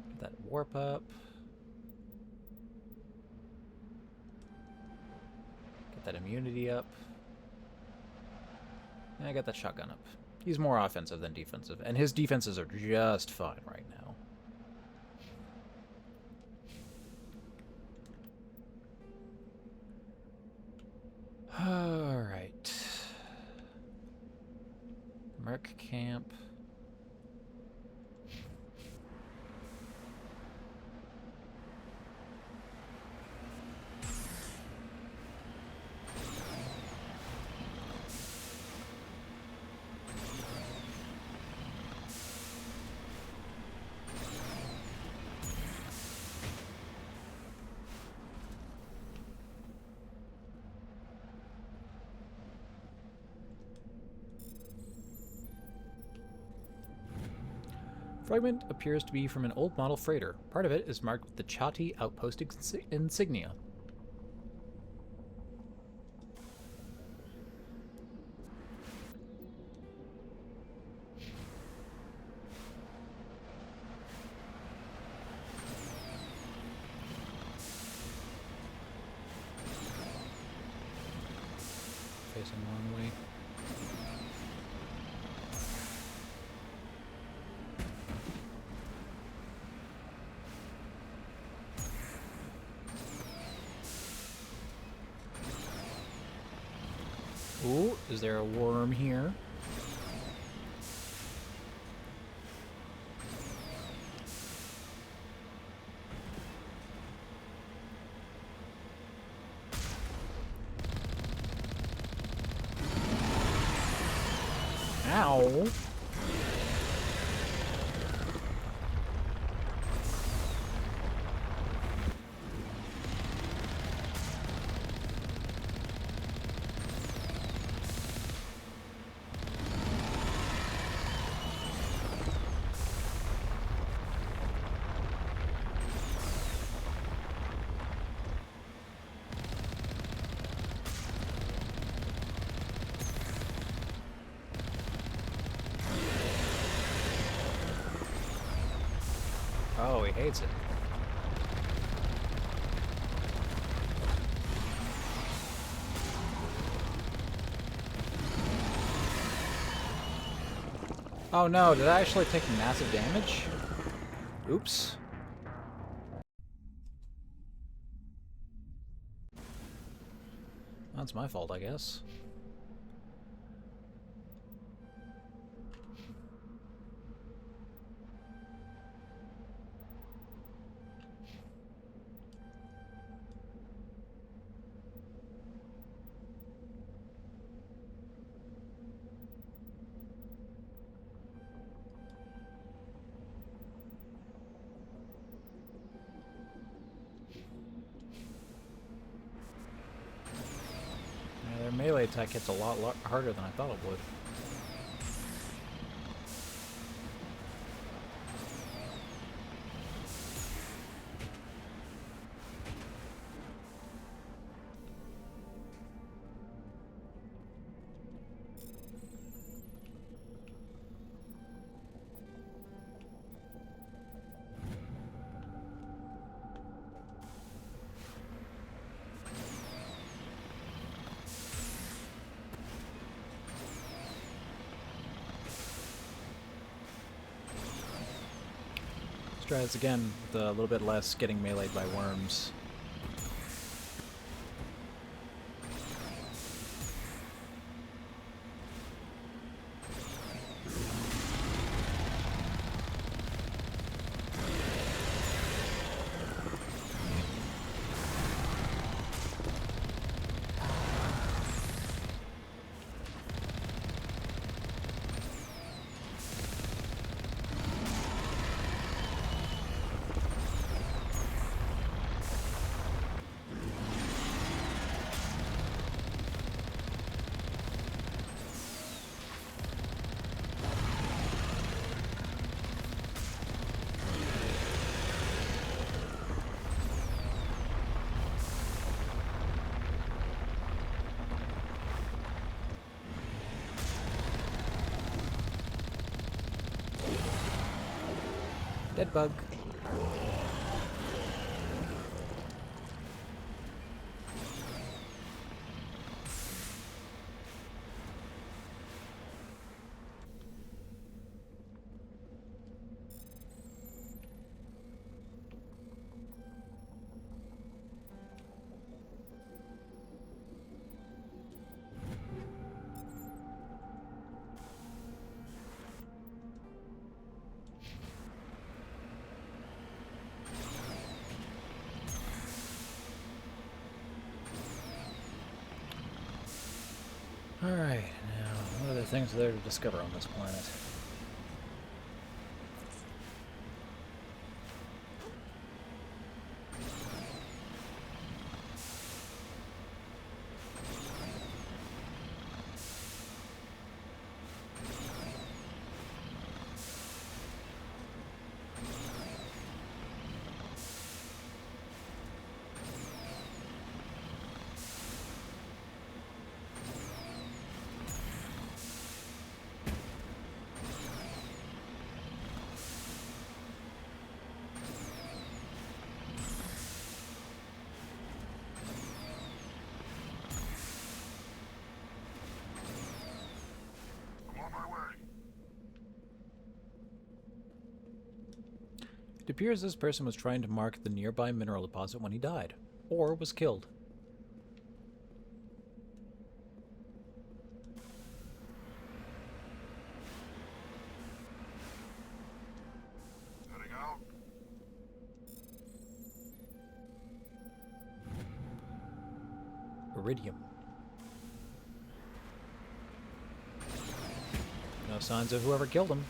Speaker 1: Get that warp up. Get that immunity up. And I got that shotgun up. He's more offensive than defensive, and his defenses are just fine right now. All right. Merc camp. Fragment appears to be from an old model freighter. Part of it is marked with the Chati outpost insignia. Facing wrong way. Ooh, is there a worm here? Ow. Oh, he hates it. Oh no, did I actually take massive damage? Oops. That's my fault, I guess. Their melee attack hits a lot harder than I thought it would. Let's try this again with a little bit less getting meleeed by worms. Dead bug. Alright, now, what are the things there to discover on this planet? It appears this person was trying to mark the nearby mineral deposit when he died, or was killed.
Speaker 16: Heading out.
Speaker 1: Iridium. No signs of whoever killed him.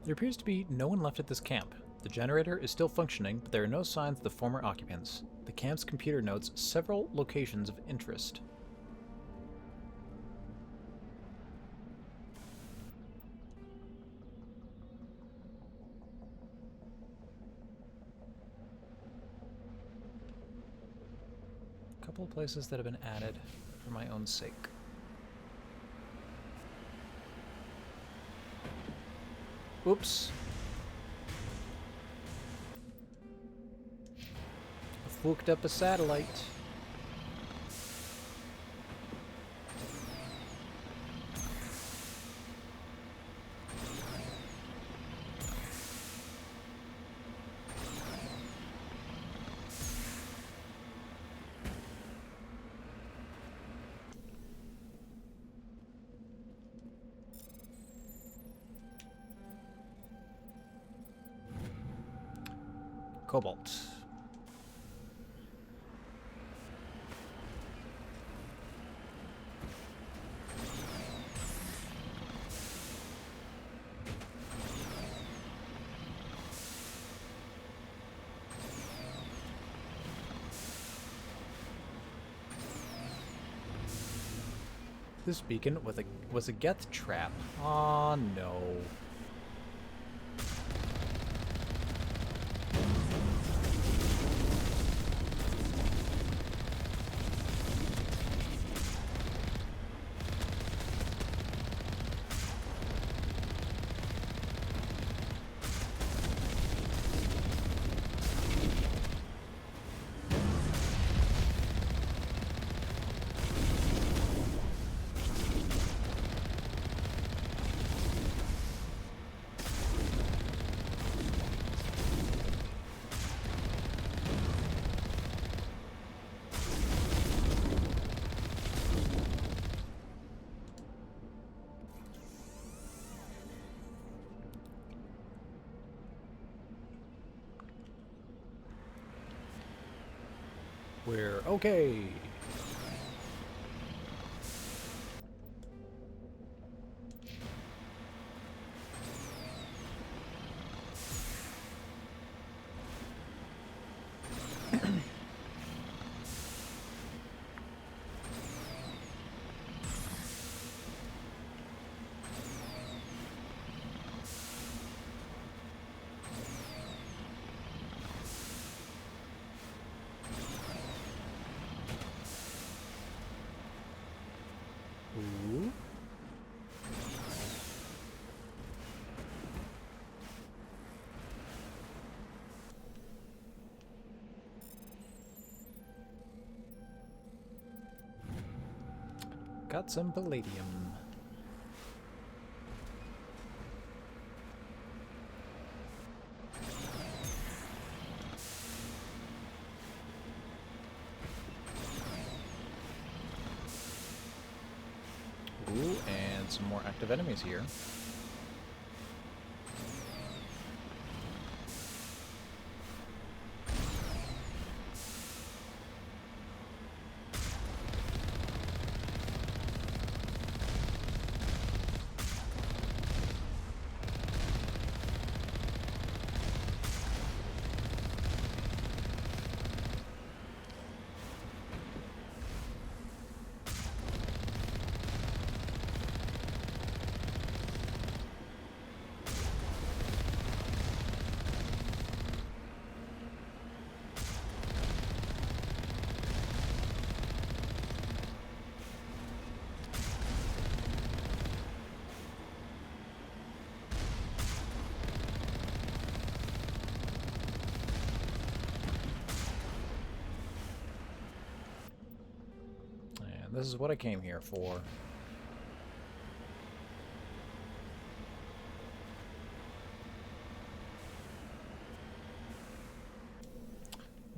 Speaker 1: There appears to be no one left at this camp. The generator is still functioning, but there are no signs of the former occupants. The camp's computer notes several locations of interest. A couple of places that have been added for my own sake. Oops. I fooked up a satellite. Cobalt. This beacon was a Geth trap. Aw, no. We're okay. Got some palladium. Ooh, and some more active enemies here. This is what I came here for.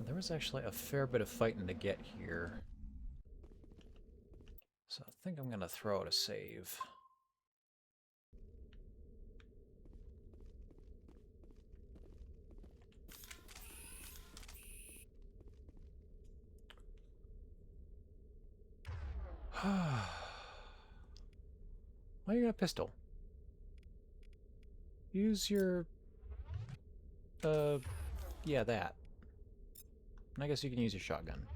Speaker 1: There was actually a fair bit of fighting to get here. So I think I'm gonna throw out a save. Why you got a pistol? Use your... yeah, that. And I guess you can use your shotgun.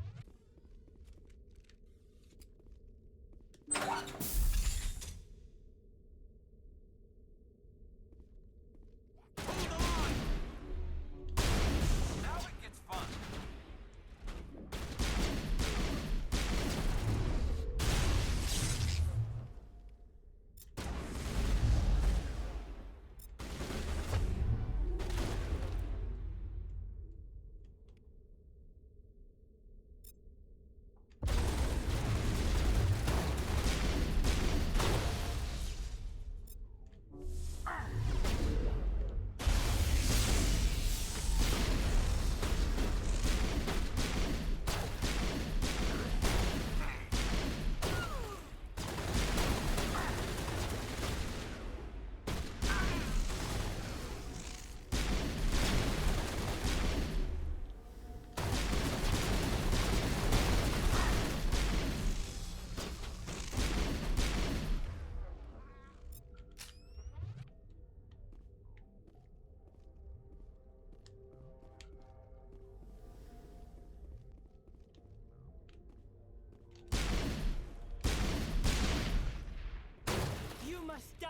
Speaker 3: Must die!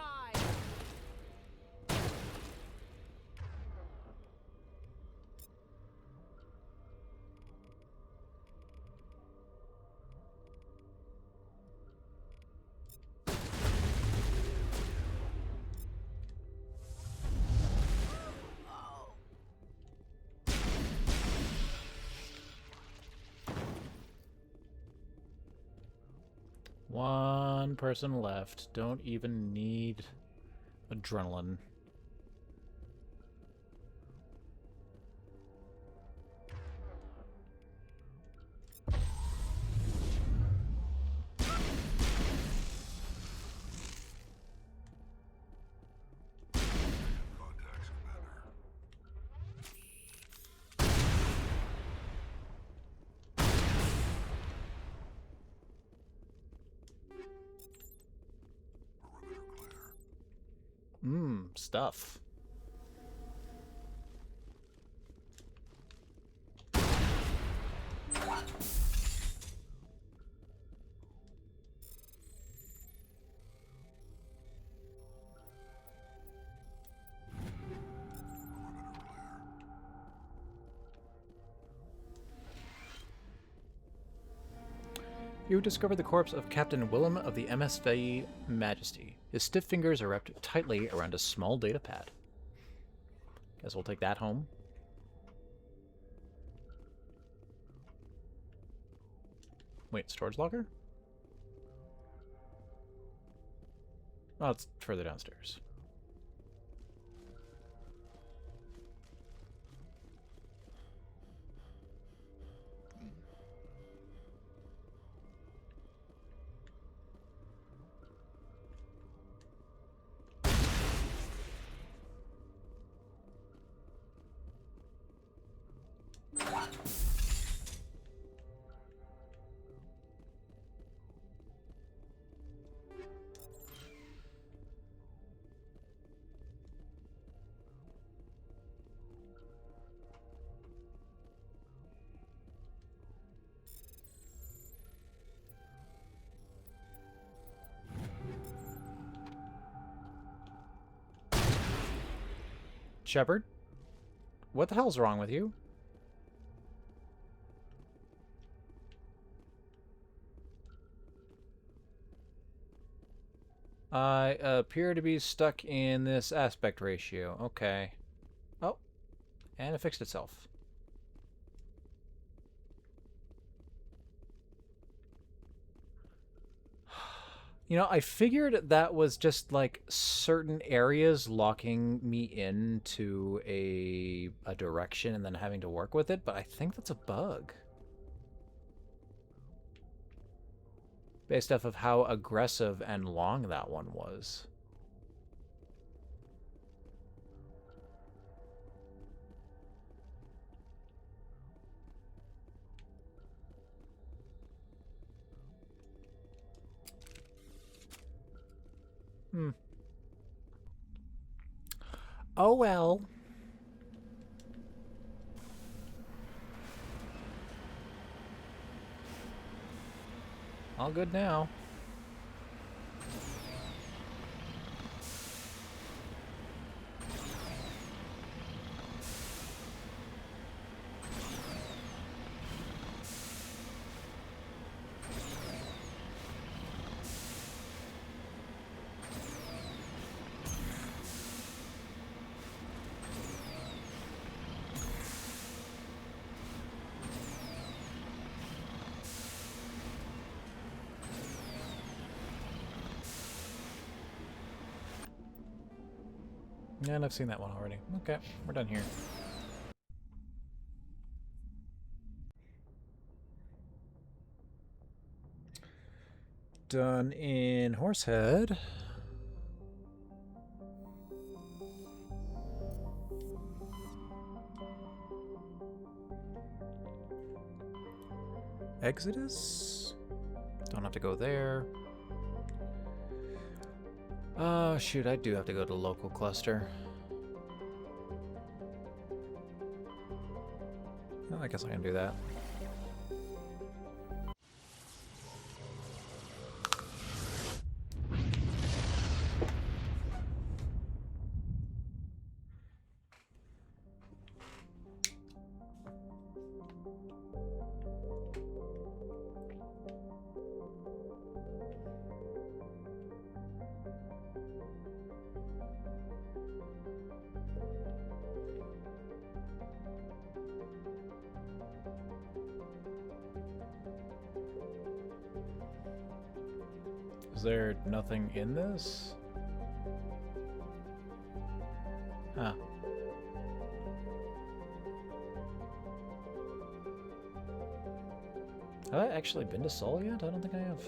Speaker 1: One person left. Don't even need adrenaline. Stuff. You discover the corpse of Captain Willem of the MSV Majesty. His stiff fingers are wrapped tightly around a small data pad. Guess we'll take that home. Wait, storage locker? Oh, it's further downstairs. Shepard? What the hell's wrong with you? I appear to be stuck in this aspect ratio. Okay. Oh, and it fixed itself. You know, I figured that was just like certain areas locking me into a direction and then having to work with it, but I think that's a bug. Based off of how aggressive and long that one was. Hmm. Oh well. All good now. Yeah, and I've seen that one already. Okay, we're done here. Done in Horsehead. Exodus? Don't have to go there. Oh, shoot, I do have to go to local cluster. Well, I guess I can do that. Is there nothing in this? Huh. Have I actually been to Sol yet? I don't think I have.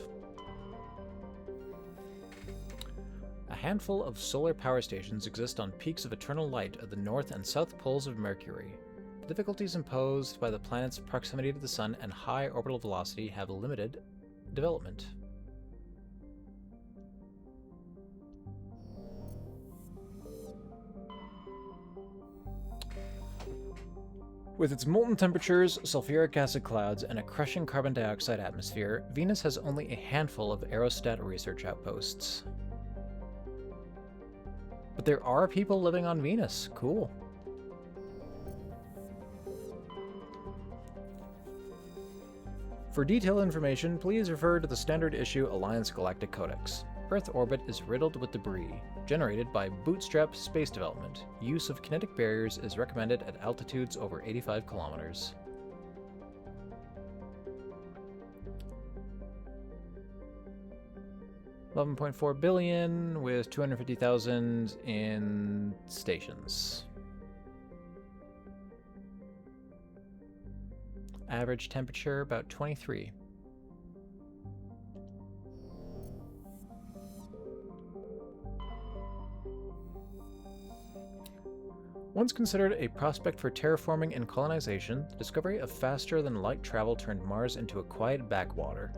Speaker 1: A handful of solar power stations exist on peaks of eternal light at the north and south poles of Mercury. The difficulties imposed by the planet's proximity to the Sun and high orbital velocity have limited development. With its molten temperatures, sulfuric acid clouds, and a crushing carbon dioxide atmosphere, Venus has only a handful of aerostat research outposts. But there are people living on Venus. Cool. For detailed information, please refer to the standard issue Alliance Galactic Codex. Earth orbit is riddled with debris, generated by bootstrap space development. Use of kinetic barriers is recommended at altitudes over 85 kilometers. 11.4 billion with 250,000 in stations. Average temperature about 23. Once considered a prospect for terraforming and colonization, the discovery of faster-than-light travel turned Mars into a quiet backwater.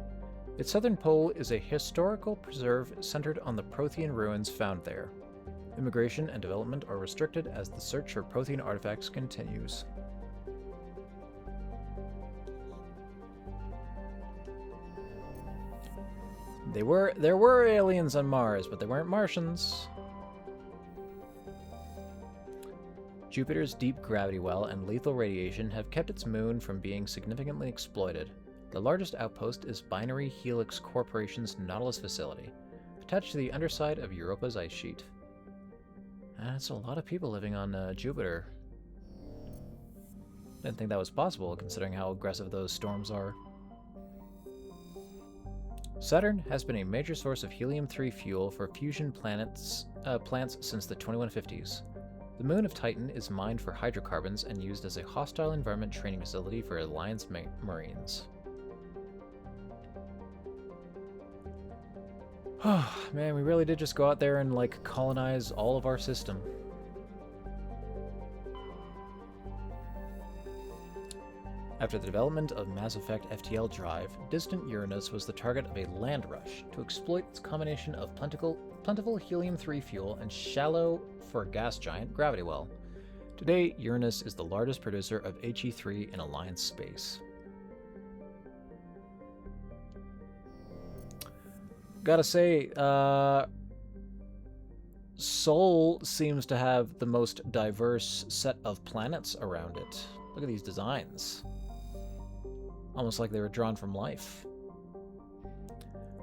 Speaker 1: Its southern pole is a historical preserve centered on the Prothean ruins found there. Immigration and development are restricted as the search for Prothean artifacts continues. There were aliens on Mars, but they weren't Martians. Jupiter's deep gravity well and lethal radiation have kept its moon from being significantly exploited. The largest outpost is Binary Helix Corporation's Nautilus facility, attached to the underside of Europa's ice sheet. That's a lot of people living on Jupiter. Didn't think that was possible, considering how aggressive those storms are. Saturn has been a major source of helium-3 fuel for fusion plants since the 2150s. The moon of Titan is mined for hydrocarbons and used as a hostile environment training facility for Alliance Marines. Oh, man, we really did just go out there and, like, colonize all of our system. After the development of Mass Effect FTL Drive, distant Uranus was the target of a land rush to exploit its combination of plentiful helium-3 fuel and shallow, for a gas giant, gravity well. Today, Uranus is the largest producer of HE3 in Alliance space. Gotta say, Sol seems to have the most diverse set of planets around it. Look at these designs. Almost like they were drawn from life.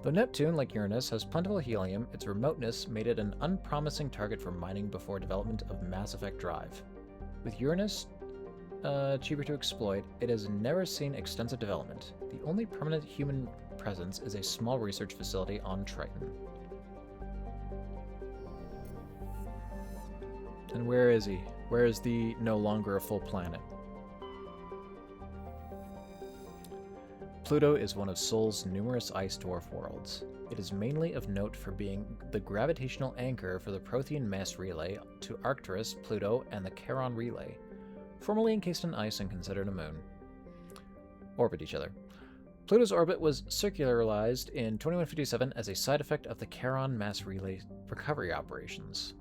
Speaker 1: Though Neptune, like Uranus, has plentiful helium, its remoteness made it an unpromising target for mining before development of Mass Effect Drive. With Uranus cheaper to exploit, it has never seen extensive development. The only permanent human presence is a small research facility on Triton. And where is he? Where is the no longer a full planet? Pluto is one of Sol's numerous ice dwarf worlds. It is mainly of note for being the gravitational anchor for the Prothean mass relay to Arcturus, Pluto, and the Charon relay, formerly encased in ice and considered a moon. Orbit each other. Pluto's orbit was circularized in 2157 as a side effect of the Charon mass relay recovery operations.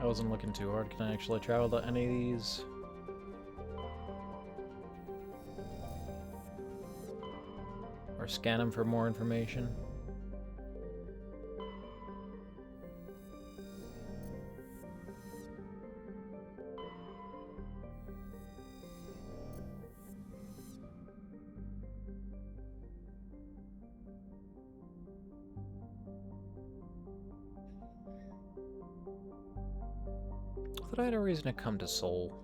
Speaker 1: I wasn't looking too hard. Can I actually travel to any of these? Or scan them for more information? I thought I had a reason to come to Sol.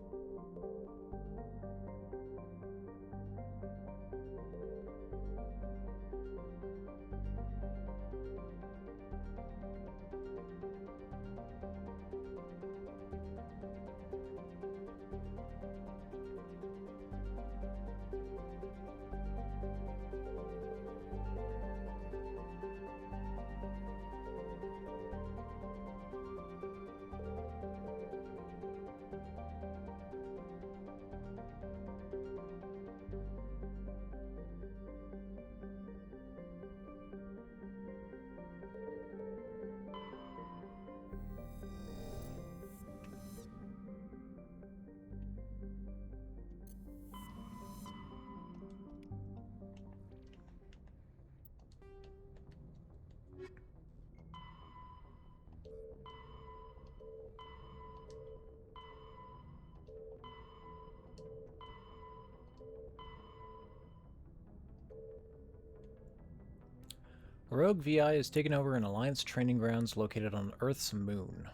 Speaker 1: Rogue VI has taken over an Alliance training grounds located on Earth's moon.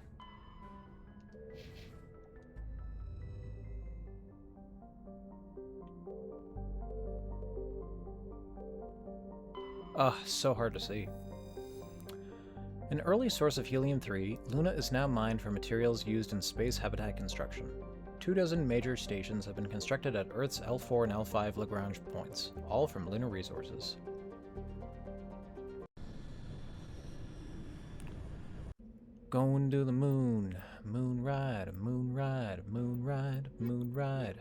Speaker 1: Ugh, so hard to see. An early source of helium-3, Luna is now mined for materials used in space habitat construction. 24 major stations have been constructed at Earth's L4 and L5 Lagrange points, all from lunar resources. Going to the moon, moon ride, moon ride, moon ride, moon ride.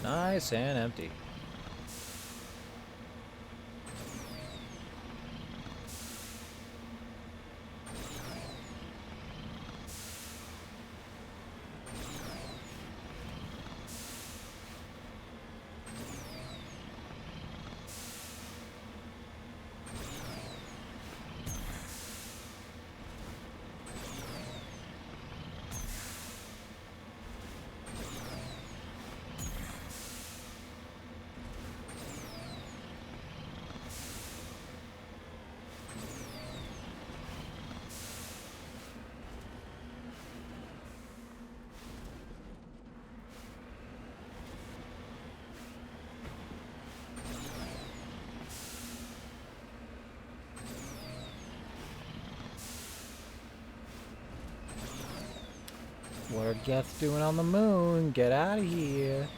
Speaker 1: Nice and empty. What are Geths doing on the moon? Get out of here.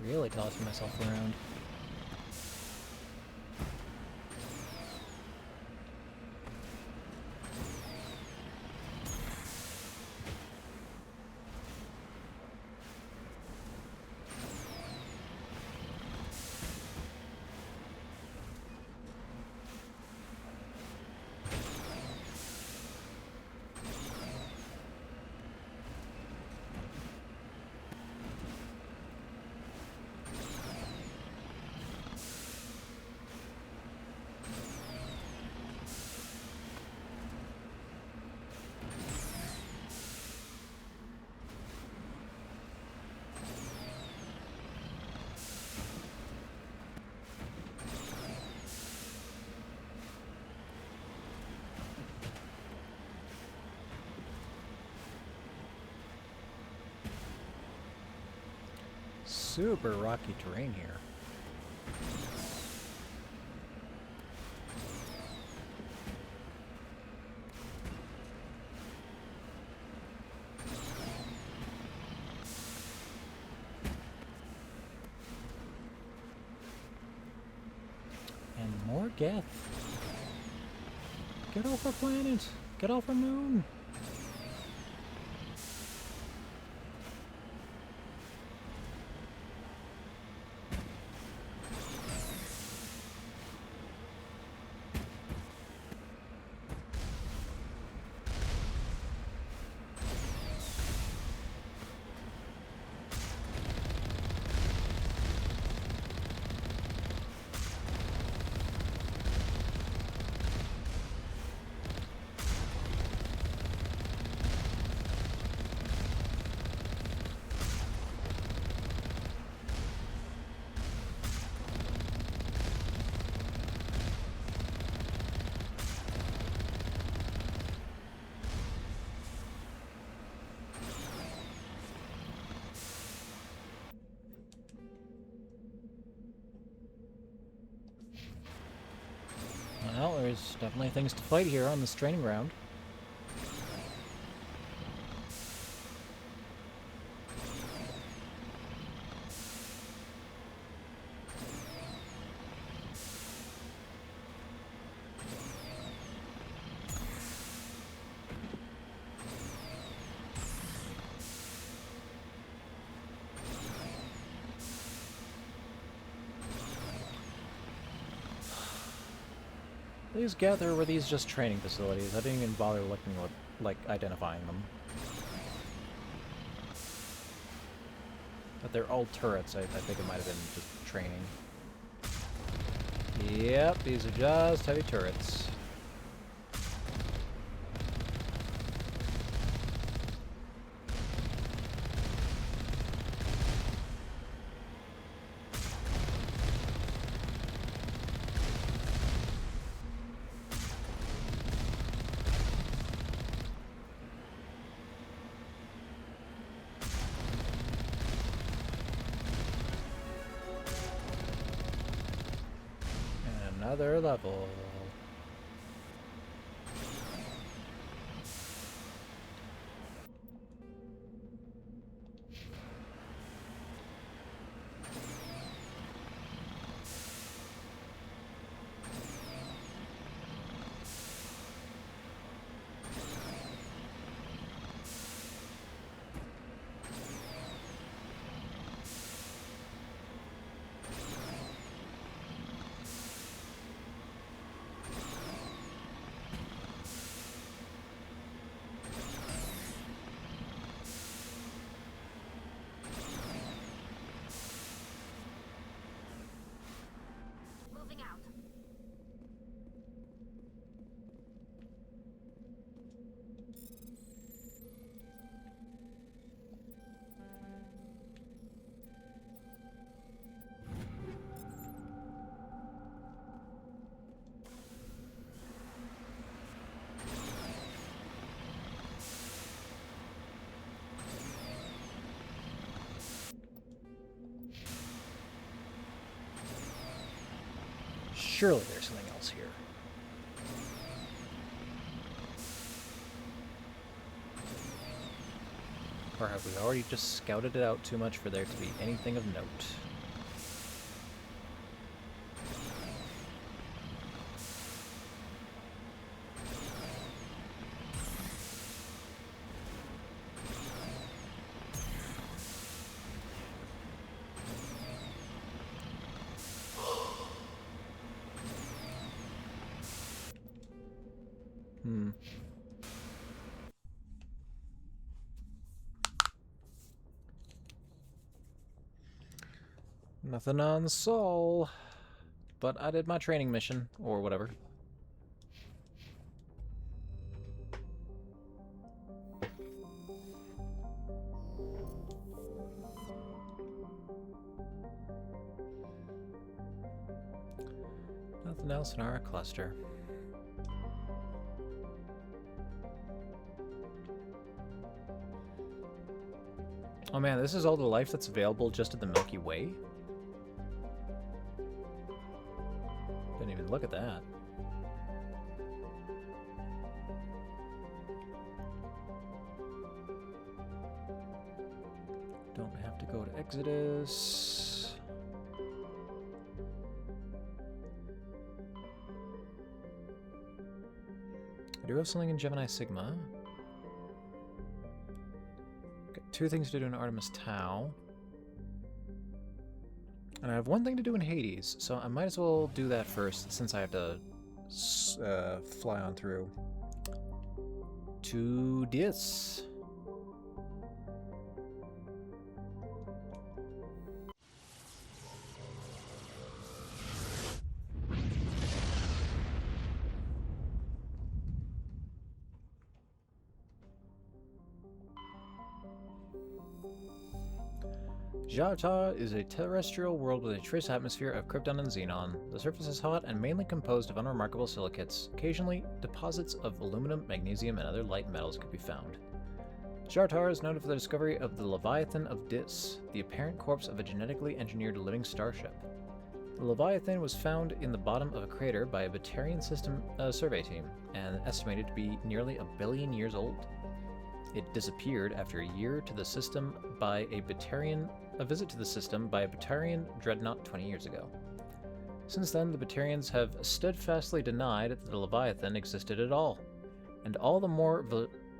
Speaker 1: Really tossing myself around. Super rocky terrain here. And more Geth. Get off our planet! Get off our moon! definitely things to fight here on this training ground. These gather were these just training facilities? I didn't even bother looking at, like, identifying them. But they're all turrets. I think it might have been just training. Yep, these are just heavy turrets. Another level.
Speaker 12: Moving out.
Speaker 1: Surely there's something else here. Or have we already just scouted it out too much for there to be anything of note? Nothing on Sol, but I did my training mission, or whatever. Nothing else in our cluster. Oh man, this is all the life that's available just at the Milky Way? Didn't even look at that. Don't have to go to Exodus. I do have something in Gemini Sigma. Got 2 things to do in Artemis Tau. And I have 1 thing to do in Hades, so I might as well do that first, since I have to fly on through to Dis. Xartar is a terrestrial world with a trace atmosphere of krypton and xenon. The surface is hot and mainly composed of unremarkable silicates. Occasionally, deposits of aluminum, magnesium, and other light metals could be found. Xartar is noted for the discovery of the Leviathan of Dis, the apparent corpse of a genetically engineered living starship. The Leviathan was found in the bottom of a crater by a Batarian system survey team, and estimated to be nearly 1 billion years old. It disappeared after a year to the system by a visit to the system by a Batarian dreadnought 20 years ago. Since then, the Batarians have steadfastly denied that the Leviathan existed at all, and all the more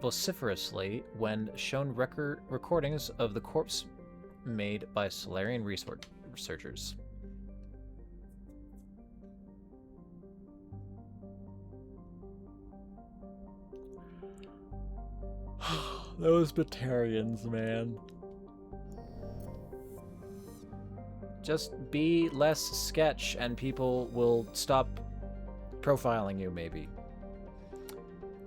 Speaker 1: vociferously when shown recordings of the corpse made by Solarian researchers. Those Batarians, man. Just be less sketch and people will stop profiling you, maybe.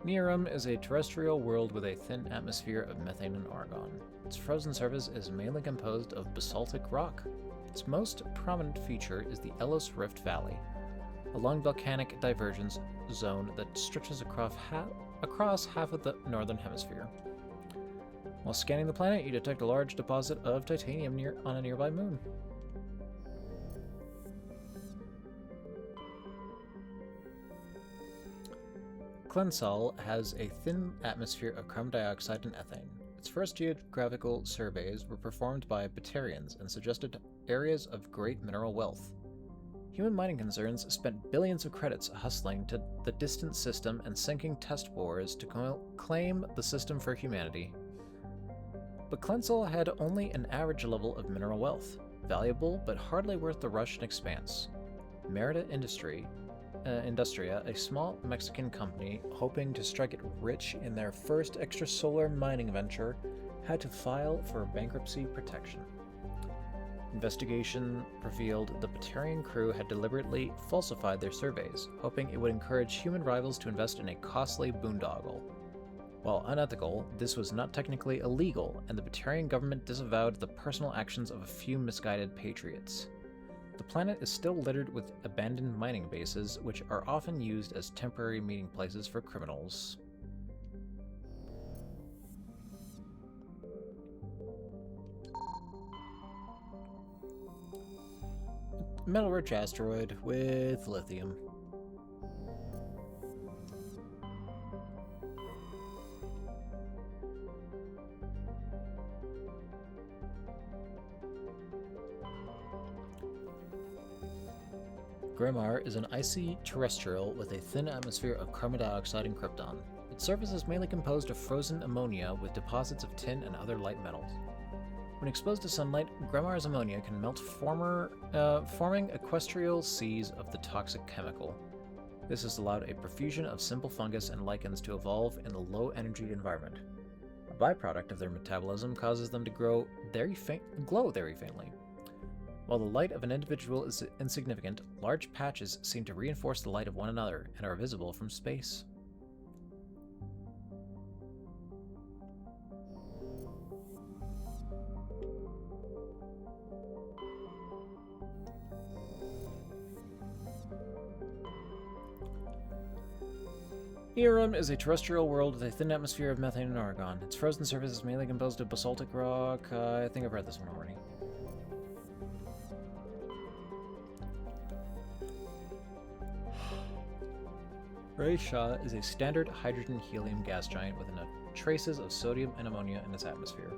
Speaker 1: Nearum is a terrestrial world with a thin atmosphere of methane and argon. Its frozen surface is mainly composed of basaltic rock. Its most prominent feature is the Ellis Rift Valley, a long volcanic divergence zone that stretches across half of the northern hemisphere. While scanning the planet, you detect a large deposit of titanium on a nearby moon. Klensal has a thin atmosphere of carbon dioxide and ethane. Its first geographical surveys were performed by Batarians and suggested areas of great mineral wealth. Human mining concerns spent billions of credits hustling to the distant system and sinking test bores to claim the system for humanity. But Klensal had only an average level of mineral wealth, valuable but hardly worth the rush and expanse. Merida Industria, a small Mexican company hoping to strike it rich in their first extrasolar mining venture, had to file for bankruptcy protection. Investigation revealed the Batarian crew had deliberately falsified their surveys, hoping it would encourage human rivals to invest in a costly boondoggle. While unethical, this was not technically illegal, and the Batarian government disavowed the personal actions of a few misguided patriots. The planet is still littered with abandoned mining bases, which are often used as temporary meeting places for criminals. Metal-rich asteroid with lithium. Grimar is an icy terrestrial with a thin atmosphere of carbon dioxide and krypton. Its surface is mainly composed of frozen ammonia with deposits of tin and other light metals. When exposed to sunlight, Grimar's ammonia can melt, forming equatorial seas of the toxic chemical. This has allowed a profusion of simple fungus and lichens to evolve in the low-energy environment. A byproduct of their metabolism causes them to glow very faintly. While the light of an individual is insignificant, large patches seem to reinforce the light of one another and are visible from space. Nearum is a terrestrial world with a thin atmosphere of methane and argon. Its frozen surface is mainly composed of basaltic rock. I think I've read this one already. Raisha is a standard hydrogen-helium gas giant with traces of sodium and ammonia in its atmosphere.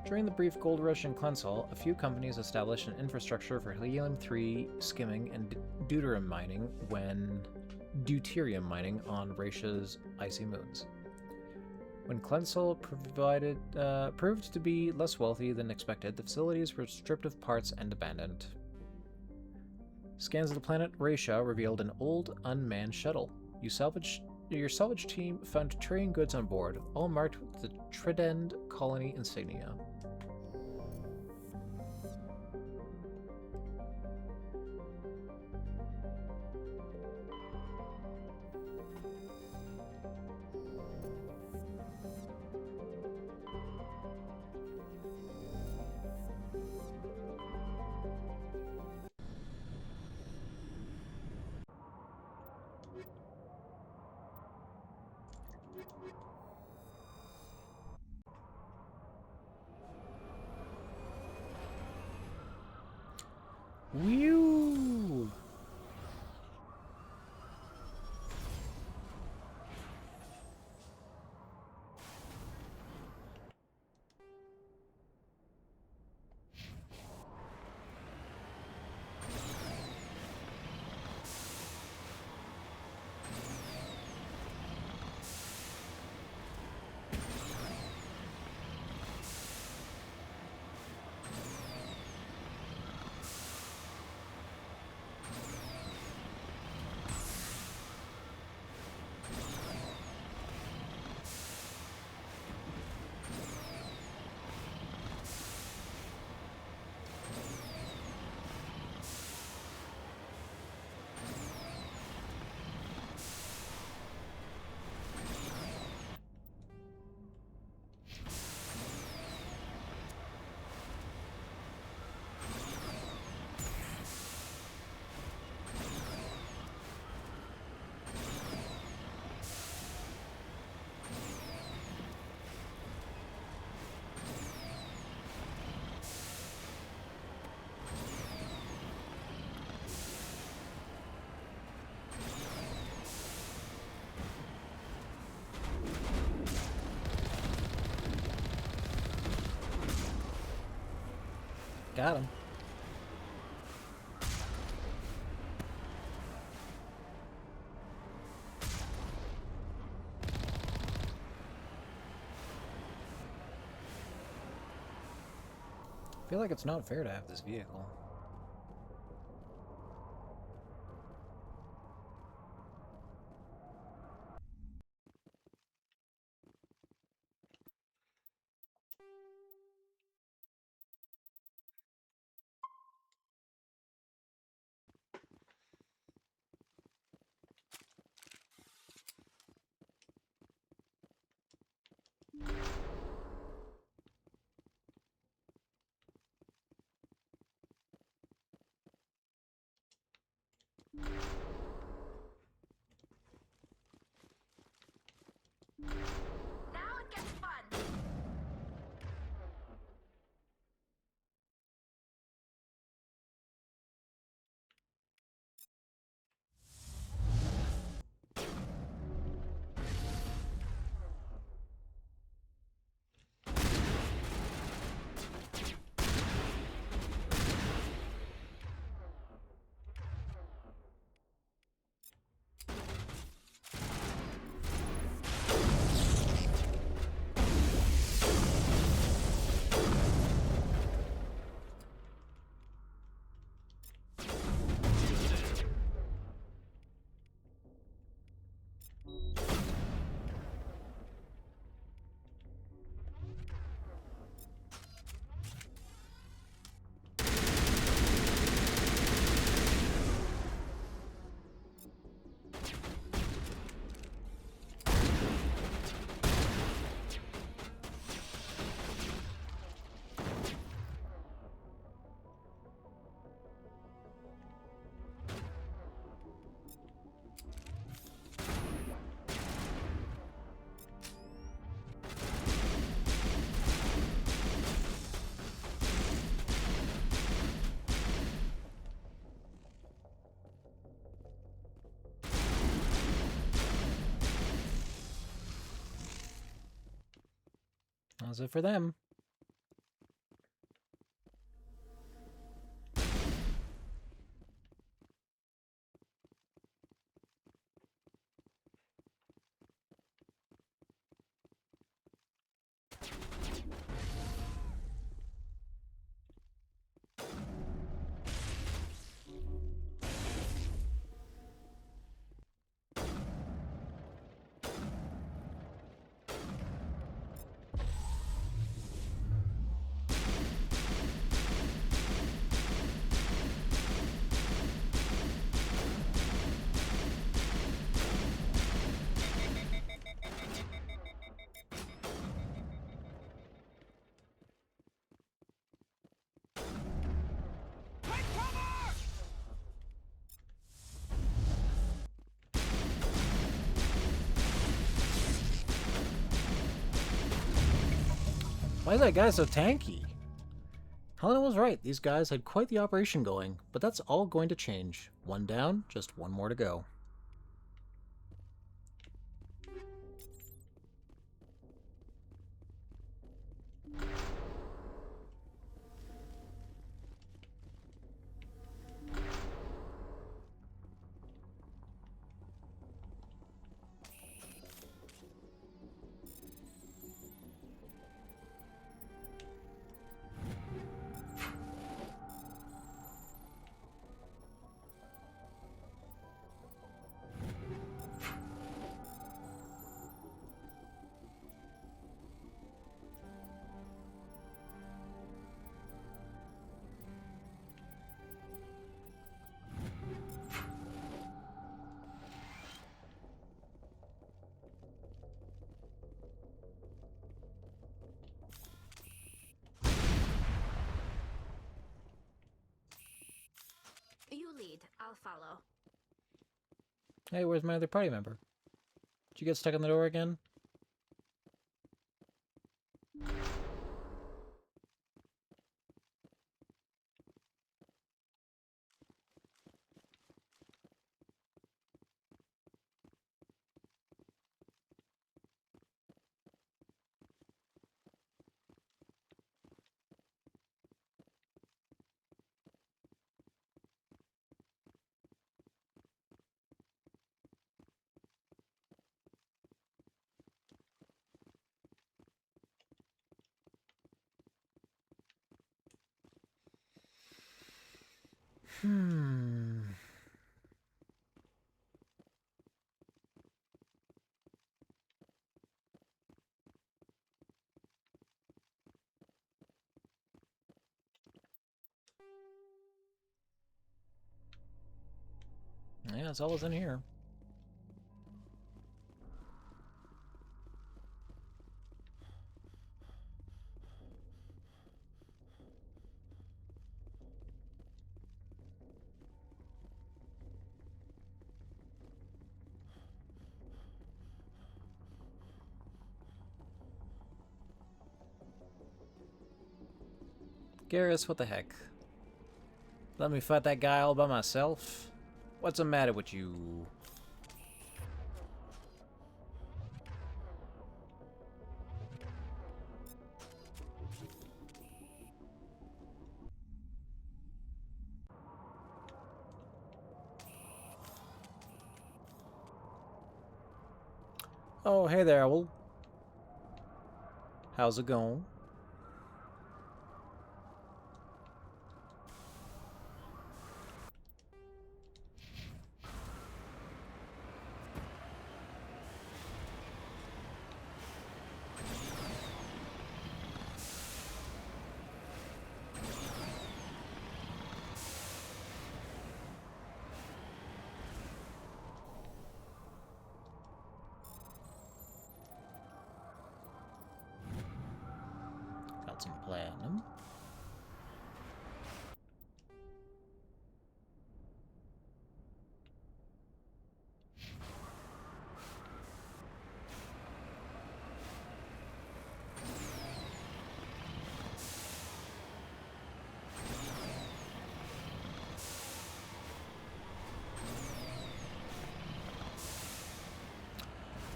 Speaker 1: During the brief gold rush in Klensal, a few companies established an infrastructure for helium-3 skimming and deuterium mining on Raisha's icy moons. When Klensal proved to be less wealthy than expected, the facilities were stripped of parts and abandoned. Scans of the planet Raisha revealed an old, unmanned shuttle. Your salvage team found Turian goods on board, all marked with the Trident colony insignia. Whew. Got him. I feel like it's not fair to have this vehicle.
Speaker 12: Now it gets fun. That's it for them. Why is that guy so tanky? Helena was right, these guys had quite the operation going, but that's all going to change. One down, just one more to go. You lead. I'll follow.
Speaker 1: Hey, where's my other party member? Did you get stuck in the door again? Yeah, it's always in here. Garrus, what the heck? Let me fight that guy all by myself? What's the matter with you? Oh, hey there, Owl. How's it going? Got some platinum.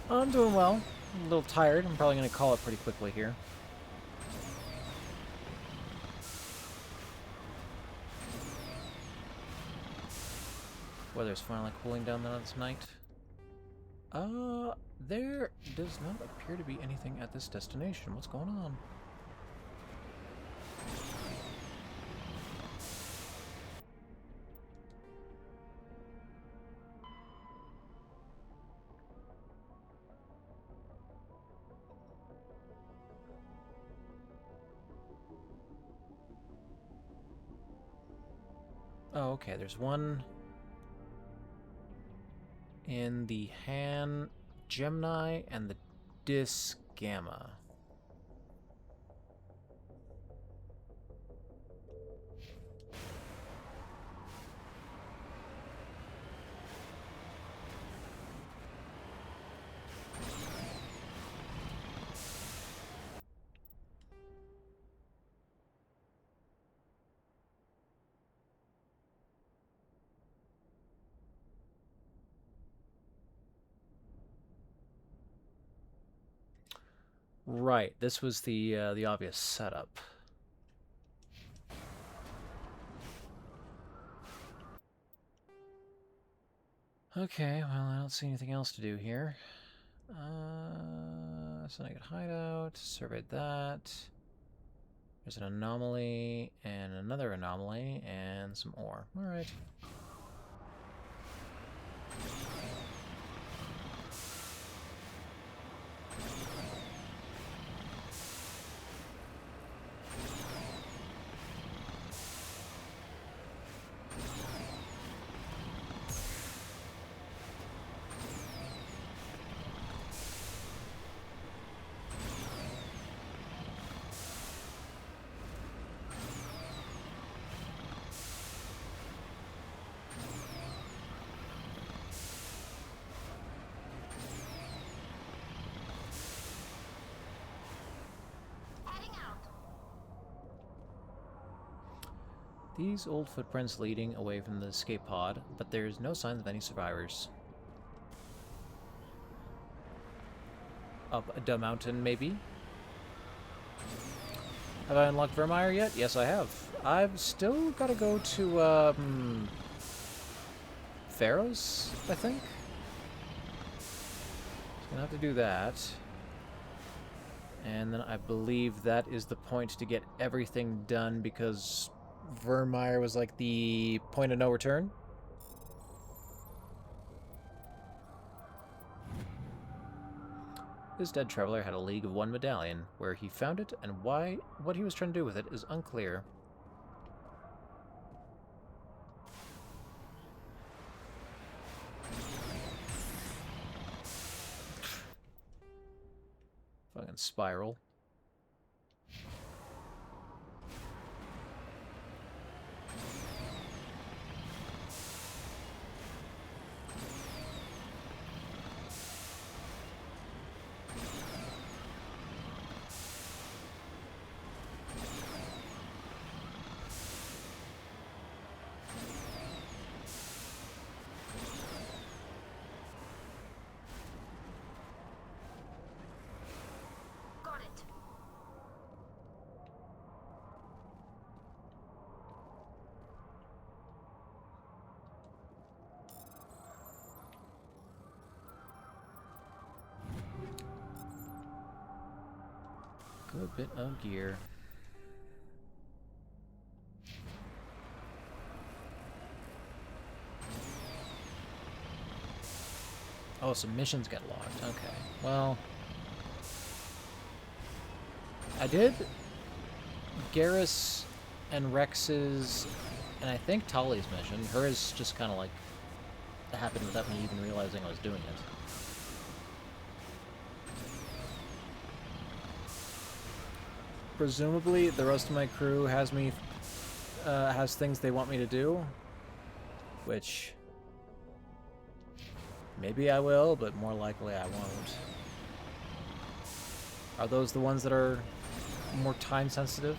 Speaker 1: I'm doing well. I'm a little tired. I'm probably going to call it pretty quickly here. Weather's finally cooling down tonight. There does not appear to be anything at this destination. What's going on? Oh, okay. There's one in the Han Gemini and the Dis Gamma. Right, this was the obvious setup. Okay, well, I don't see anything else to do here. So I could hideout, surveyed that. There's an anomaly, and another anomaly, and some ore. Alright. These old footprints leading away from the escape pod, but there's no signs of any survivors. Up the mountain, maybe? Have I unlocked Vermeer yet? Yes, I have. I've still got to go to, Pharaoh's, I think? So I'm gonna have to do that. And then I believe that is the point to get everything done, because Vermeer was like the point of no return. This dead traveler had a League of One medallion. Where he found it and what he was trying to do with it is unclear. Fucking spiral.
Speaker 12: Got it.
Speaker 1: Good bit of gear. Oh, so missions get locked. Okay. Well, I did Garrus and Rex's, and I think Tali's mission. Hers just kind of like happened without me even realizing I was doing it. Presumably, the rest of my crew has things they want me to do, which maybe I will, but more likely I won't. Are those the ones that are more time sensitive?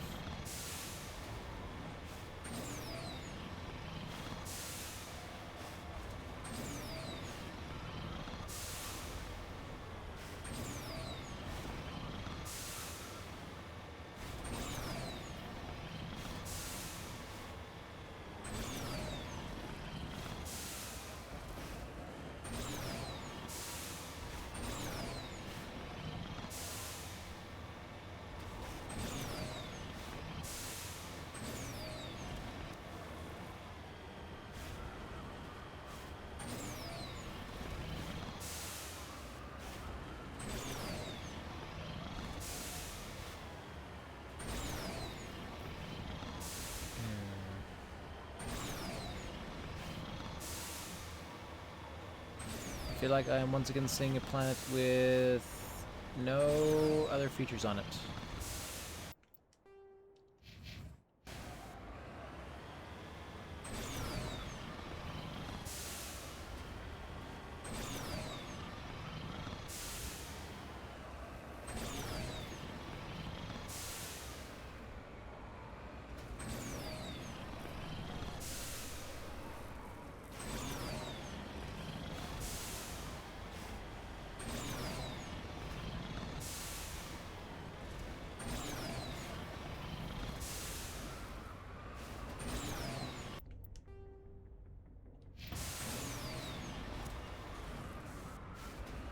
Speaker 1: I feel like I am once again seeing a planet with no other features on it.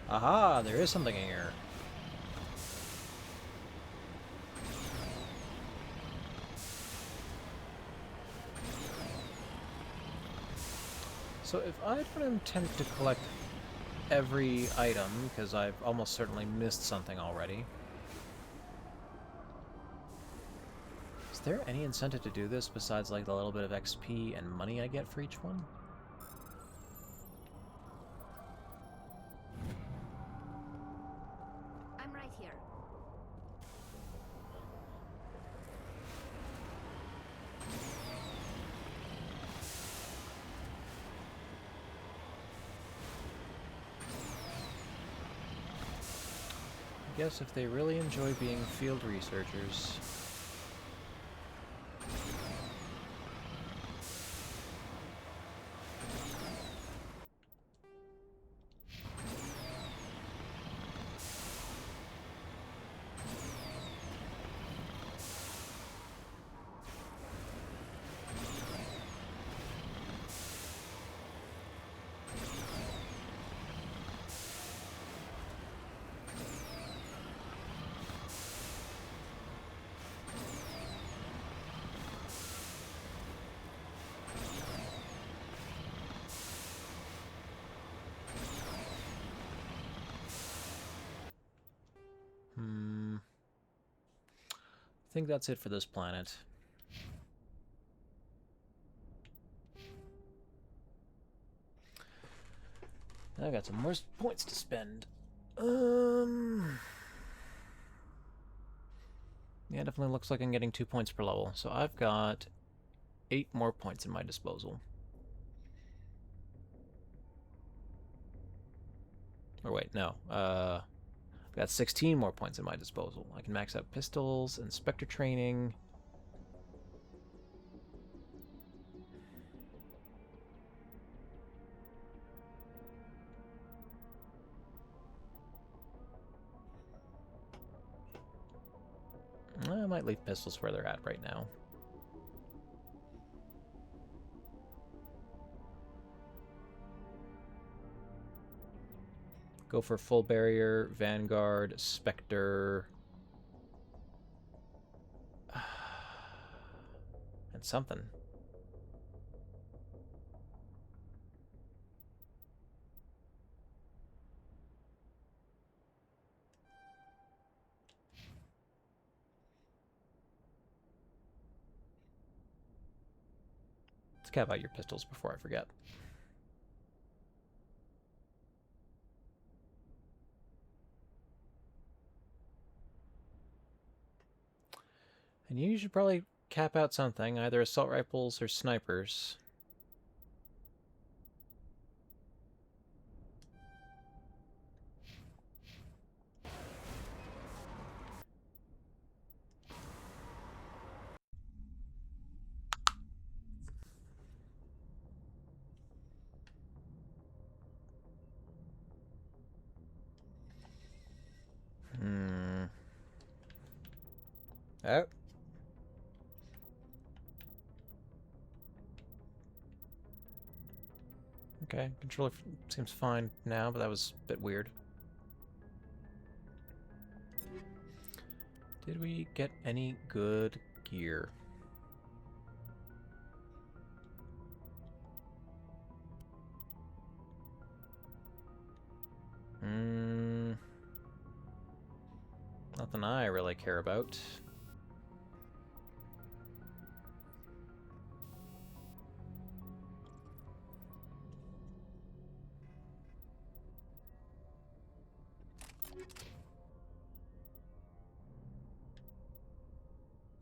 Speaker 1: Aha, there is something in here. So if I don't intend to collect every item, because I've almost certainly missed something already, is there any incentive to do this besides like the little bit of XP and money I get for each one?
Speaker 12: I'm right here.
Speaker 1: I guess if they really enjoy being field researchers. think that's it for this planet. I've got some more points to spend. Yeah, definitely looks like I'm getting 2 points per level. So I've got 8 more points in my disposal. Or wait, no. I've got 16 more points in my disposal. I can max out pistols, inspector training. I might leave pistols where they're at right now. Go for full barrier, Vanguard, Spectre, and something. Let's cap out your pistols before I forget. And you should probably cap out something, either assault rifles or snipers. Oh. Okay, controller seems fine now, but that was a bit weird. Did we get any good gear? Nothing I really care about.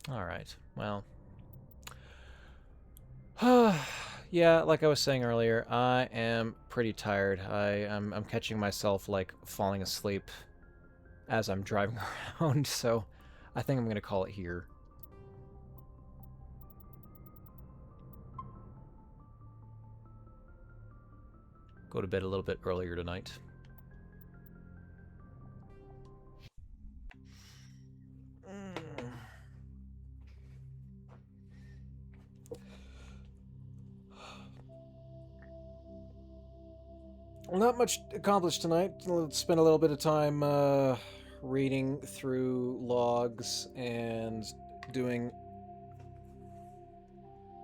Speaker 1: Alright, well. Yeah, like I was saying earlier, I am pretty tired. I'm catching myself, like, falling asleep as I'm driving around, so I think I'm going to call it here. Go to bed a little bit earlier tonight. Not much accomplished tonight. Let's spend a little bit of time reading through logs and doing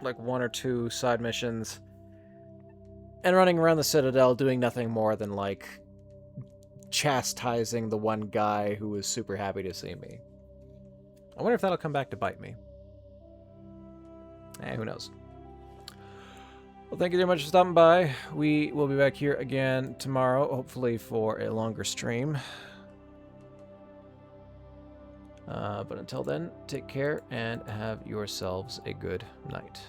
Speaker 1: like 1 or 2 side missions and running around the Citadel doing nothing more than like chastising the one guy who was super happy to see me. I wonder if that'll come back to bite me. Who knows? Well, thank you very much for stopping by. We will be back here again tomorrow, hopefully for a longer stream. But until then, take care and have yourselves a good night.